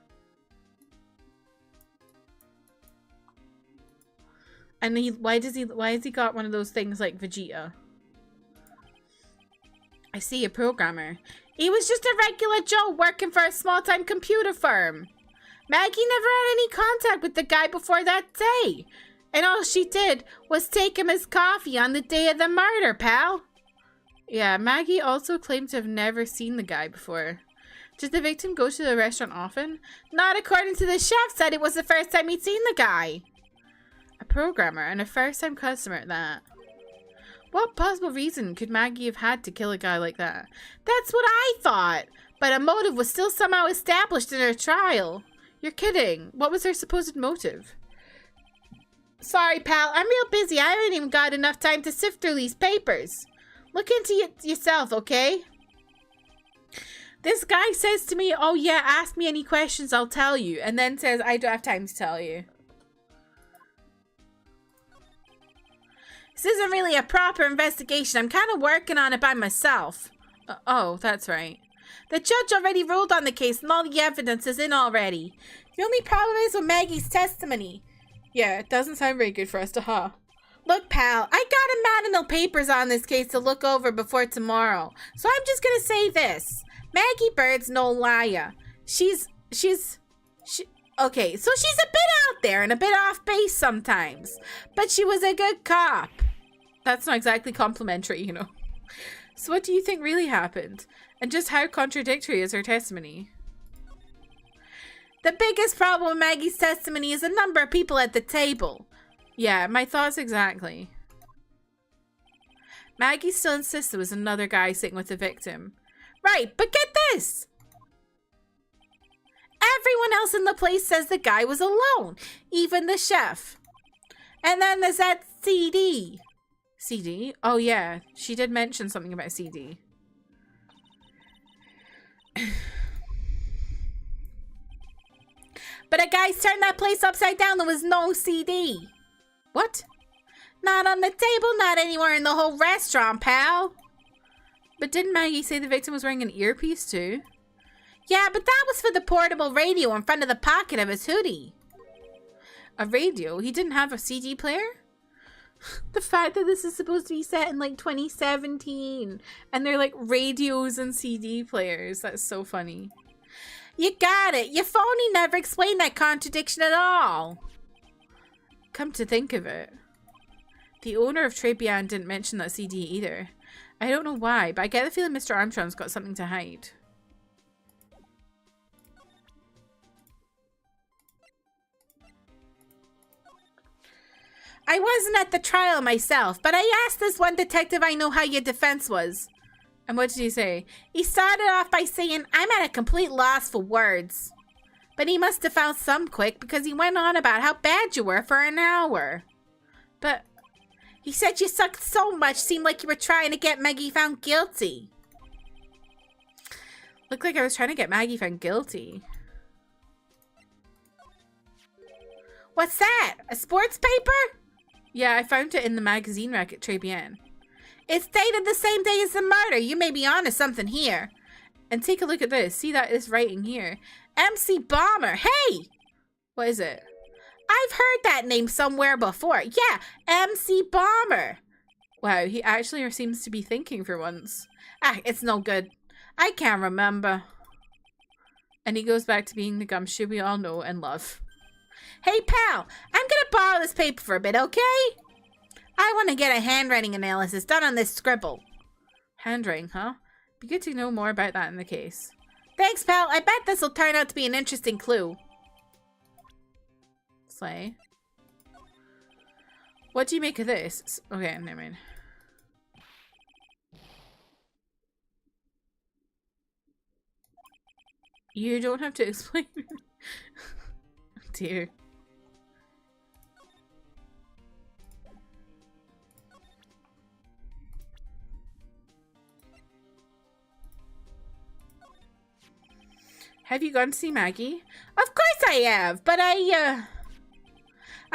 And why has he got one of those things like Vegeta? I see, a programmer. He was just a regular Joe working for a small-time computer firm. Maggie never had any contact with the guy before that day. And all she did was take him his coffee on the day of the murder, pal. Yeah, Maggie also claimed to have never seen the guy before. Did the victim go to the restaurant often? Not according to the chef, said it was the first time he'd seen the guy. A programmer and a first-time customer at that. What possible reason could Maggie have had to kill a guy like that? That's what I thought. But a motive was still somehow established in her trial. You're kidding. What was her supposed motive? Sorry, pal. I'm real busy. I haven't even got enough time to sift through these papers. Look into it yourself, okay? This guy says to me, oh yeah, ask me any questions, I'll tell you. And then says, I don't have time to tell you. This isn't really a proper investigation. I'm kind of working on it by myself. Oh, that's right. The judge already ruled on the case and all the evidence is in already. The only problem is with Maggie's testimony. Yeah, it doesn't sound very good for us to huh. Look, pal, I got a maddenal papers on this case to look over before tomorrow. So I'm just gonna say this. Maggie Bird's no liar. Okay, so she's a bit out there and a bit off base sometimes. But she was a good cop. That's not exactly complimentary, you know. So what do you think really happened? And just how contradictory is her testimony? The biggest problem with Maggie's testimony is the number of people at the table. Yeah, my thoughts exactly. Maggie still insists there was another guy sitting with the victim. Right, but get this! Everyone else in the place says the guy was alone, even the chef. And then there's that CD. CD? Oh yeah, she did mention something about CD. But a guy's turned that place upside down. There was no CD. What? Not on the table, not anywhere in the whole restaurant, pal. But didn't Maggie say the victim was wearing an earpiece too? Yeah, but that was for the portable radio in front of the pocket of his hoodie. A radio? He didn't have a CD player? The fact that this is supposed to be set in like 2017 and they're like radios and CD players. That's so funny. You got it. Your phony never explained that contradiction at all. Come to think of it, the owner of Tribulations didn't mention that CD either. I don't know why, but I get the feeling Mr. Armstrong's got something to hide. I wasn't at the trial myself, but I asked this one detective I know how your defense was. And what did he say? He started off by saying, I'm at a complete loss for words. But he must have found some quick because he went on about how bad you were for an hour. But he said you sucked so much, seemed like you were trying to get Maggie found guilty. Looked like I was trying to get Maggie found guilty. What's that? A sports paper? Yeah, I found it in the magazine rack at Tribulations. It's dated the same day as the murder. You may be onto something here. And take a look at this. See that is writing here. MC Bomber. Hey! What is it? I've heard that name somewhere before. Yeah, MC Bomber. Wow, he actually seems to be thinking for once. Ah, it's no good. I can't remember. And he goes back to being the gumshoe we all know and love. Hey, pal, I'm gonna borrow this paper for a bit, okay? I want to get a handwriting analysis done on this scribble. Handwriting, huh? Be good to know more about that in the case. Thanks, pal. I bet this will turn out to be an interesting clue. Slay. What do you make of this? Okay, never mind. You don't have to explain. Dear. Have you gone to see Maggie? Of course I have, but I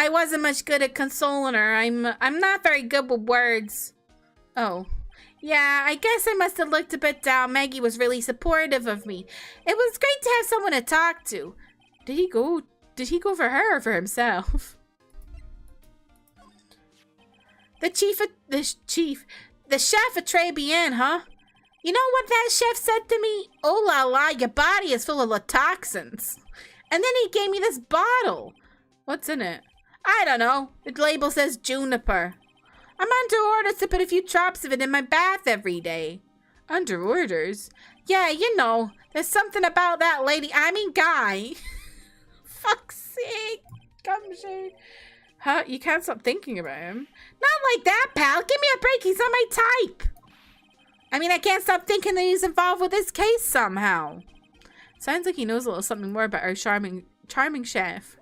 wasn't much good at consoling her. I'm not very good with words. Oh. Yeah, I guess I must have looked a bit down. Maggie was really supportive of me. It was great to have someone to talk to. Did he go for her or for himself? The chef at Tribulations, huh? You know what that chef said to me? Oh la la, your body is full of toxins. And then he gave me this bottle. What's in it? I don't know. The label says juniper. I'm under orders to put a few drops of it in my bath every day. Under orders? Yeah, you know, there's something about that guy. Fuck's sake. Gumshoe. Huh? You can't stop thinking about him. Not like that, pal. Give me a break. He's not my type. I mean, I can't stop thinking that he's involved with this case somehow. Sounds like he knows a little something more about our charming chef.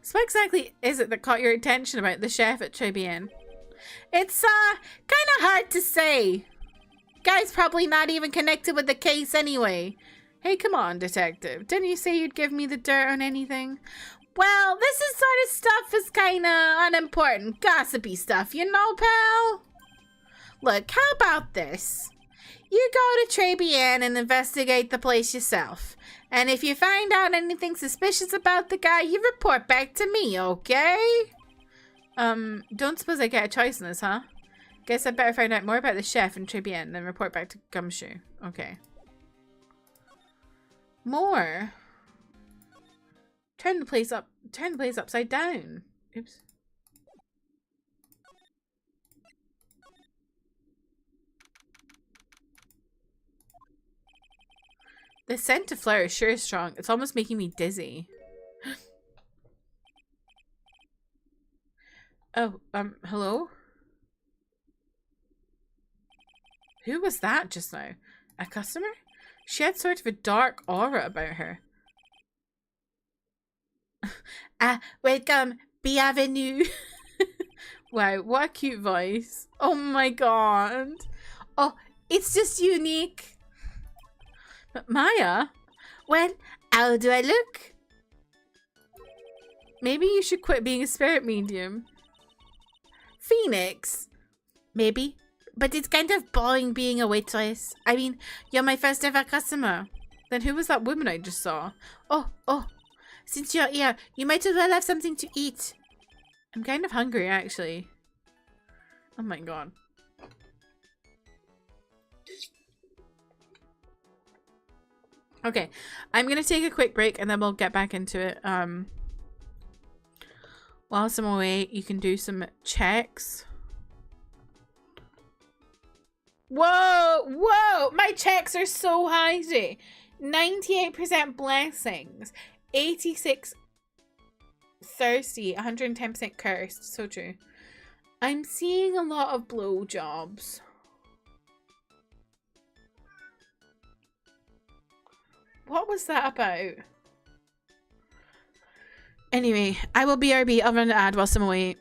So what exactly is it that caught your attention about the chef at Tribulations? It's, kind of hard to say. Guy's probably not even connected with the case anyway. Hey, come on, detective. Didn't you say you'd give me the dirt on anything? Well, this is sort of stuff is kind of unimportant, gossipy stuff, you know, pal? Look, how about this? You go to Tribulations and investigate the place yourself. And if you find out anything suspicious about the guy, you report back to me, okay? Don't suppose I get a choice in this, huh? Guess I'd better find out more about the chef and Tribulations and then report back to Gumshoe. Okay. More? Turn the place upside down. Oops. The scent of flower is sure strong. It's almost making me dizzy. Oh, hello? Who was that just now? A customer? She had sort of a dark aura about her. Welcome, bienvenue. Wow, what a cute voice. Oh my god. Oh, it's just unique. But Maya? Well, how do I look? Maybe you should quit being a spirit medium. Phoenix? Maybe. But it's kind of boring being a waitress. I mean, you're my first ever customer. Then who was that woman I just saw? Oh. Since you're here, you might as well have something to eat. I'm kind of hungry, actually. Oh my god. Okay, I'm gonna take a quick break and then we'll get back into it. Whilst I'm away, you can do some checks. Whoa! My checks are so high today. 98% blessings. 86 thirsty. 110% cursed. So true. I'm seeing a lot of blowjobs. What was that about? Anyway, I will BRB. I'll run the ad whilst I'm away.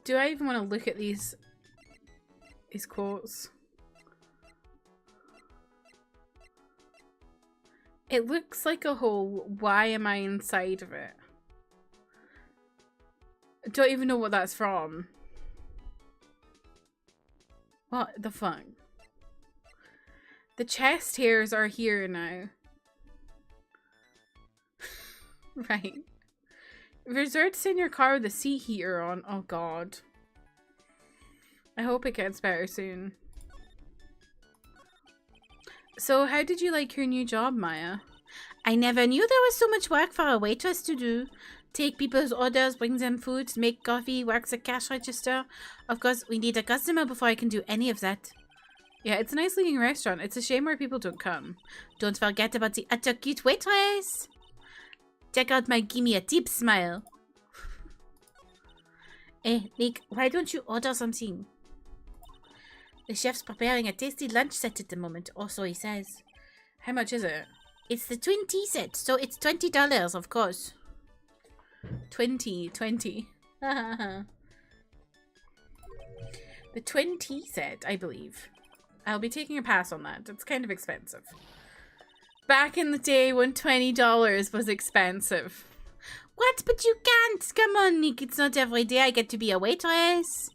Do I even want to look at these quotes? It looks like a hole. Why am I inside of it? I don't even know what that's from. What the fuck? The chest hairs are here now. Right. Resort to sit in your car with the seat heater on. Oh god. I hope it gets better soon. So how did you like your new job, Maya? I never knew there was so much work for a waitress to do. Take people's orders, bring them food, make coffee, work the cash register. Of course, we need a customer before I can do any of that. Yeah, it's a nice looking restaurant. It's a shame where people don't come. Don't forget about the utter cute waitress. Check out my gimme a tip smile. Hey, Nick, why don't you order something? The chef's preparing a tasty lunch set at the moment, or so he says. How much is it? It's the twin tea set, so it's $20, of course. 20. The twin tea set, I believe. I'll be taking a pass on that. It's kind of expensive. Back in the day when $20 was expensive. What? But you can't! Come on, Nick. It's not every day I get to be a waitress.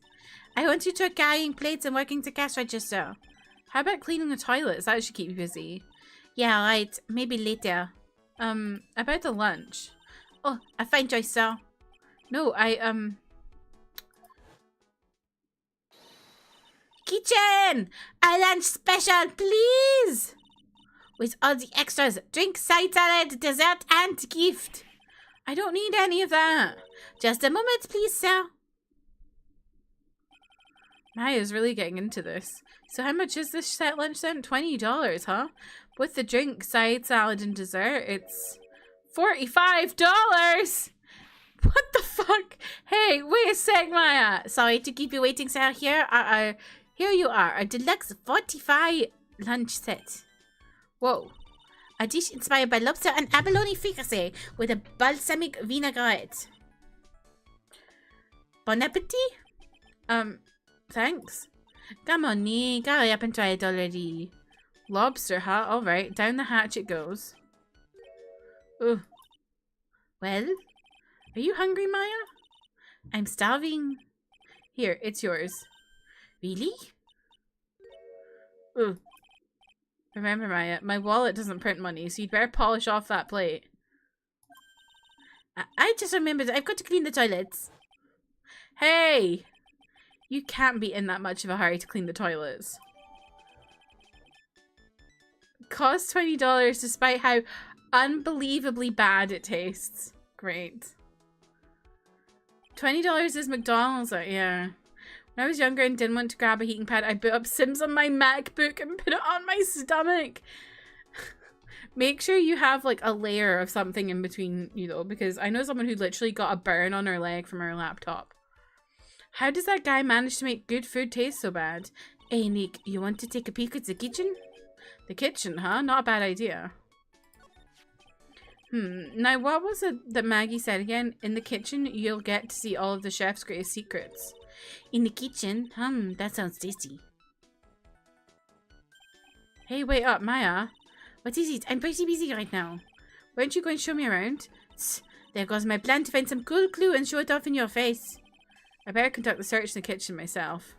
I want you to carrying plates and working the cash register. How about cleaning the toilets? That should keep you busy. Yeah, right. Maybe later. About the lunch. Oh, a fine choice, sir. No, Kitchen! A lunch special, please! With all the extras. Drink, side salad, dessert, and gift. I don't need any of that. Just a moment, please, sir. Maya's really getting into this. So how much is this set lunch then? $20, huh? With the drink, side salad, and dessert, it's $45! What the fuck? Hey, wait a sec, Maya. Sorry to keep you waiting, sir. Here you are. A deluxe 45 lunch set. Whoa. A dish inspired by lobster and abalone fricassee with a balsamic vinaigrette. Bon appetit? Thanks. Come on, Nick. Hurry up and try it already. Lobster, huh? Alright, down the hatch it goes. Ugh. Well? Are you hungry, Maya? I'm starving. Here, it's yours. Really? Ugh. Remember, Maya, my wallet doesn't print money, so you'd better polish off that plate. I just remembered I've got to clean the toilets. Hey! You can't be in that much of a hurry to clean the toilets. Costs $20 despite how unbelievably bad it tastes. Great. $20 is McDonald's, yeah. When I was younger and didn't want to grab a heating pad, I boot up Sims on my MacBook and put it on my stomach. Make sure you have like a layer of something in between you though, because I know someone who literally got a burn on her leg from her laptop. How does that guy manage to make good food taste so bad? Hey Nick, you want to take a peek at the kitchen? The kitchen, huh? Not a bad idea. Now what was it that Maggie said again? In the kitchen, you'll get to see all of the chef's greatest secrets. In the kitchen? That sounds tasty. Hey, wait up, Maya. What is it? I'm pretty busy right now. Why don't you go and show me around? There goes my plan to find some cool clue and show it off in your face. I better conduct the search in the kitchen myself.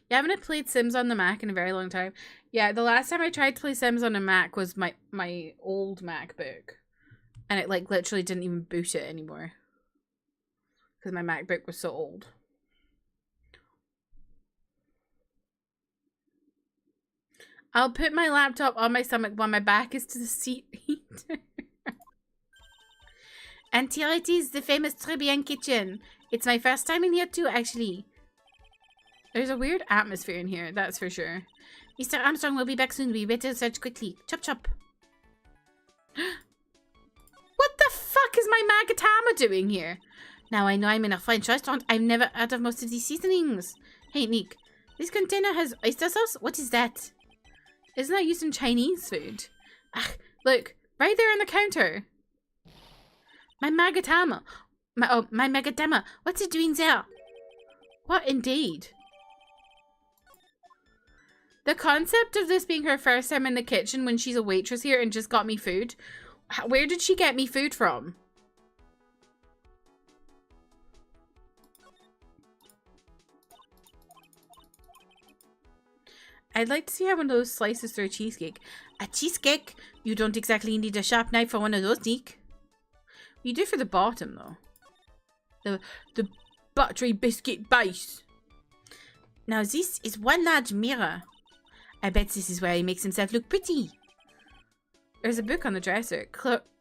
Yeah, I haven't played Sims on the Mac in a very long time. Yeah, the last time I tried to play Sims on a Mac was my old MacBook. And it like literally didn't even boot it anymore. Because my MacBook was so old. I'll put my laptop on my stomach while my back is to the seat heater. And here it is, the famous Tribulations kitchen. It's my first time in here too, actually. There's a weird atmosphere in here, that's for sure. Mr. Armstrong will be back soon. We better search quickly. Chop chop. What the fuck is my Magatama doing here? Now I know I'm in a French restaurant. I've never heard of most of these seasonings. Hey, Nick. This container has oyster sauce? What is that? Isn't that used in Chinese food? Ugh, look, right there on the counter. My magatama. My magatama. What's it doing there? What indeed? The concept of this being her first time in the kitchen when she's a waitress here and just got me food. Where did she get me food from? I'd like to see how one of those slices through a cheesecake. A cheesecake? You don't exactly need a sharp knife for one of those, Nick. You do for the bottom, though. The buttery biscuit base. Now this is one large mirror. I bet this is where he makes himself look pretty. There's a book on the dresser.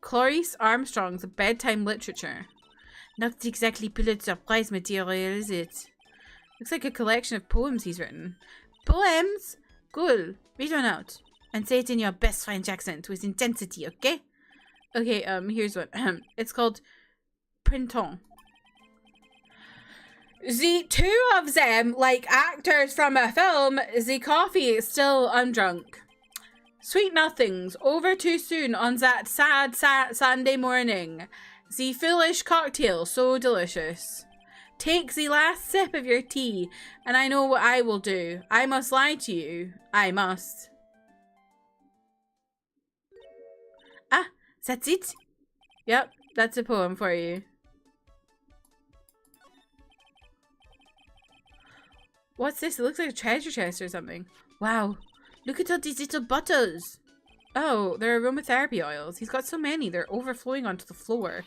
Clarice Armstrong's Bedtime Literature. Not exactly Pulitzer Prize material, is it? Looks like a collection of poems he's written. Poems? Cool. Read one out. And say it in your best French accent with intensity, okay? Okay, here's one. It's called Printemps. The two of them, like actors from a film, the coffee is still undrunk. Sweet nothings, over too soon on that sad Sunday morning. The foolish cocktail, so delicious. Take the last sip of your tea, and I know what I will do. I must lie to you. I must. Ah, that's it? Yep, that's a poem for you. What's this? It looks like a treasure chest or something. Wow, look at all these little bottles. Oh, they're aromatherapy oils. He's got so many, they're overflowing onto the floor.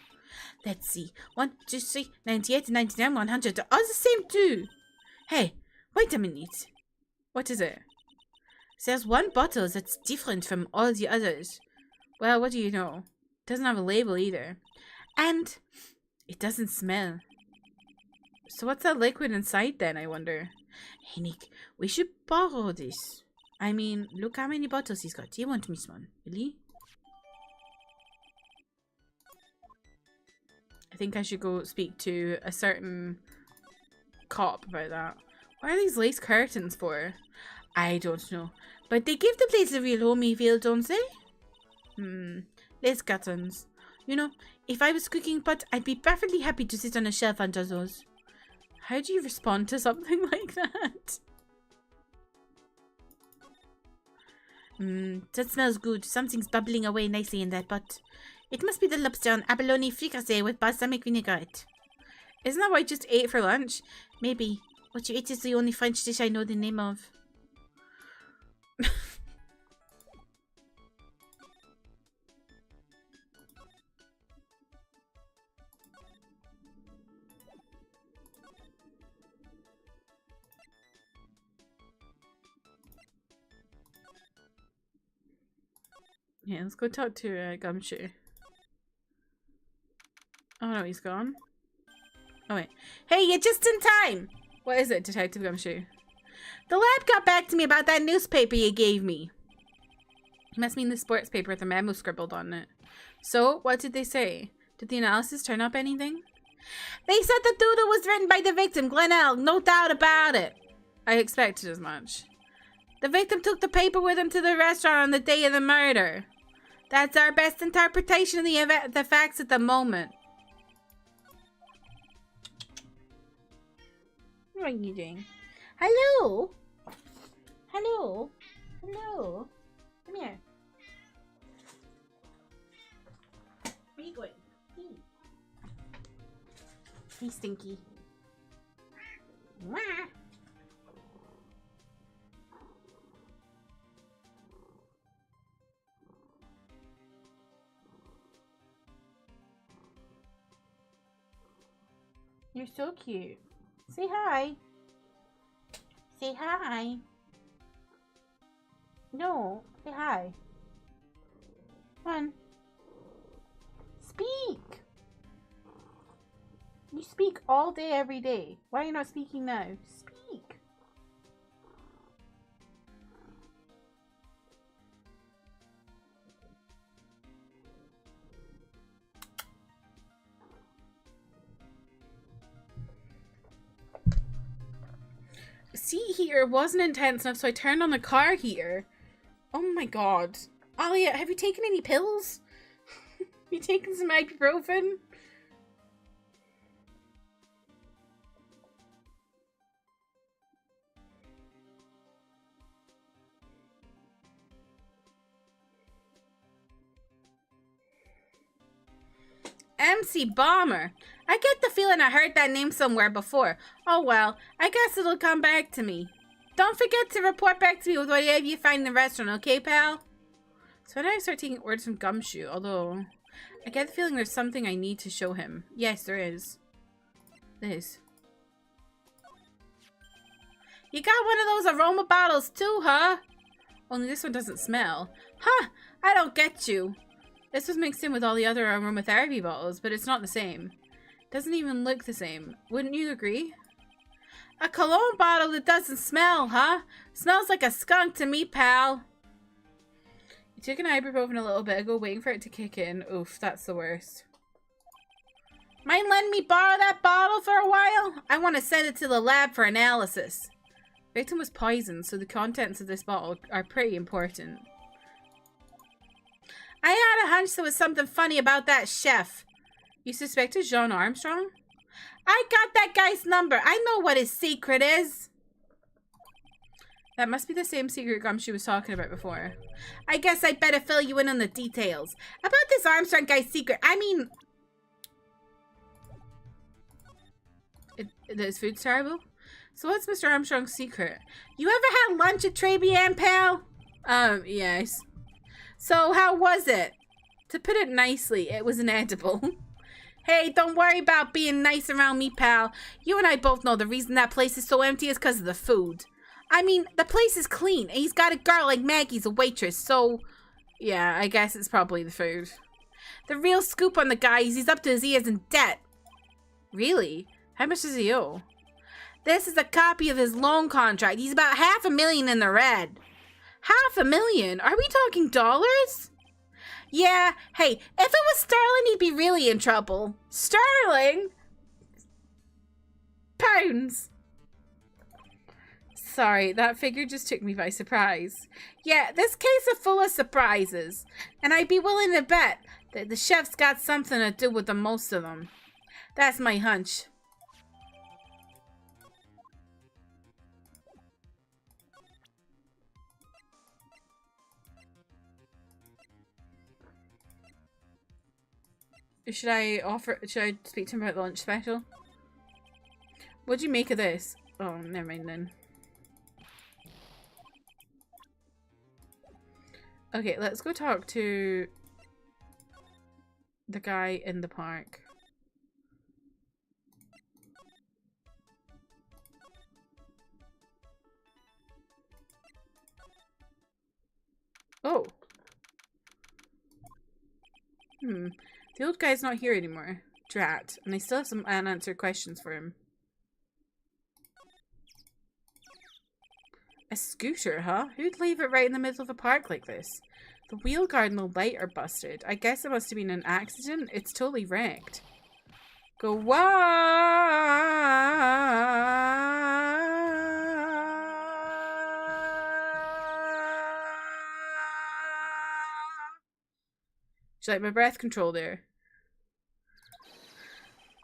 Let's see. 1, 2, 3, 98, 99, 100. They're all the same too. Hey, wait a minute. What is it? There's one bottle that's different from all the others. Well, what do you know? It doesn't have a label either. And it doesn't smell. So what's that liquid inside then, I wonder? Hey Nick, we should borrow this. I mean, look how many bottles he's got. You won't miss one, really? I think I should go speak to a certain cop about that. What are these lace curtains for? I don't know. But they give the place a real homey feel, don't they? Lace curtains. You know, if I was cooking pot, I'd be perfectly happy to sit on a shelf under those. How do you respond to something like that? That smells good. Something's bubbling away nicely in that pot. It must be the lobster and abalone fricassee with balsamic vinaigrette. Isn't that what I just ate for lunch? Maybe. What you ate is the only French dish I know the name of. Yeah, let's go talk to Gumshoe. Oh no, he's gone. Oh wait. Hey, you're just in time! What is it, Detective Gumshoe? The lab got back to me about that newspaper you gave me. It must mean the sports paper with a memo scribbled on it. So, what did they say? Did the analysis turn up anything? They said the doodle was written by the victim, Glenelg, no doubt about it. I expected as much. The victim took the paper with him to the restaurant on the day of the murder. That's our best interpretation of the facts at the moment. What are you doing? Hello? Hello? Hello? Come here. Where are you going? Hey, Stinky. Mwah. You're so cute. Say hi. Say hi. No, say hi. Come on. Speak. You speak all day, every day. Why are you not speaking now? Speak. Seat heater wasn't intense enough, so I turned on the car heater. Oh my god. Alia, have you taken any pills? You taken some ibuprofen? MC Bomber. I get the feeling I heard that name somewhere before. Oh well, I guess it'll come back to me. Don't forget to report back to me with whatever you find in the restaurant, okay, pal? So when I start taking orders from Gumshoe, although I get the feeling there's something I need to show him. Yes, there is. This. You got one of those aroma bottles too, huh? Only this one doesn't smell. Huh, I don't get you. This was mixed in with all the other aromatherapy bottles, but it's not the same. Doesn't even look the same. Wouldn't you agree? A cologne bottle that doesn't smell, huh? Smells like a skunk to me, pal. You took an ibuprofen a little bit ago, waiting for it to kick in. Oof, that's the worst. Mind letting me borrow that bottle for a while? I want to send it to the lab for analysis. The victim was poisoned, so the contents of this bottle are pretty important. I had a hunch there was something funny about that chef. You suspected Jean Armstrong? I got that guy's number. I know what his secret is. That must be the same secret Gumshoe was talking about before. I guess I better fill you in on the details. About this Armstrong guy's secret, I mean... His food's terrible? So what's Mr. Armstrong's secret? You ever had lunch at Tribulations, pal? Yes. So how was it? To put it nicely, it was inedible. Hey, don't worry about being nice around me, pal. You and I both know the reason that place is so empty is because of the food. I mean, the place is clean, and he's got a girl like Maggie's a waitress, so... Yeah, I guess it's probably the food. The real scoop on the guy is he's up to his ears in debt. Really? How much does he owe? This is a copy of his loan contract. He's about $500,000 in the red. $500,000? Are we talking dollars? Yeah, hey, if it was sterling, he'd be really in trouble. Sterling? Pounds? Sorry, that figure just took me by surprise. Yeah, this case is full of surprises. And I'd be willing to bet that the chef's got something to do with the most of them. That's my hunch. Should I speak to him about the lunch special? What'd you make of this? Oh, never mind then. Okay, let's go talk to the guy in the park. Oh. The old guy's not here anymore. Drat. And I still have some unanswered questions for him. A scooter, huh? Who'd leave it right in the middle of a park like this? The wheel guard and the light are busted. I guess it must have been an accident. It's totally wrecked. Go Do you like my breath control there?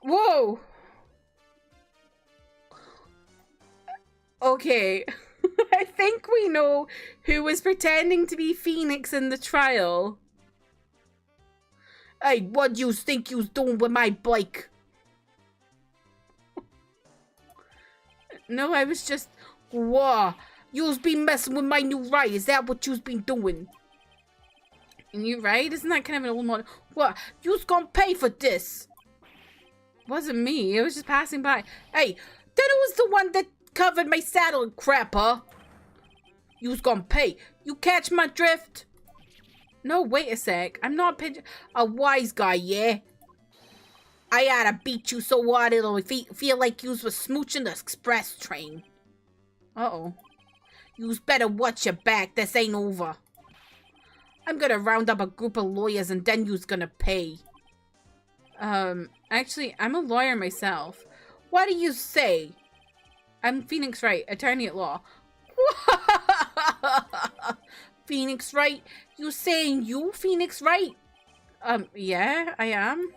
Whoa! Okay. I think we know who was pretending to be Phoenix in the trial. Hey, what do you think you was doing with my bike? No, I was just... Whoa! You's been messing with my new Wright. Is that what you's been doing? New Wright? Isn't that kind of an old model? What? You's gonna pay for this. It wasn't me. It was just passing by. Hey, that was the one that covered my saddle and crap, huh? You's gonna pay. You catch my drift? No, wait a sec. I'm not a wise guy, yeah? I oughta beat you so hard it'll feel like yous was smooching the express train. Uh-oh. Yous better watch your back. This ain't over. I'm gonna round up a group of lawyers and then yous gonna pay. Actually, I'm a lawyer myself. What do you say? I'm Phoenix Wright, attorney at law. Phoenix Wright. You're saying you Phoenix Wright? Yeah, I am.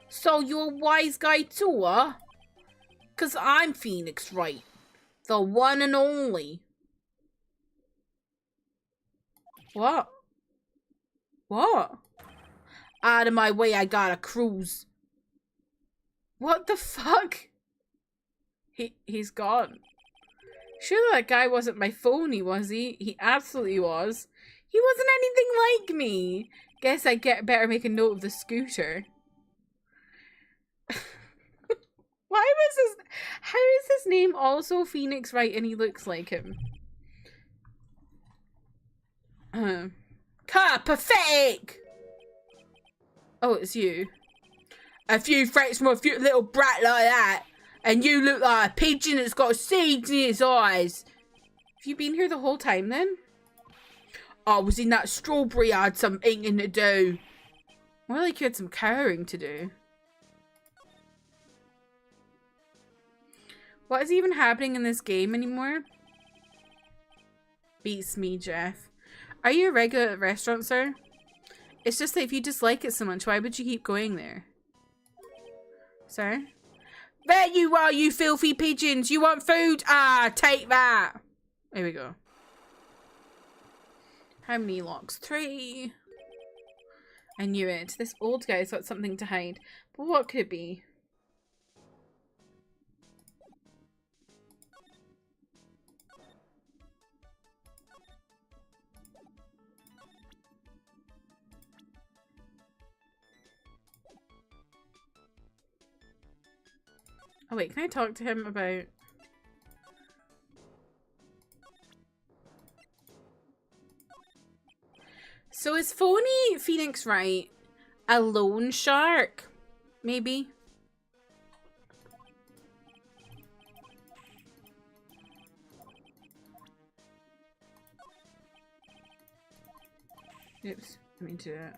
So you're a wise guy too, huh? 'Cause I'm Phoenix Wright. The one and only. What? What? Out of my way, I got a cruise. What the fuck? He's gone. Sure, that guy wasn't my phony, was he? He absolutely was. He wasn't anything like me. Guess I better make a note of the scooter. Why was his... How is his name also Phoenix Wright and he looks like him? Pathetic! Oh, it's you. A few threats from a few little brat like that, and you look like a pigeon that's got seeds in its eyes. Have you been here the whole time then? I was in that strawberry, I had some eating to do. More like you had some cowering to do. What is even happening in this game anymore? Beats me, Jeff. Are you a regular at restaurant, sir? It's just that if you dislike it so much, why would you keep going there? Sir? There you are, you filthy pigeons. You want food? Ah, take that. There we go. How many locks? 3. I knew it. This old guy's got something to hide. But what could it be? Oh wait, can I talk to him about... So is phony Phoenix Wright a loan shark? Maybe? Oops, I mean to do that.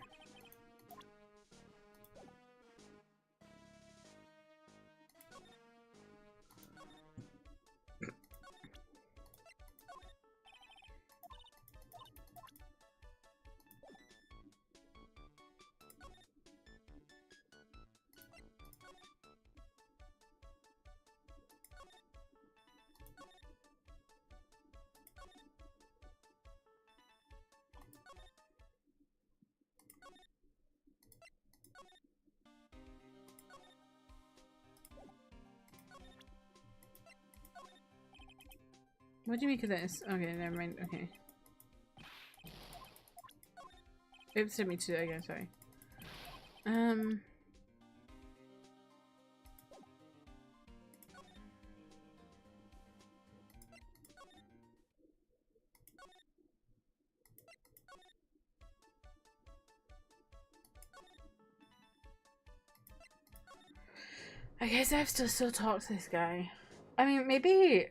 What do you make of this? Okay, never mind. Okay. Oops, didn't mean to do that again, sorry. I guess I have to still talk to this guy. I mean, maybe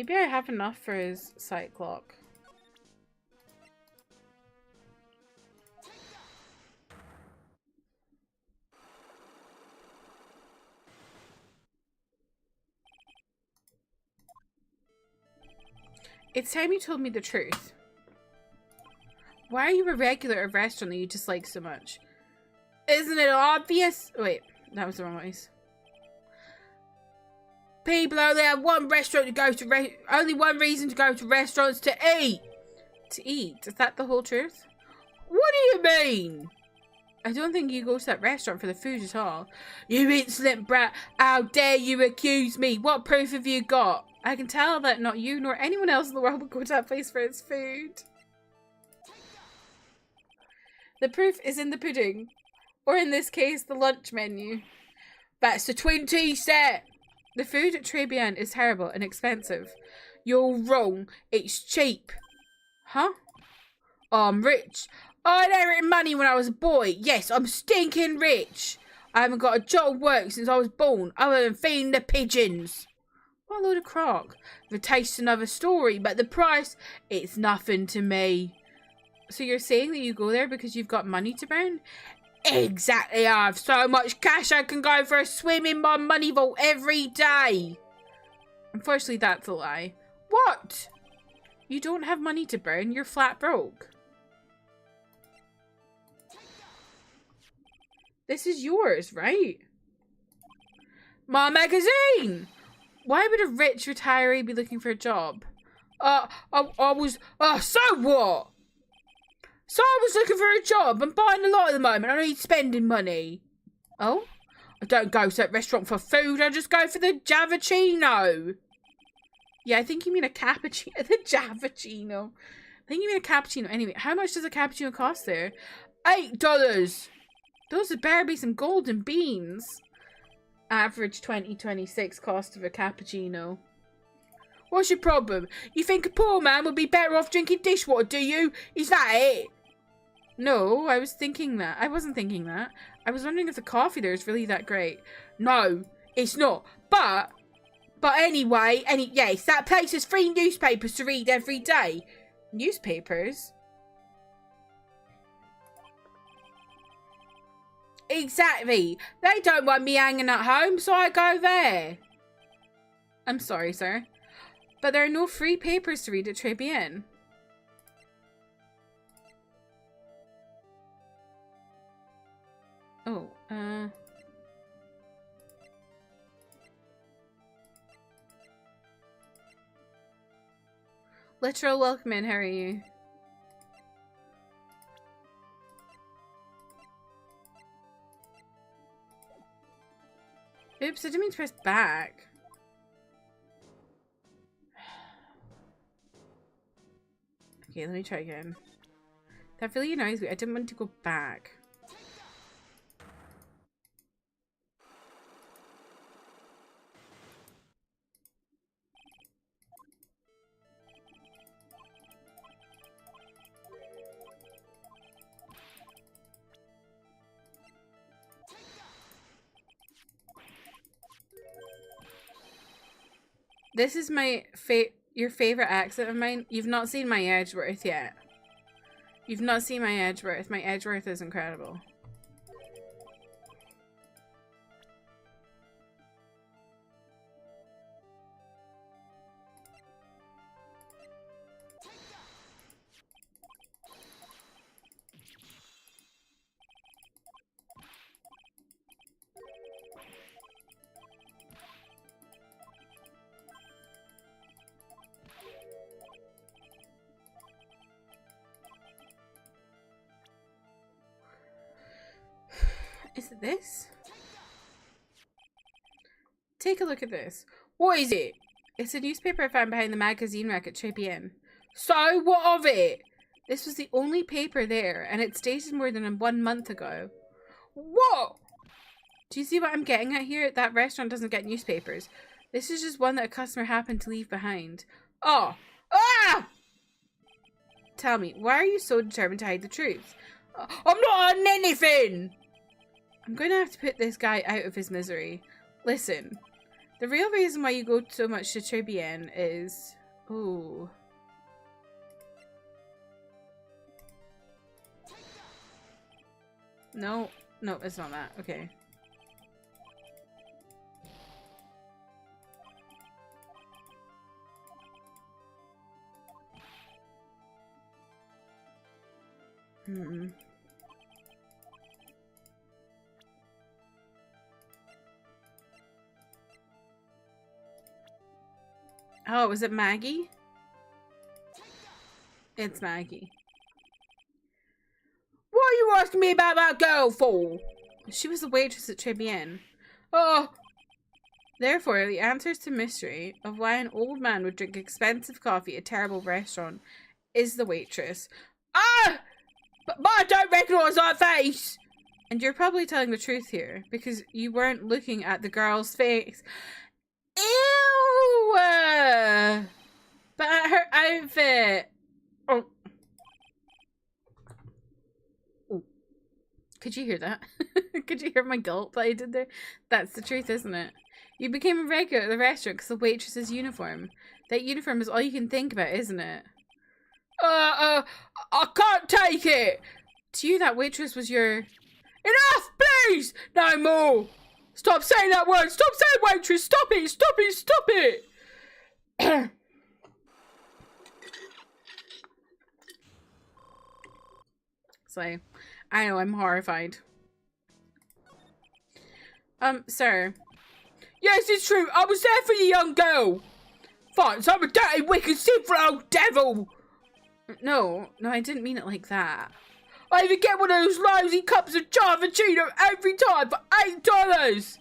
I have enough for his sight clock. It's time you told me the truth. Why are you a regular at a restaurant that you dislike so much? Isn't it obvious? Wait, that was the wrong voice. People only have one restaurant to go to. Only one reason to go to restaurants: to eat. To eat? Is that the whole truth? What do you mean? I don't think you go to that restaurant for the food at all. You insolent brat! How dare you accuse me? What proof have you got? I can tell that not you nor anyone else in the world would go to that place for its food. The proof is in the pudding. Or in this case, the lunch menu. That's the twin tea set. The food at Tribulations is terrible and expensive. You're wrong. It's cheap. Huh? I'm rich. I inherited money when I was a boy. Yes, I'm stinking rich. I haven't got a job of work since I was born, other than feeding the pigeons. What a load of crock. The taste's another story, but the price, it's nothing to me. So you're saying that you go there because you've got money to burn? Exactly, I have so much cash I can go for a swim in my money vault every day. Unfortunately, that's a lie. What? You don't have money to burn. You're flat broke. This is yours, right? My magazine! Why would a rich retiree be looking for a job? So what? So I was looking for a job. I'm buying a lot at the moment. I need spending money. Oh? I don't go to that restaurant for food. I just go for the Javachino. Yeah, I think you mean a cappuccino. The Javachino. I think you mean a cappuccino. Anyway, how much does a cappuccino cost there? $8. Those would better be some golden beans. Average 2026 cost of a cappuccino. What's your problem? You think a poor man would be better off drinking dishwater, do you? Is that it? No, I was thinking that. I wasn't thinking that. I was wondering if the coffee there is really that great. No, it's not. But anyway, yes, that place has 3 newspapers to read every day. Newspapers? Exactly. They don't want me hanging at home, so I go there. I'm sorry, sir. But there are no free papers to read at Tribune. Oh, Literal welcome in, how are you? Oops, I didn't mean to press back. Okay, let me try again. That really annoys me. I didn't want to go back. This is my your favorite accent of mine. You've not seen my Edgeworth yet. You've not seen my Edgeworth. My Edgeworth is incredible. Is it this? Take a look at this. What is it? It's a newspaper I found behind the magazine rack at Tribune. So, what of it? This was the only paper there, and it's dated more than 1 month ago. What? Do you see what I'm getting at here? That restaurant doesn't get newspapers. This is just one that a customer happened to leave behind. Oh. Ah! Tell me, why are you so determined to hide the truth? I'm not hiding anything! I'm going to have to put this guy out of his misery. Listen, the real reason why you go so much to Tribune is... Ooh. No, it's not that. Okay. Oh, was it Maggie? It's Maggie. What are you asking me about that girl for? She was a waitress at Tribune. Oh. Therefore, the answers to mystery of why an old man would drink expensive coffee at a terrible restaurant is the waitress. Ah! But I don't recognise that face! And you're probably telling the truth here, because you weren't looking at the girl's face. Ew! But at her outfit. Oh. Oh. Could you hear that? Could you hear my gulp that I did there? That's the truth, isn't it? You became a regular at the restaurant because the waitress's uniform. That uniform is all you can think about, isn't it? I can't take it! To you, that waitress was your... Enough, please! No more! Stop saying that word! Stop saying waitress! Stop it! Stop it! Stop it! So, I know, I'm horrified. Sir. Yes, it's true. I was there for the young girl. Thanks, I'm a dirty, wicked, sinful old devil. No, I didn't mean it like that. I even get one of those lousy cups of Java Chino every time for $8.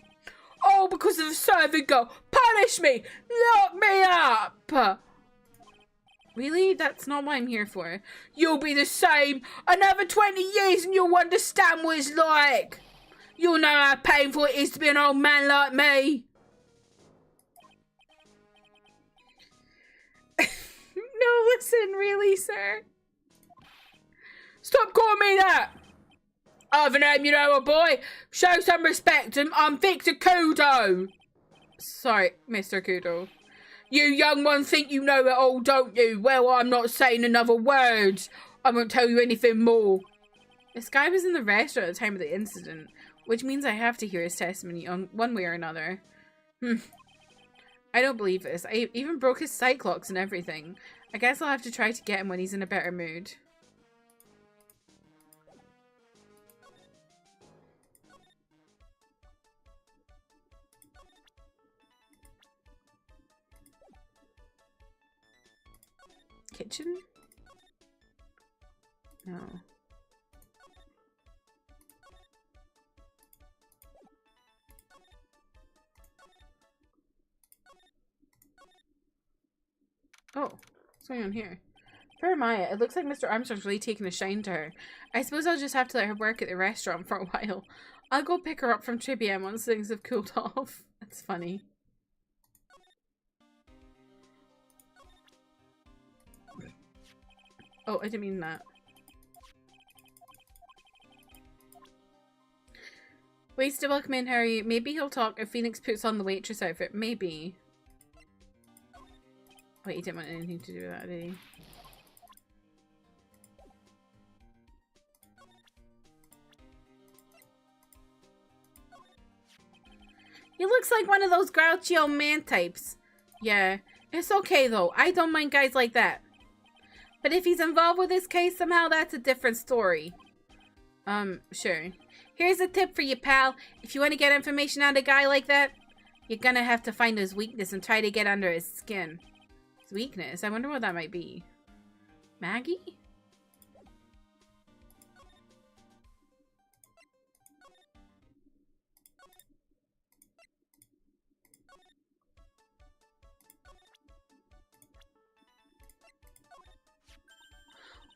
All because of a serving girl. Punish me! Lock me up! Really? That's not what I'm here for. You'll be the same. Another 20 years and you'll understand what it's like. You'll know how painful it is to be an old man like me. No, listen, really, sir. Stop calling me that. Other name, you know, boy. Show some respect. I'm Victor Kudo. Sorry, Mr. Kudo. You young ones think you know it all, don't you? Well, I'm not saying another word. I won't tell you anything more. This guy was in the restaurant at the time of the incident, which means I have to hear his testimony on one way or another. I don't believe this. I even broke his sight clocks and everything. I guess I'll have to try to get him when he's in a better mood. Kitchen? No. Oh, what's going on here? For Maya, it looks like Mr. Armstrong's really taking a shine to her. I suppose I'll just have to let her work at the restaurant for a while. I'll go pick her up from Tribulations once things have cooled off. That's funny. Oh, I didn't mean that. Waits to welcome in Harry. Maybe he'll talk if Phoenix puts on the waitress outfit. Maybe. Wait, he didn't want anything to do with that, did he? He looks like one of those grouchy old man types. Yeah, it's okay though. I don't mind guys like that. But if he's involved with this case somehow, that's a different story. Sure. Here's a tip for you, pal. If you want to get information out of a guy like that, you're gonna have to find his weakness and try to get under his skin. His weakness? I wonder what that might be. Maggie?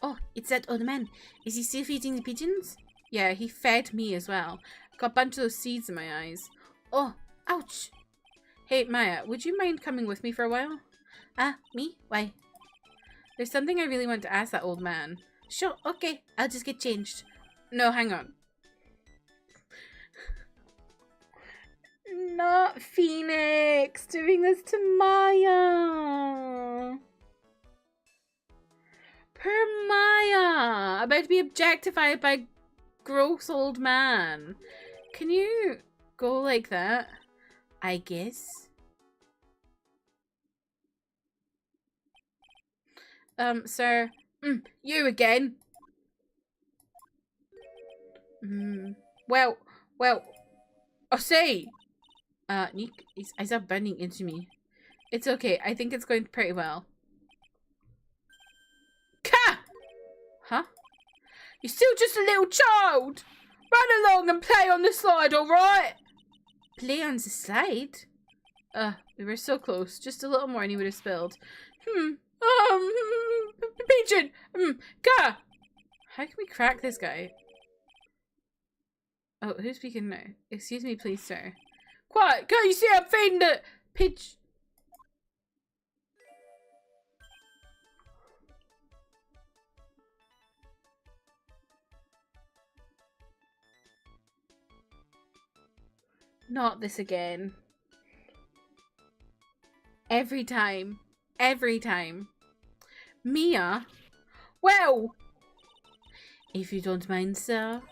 Oh, it's that old man. Is he still feeding the pigeons? Yeah, he fed me as well. Got a bunch of those seeds in my eyes. Oh, ouch. Hey, Maya, would you mind coming with me for a while? Me? Why? There's something I really want to ask that old man. Sure, okay. I'll just get changed. No, hang on. Not Phoenix doing this to Maya. Poor Maya, about to be objectified by a gross old man. Can you go like that? I guess. Sir. You again. Well, I say. Nick, his eyes are burning into me. It's okay, I think it's going pretty well. Ka! Huh? You're still just a little child! Run along and play on the slide, alright? Play on the slide? We were so close. Just a little more and he would have spilled. Pigeon! Ka! How can we crack this guy? Oh, who's speaking now? Excuse me, please, sir. Quiet! Can't you see I'm feeding the pigeon? Not this again. Every time. Every time. Mia? Well! If you don't mind, sir,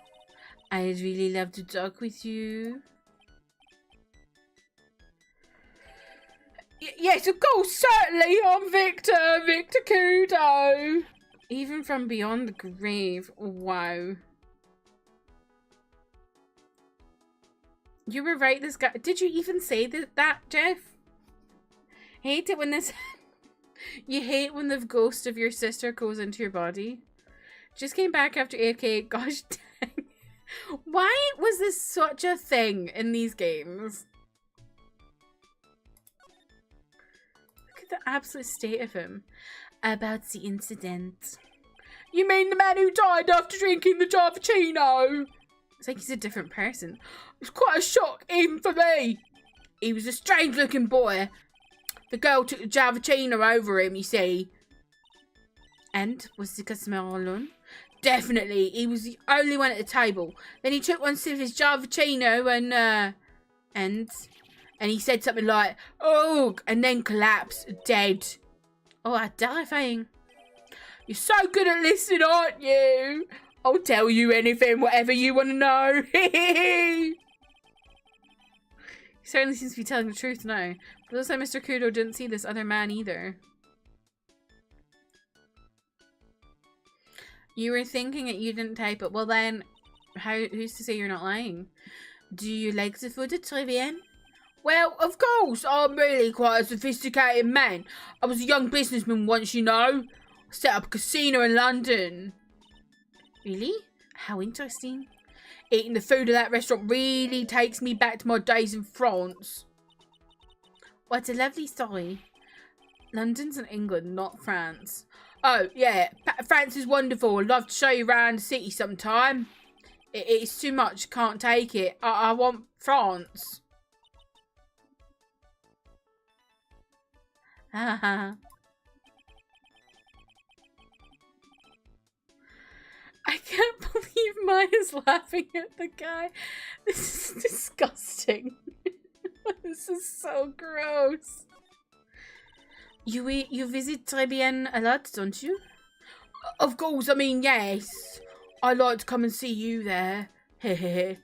I'd really love to talk with you. Yes, of course, certainly. I'm Victor Kudo. Even from beyond the grave. Wow. You were right, this guy... Did you even say that, Jeff? Hate it when this... You hate when the ghost of your sister goes into your body. Just came back after AFK. Gosh dang. Why was this such a thing in these games? Look at the absolute state of him. About the incident. You mean the man who died after drinking the Javachino? It's like he's a different person. It's quite a shock, even for me. He was a strange-looking boy. The girl took the Javachino over him, you see. And was the customer all alone? Definitely. He was the only one at the table. Then he took one sip of his Javachino and he said something like, "Oh," and then collapsed, dead. Oh, that's terrifying. You're so good at listening, aren't you? I'll tell you anything, whatever you want to know. He certainly seems to be telling the truth now. But it looks like Mr. Kudo didn't see this other man either. You were thinking it, you didn't type it. Well then, who's to say you're not lying? Do you like the food at Tribulations? Well, of course, I'm really quite a sophisticated man. I was a young businessman once, you know. Set up a casino in London. Really? How interesting. Eating the food of that restaurant really takes me back to my days in France. What a lovely story. London's in England, not France. Oh, yeah. France is wonderful. I'd love to show you around the city sometime. It's too much. Can't take it. I want France. Haha. I can't believe Maya's laughing at the guy. This is disgusting. This is so gross. You visit Tribulations a lot, don't you? Of course, I mean, yes. I like to come and see you there. Hehehe.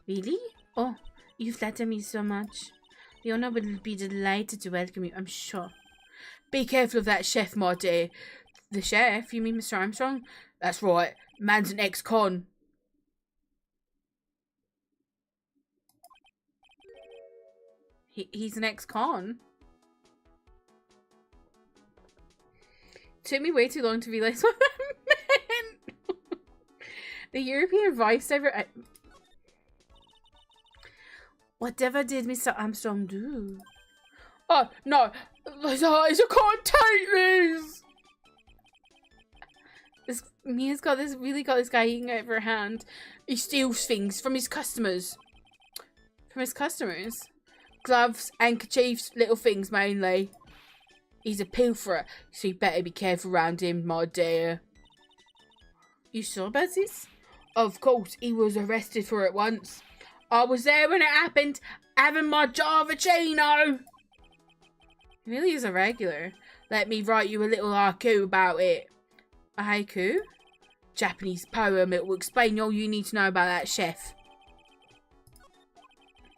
Really? Oh, you flatter me so much. The owner will be delighted to welcome you, I'm sure. Be careful of that chef, my dear. The chef? You mean Mr. Armstrong? That's right. Man's an ex-con. He's an ex-con? Took me way too long to realize what that meant. The European vice diver... Whatever did Mr. Armstrong do? Oh, no. His eyes, I can't take this. Mia's really got this guy eating out of her hand. He steals things from his customers. From his customers? Gloves, handkerchiefs, little things mainly. He's a pilferer, so you better be careful around him, my dear. You sure about this? Of course, he was arrested for it once. I was there when it happened, having my Javachino. He really is a regular. Let me write you a little haiku about it. A haiku? Japanese poem. It will explain all you need to know about that chef.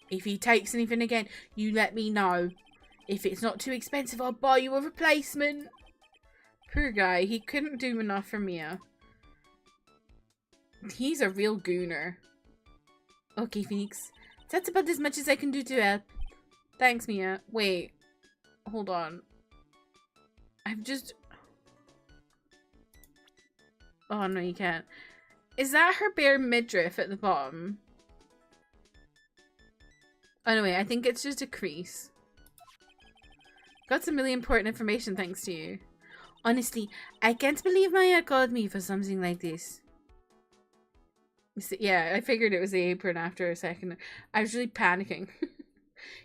If he takes anything again, you let me know. If it's not too expensive, I'll buy you a replacement. Poor guy. He couldn't do enough for Mia. He's a real gooner. Okay, Phoenix. That's about as much as I can do to help. Thanks, Mia. Wait. Hold on. I've just... Oh, no, you can't. Is that her bare midriff at the bottom? Oh, no, wait. I think it's just a crease. Got some really important information thanks to you. Honestly, I can't believe Maya called me for something like this. Yeah, I figured it was the apron after a second. I was really panicking.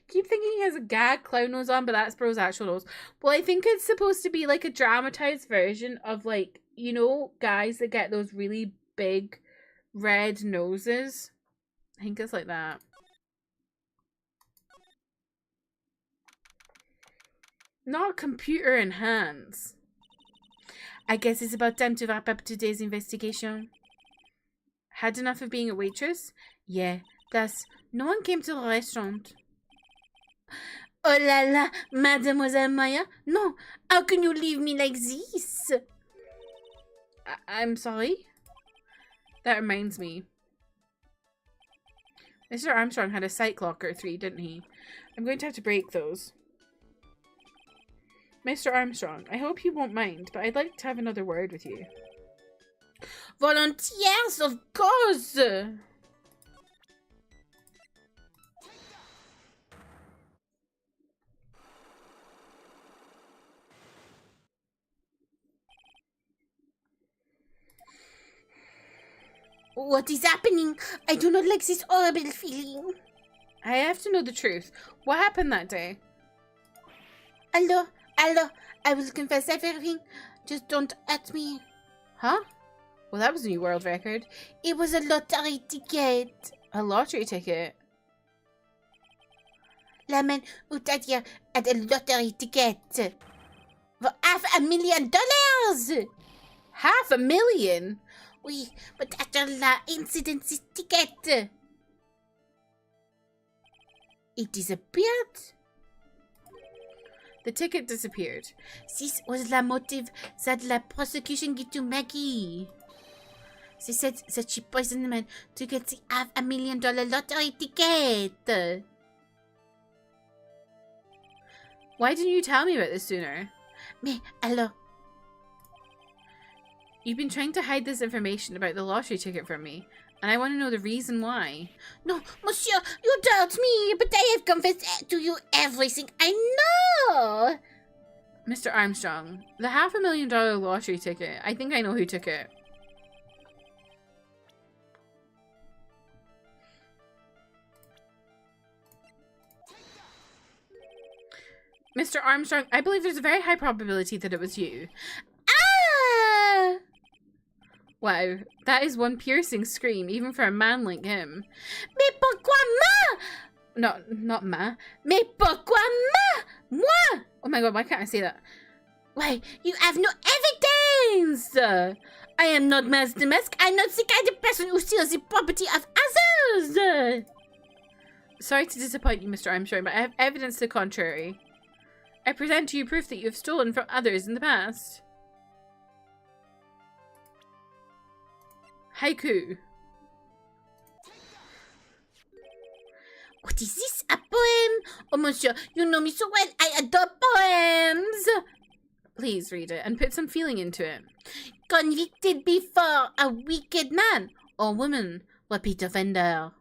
Keep thinking he has a gag clown nose on, but that's Bro's actual nose. Well, I think it's supposed to be like a dramatized version of, like, you know, guys that get those really big red noses. I think it's like that. Not computer in hands. I guess it's about time to wrap up today's investigation. Had enough of being a waitress? Yeah, plus no one came to the restaurant. Oh la la, Mademoiselle Maya? No, how can you leave me like this? I'm sorry? That reminds me. Mr. Armstrong had a sight clock or 3, didn't he? I'm going to have to break those. Mr. Armstrong, I hope you won't mind, but I'd like to have another word with you. Volunteers, of course! What is happening? I do not like this horrible feeling. I have to know the truth. What happened that day? Hello, I will confess everything. Just don't hurt me. Huh? Well, that was a new world record. It was a lottery ticket. A lottery ticket? La man out here had a lottery ticket. For $500,000! $500,000? Oui, but after l'incident, this ticket. It disappeared. The ticket disappeared. This was the motive that the prosecution gave to Maggie. They said that she poisoned the man to get the $500,000 lottery ticket. Why didn't you tell me about this sooner? Mais alors? You've been trying to hide this information about the lottery ticket from me, and I want to know the reason why. No, monsieur, you doubt me, but I have confessed to you everything I know. Mr. Armstrong, the $500,000 lottery ticket, I think I know who took it. Mr. Armstrong, I believe there's a very high probability that it was you. Ah! Wow, that is one piercing scream, even for a man like him. Mais pourquoi moi? No, not ma. Mais pourquoi moi? Oh my god, why can't I say that? Why, you have no evidence! I am not Master Mask. I'm not the kind of person who steals the property of others! Sorry to disappoint you, Mr. Armstrong, but I have evidence to the contrary. I present to you proof that you have stolen from others in the past. Haiku. What is this? A poem? Oh, monsieur, you know me so well. I adore poems. Please read it and put some feeling into it. Convicted before a wicked man or woman. Repeat offender.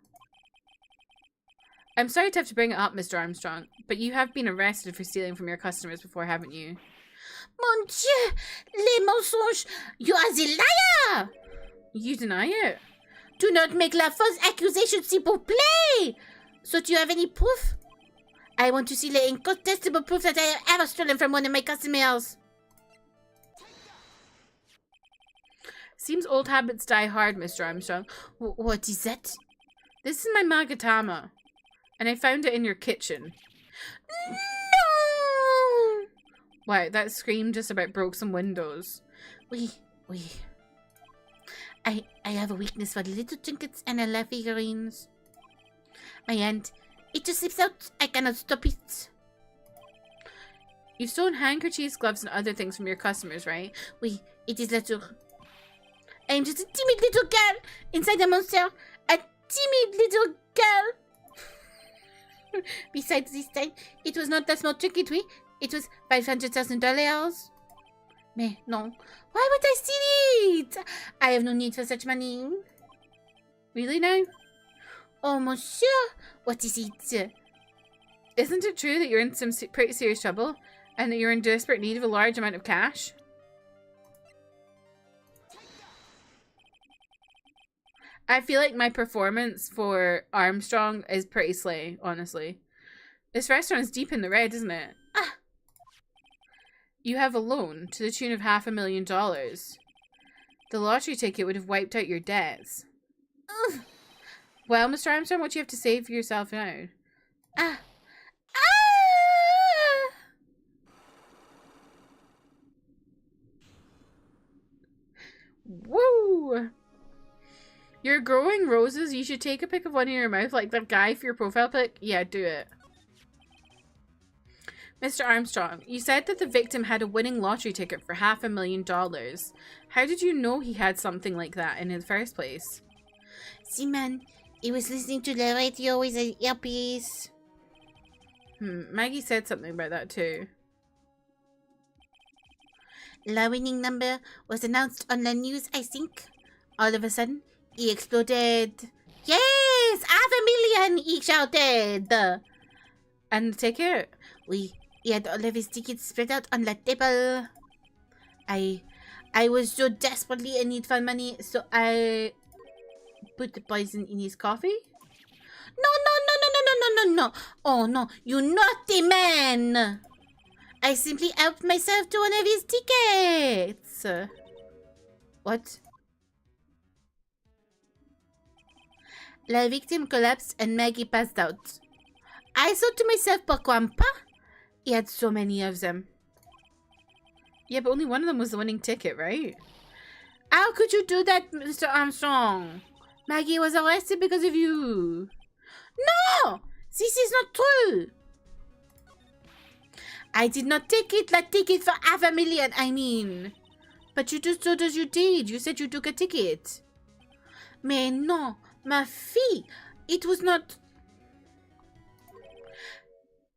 I'm sorry to have to bring it up, Mr. Armstrong, but you have been arrested for stealing from your customers before, haven't you? Mon Dieu! Les mensonges! You are the liar! You deny it? Do not make la false accusation, s'il vous plaît! So do you have any proof? I want to see the incontestable proof that I have ever stolen from one of my customers. Seems old habits die hard, Mr. Armstrong. What is that? This is my magatama, and I found it in your kitchen. No! Wow, that scream just about broke some windows. Oui. I have a weakness for little trinkets and little figurines. My hand, it just slips out. I cannot stop it. You've stolen handkerchiefs, gloves, and other things from your customers, right? Oui, it is little. I am just a timid little girl inside a monster. A timid little girl. Besides this time, it was not that small trinket, oui? It was $500,000. Mais non. Why would I steal it? I have no need for such money. Really now? Oh, monsieur. What is it? Isn't it true that you're in some pretty serious trouble and that you're in desperate need of a large amount of cash? I feel like my performance for Armstrong is pretty slay, honestly. This restaurant is deep in the red, isn't it? Ah. You have a loan to the tune of $500,000. The lottery ticket would have wiped out your debts. Ugh. Well, Mr. Armstrong, what do you have to say for yourself now? Woo! You're growing roses. You should take a pic of one in your mouth like that guy for your profile pic. Yeah, do it. Mr. Armstrong, you said that the victim had a winning lottery ticket for $500,000. How did you know he had something like that in the first place? See, man, he was listening to the radio with an earpiece. Maggie said something about that too. The winning number was announced on the news, I think. All of a sudden, he exploded. Yes! $500,000, he shouted. And the ticket? He had all of his tickets spread out on the table. I was so desperately in need for money, so I put the poison in his coffee. No. Oh, no, you naughty man. I simply helped myself to one of his tickets. What? The victim collapsed and Maggie passed out. I thought to myself, pourquoi pas? He had so many of them. Yeah, but only one of them was the winning ticket, right? How could you do that, Mr. Armstrong? Maggie was arrested because of you. No! This is not true. I did not take it, the ticket for $500,000, I mean. But you just told us you did. You said you took a ticket. Mais non, ma fille. It was not...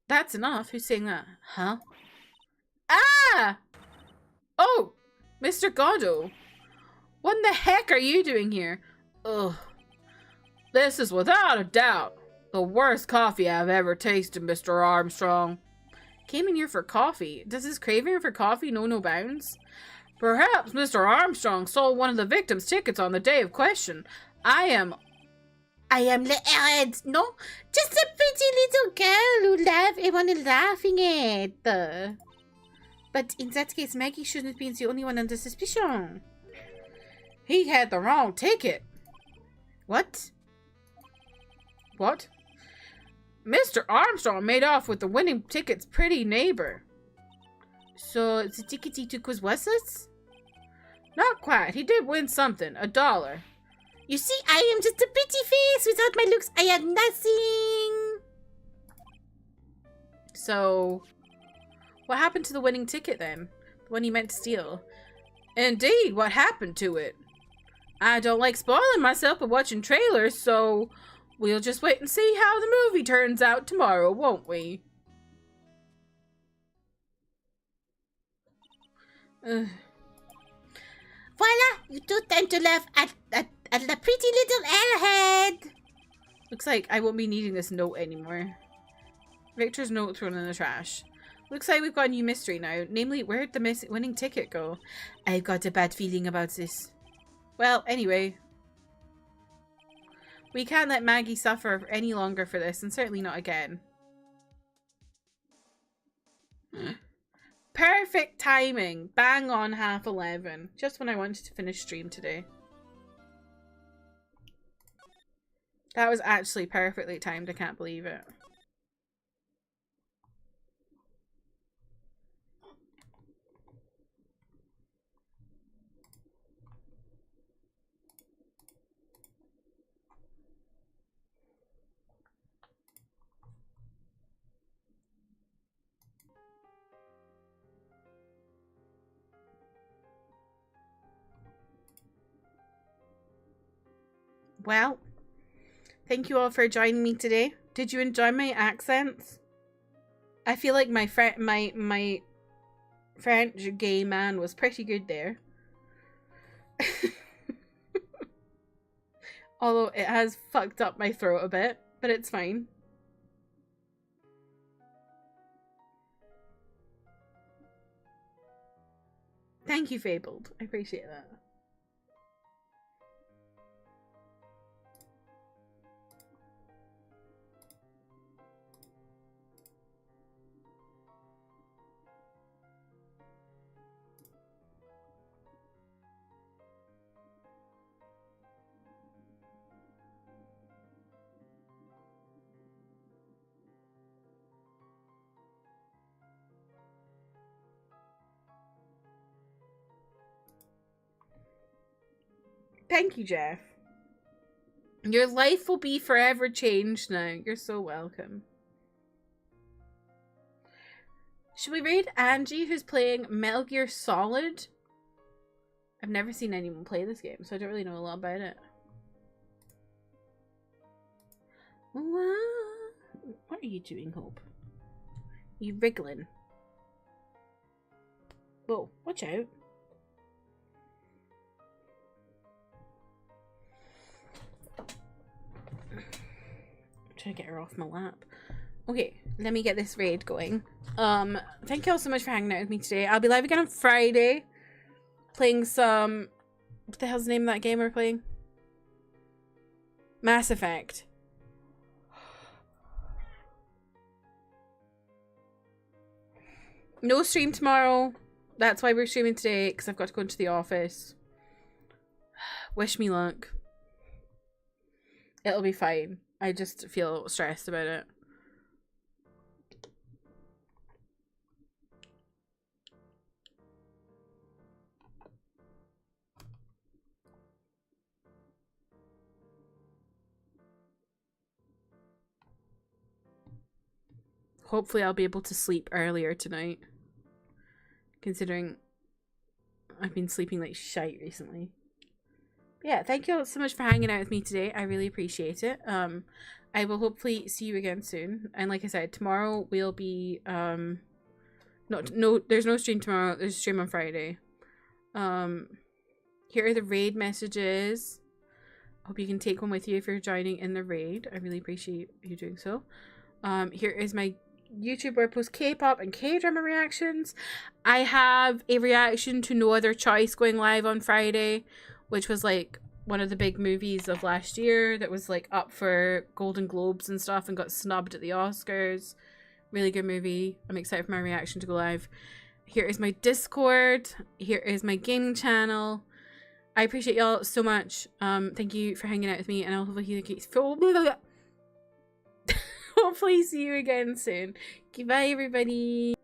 That's enough. Who's saying that? Huh? Ah! Oh! Mr. Goddo. What in the heck are you doing here? Ugh. This is without a doubt the worst coffee I've ever tasted, Mr. Armstrong. Came in here for coffee. Does his craving for coffee know no bounds? Perhaps Mr. Armstrong stole one of the victim's tickets on the day of question. I am the head. No, just a pretty little girl who laughed everyone laughing at. But in that case, Maggie shouldn't have been the only one under suspicion. He had the wrong ticket. What? What? Mr. Armstrong made off with the winning ticket's pretty neighbor. So the ticket he took was worthless? Not quite. He did win something. $1. You see, I am just a pretty face. Without my looks, I had nothing. So, what happened to the winning ticket then? The one he meant to steal? Indeed, what happened to it? I don't like spoiling myself by watching trailers, so we'll just wait and see how the movie turns out tomorrow, won't we? Voila! You do time to laugh at the pretty little airhead. Looks like I won't be needing this note anymore. Victor's note thrown in the trash. Looks like we've got a new mystery now. Namely, where'd the winning ticket go? I've got a bad feeling about this. Well, anyway. We can't let Maggie suffer any longer for this, and certainly not again. Perfect timing. Bang on 11:30. Just when I wanted to finish stream today. That was actually perfectly timed. I can't believe it. Well, thank you all for joining me today. Did you enjoy my accents? I feel like my French gay man was pretty good there. Although it has fucked up my throat a bit, but it's fine. Thank you, Fabled. I appreciate that. Thank you, Jeff. Your life will be forever changed now. You're so welcome. Should we raid Angie, who's playing Metal Gear Solid? I've never seen anyone play this game, so I don't really know a lot about it. What are you doing, Hope? You wriggling? Whoa, watch out. I'm trying to get her off my lap. Okay, let me get this raid going. Thank you all so much for hanging out with me today. I'll be live again on Friday. Playing some... What the hell's the name of that game we're playing? Mass Effect. No stream tomorrow. That's why we're streaming today, because I've got to go into the office. Wish me luck. It'll be fine. I just feel stressed about it. Hopefully I'll be able to sleep earlier tonight. Considering I've been sleeping like shite recently. But yeah, thank you all so much for hanging out with me today. I really appreciate it. I will hopefully see you again soon. And like I said, tomorrow we'll be there's no stream tomorrow. There's a stream on Friday. Here are the raid messages. Hope you can take one with you if you're joining in the raid. I really appreciate you doing so. Here is my YouTube where I post K-pop and K-drama reactions. I have a reaction to No Other Choice going live on Friday, which was like one of the big movies of last year that was like up for Golden Globes and stuff and got snubbed at the Oscars. Really good movie. I'm excited for my reaction to go live. Here is my Discord. Here is my gaming channel. I appreciate y'all so much. Thank you for hanging out with me, and I'll hopefully see you again soon. Goodbye, everybody.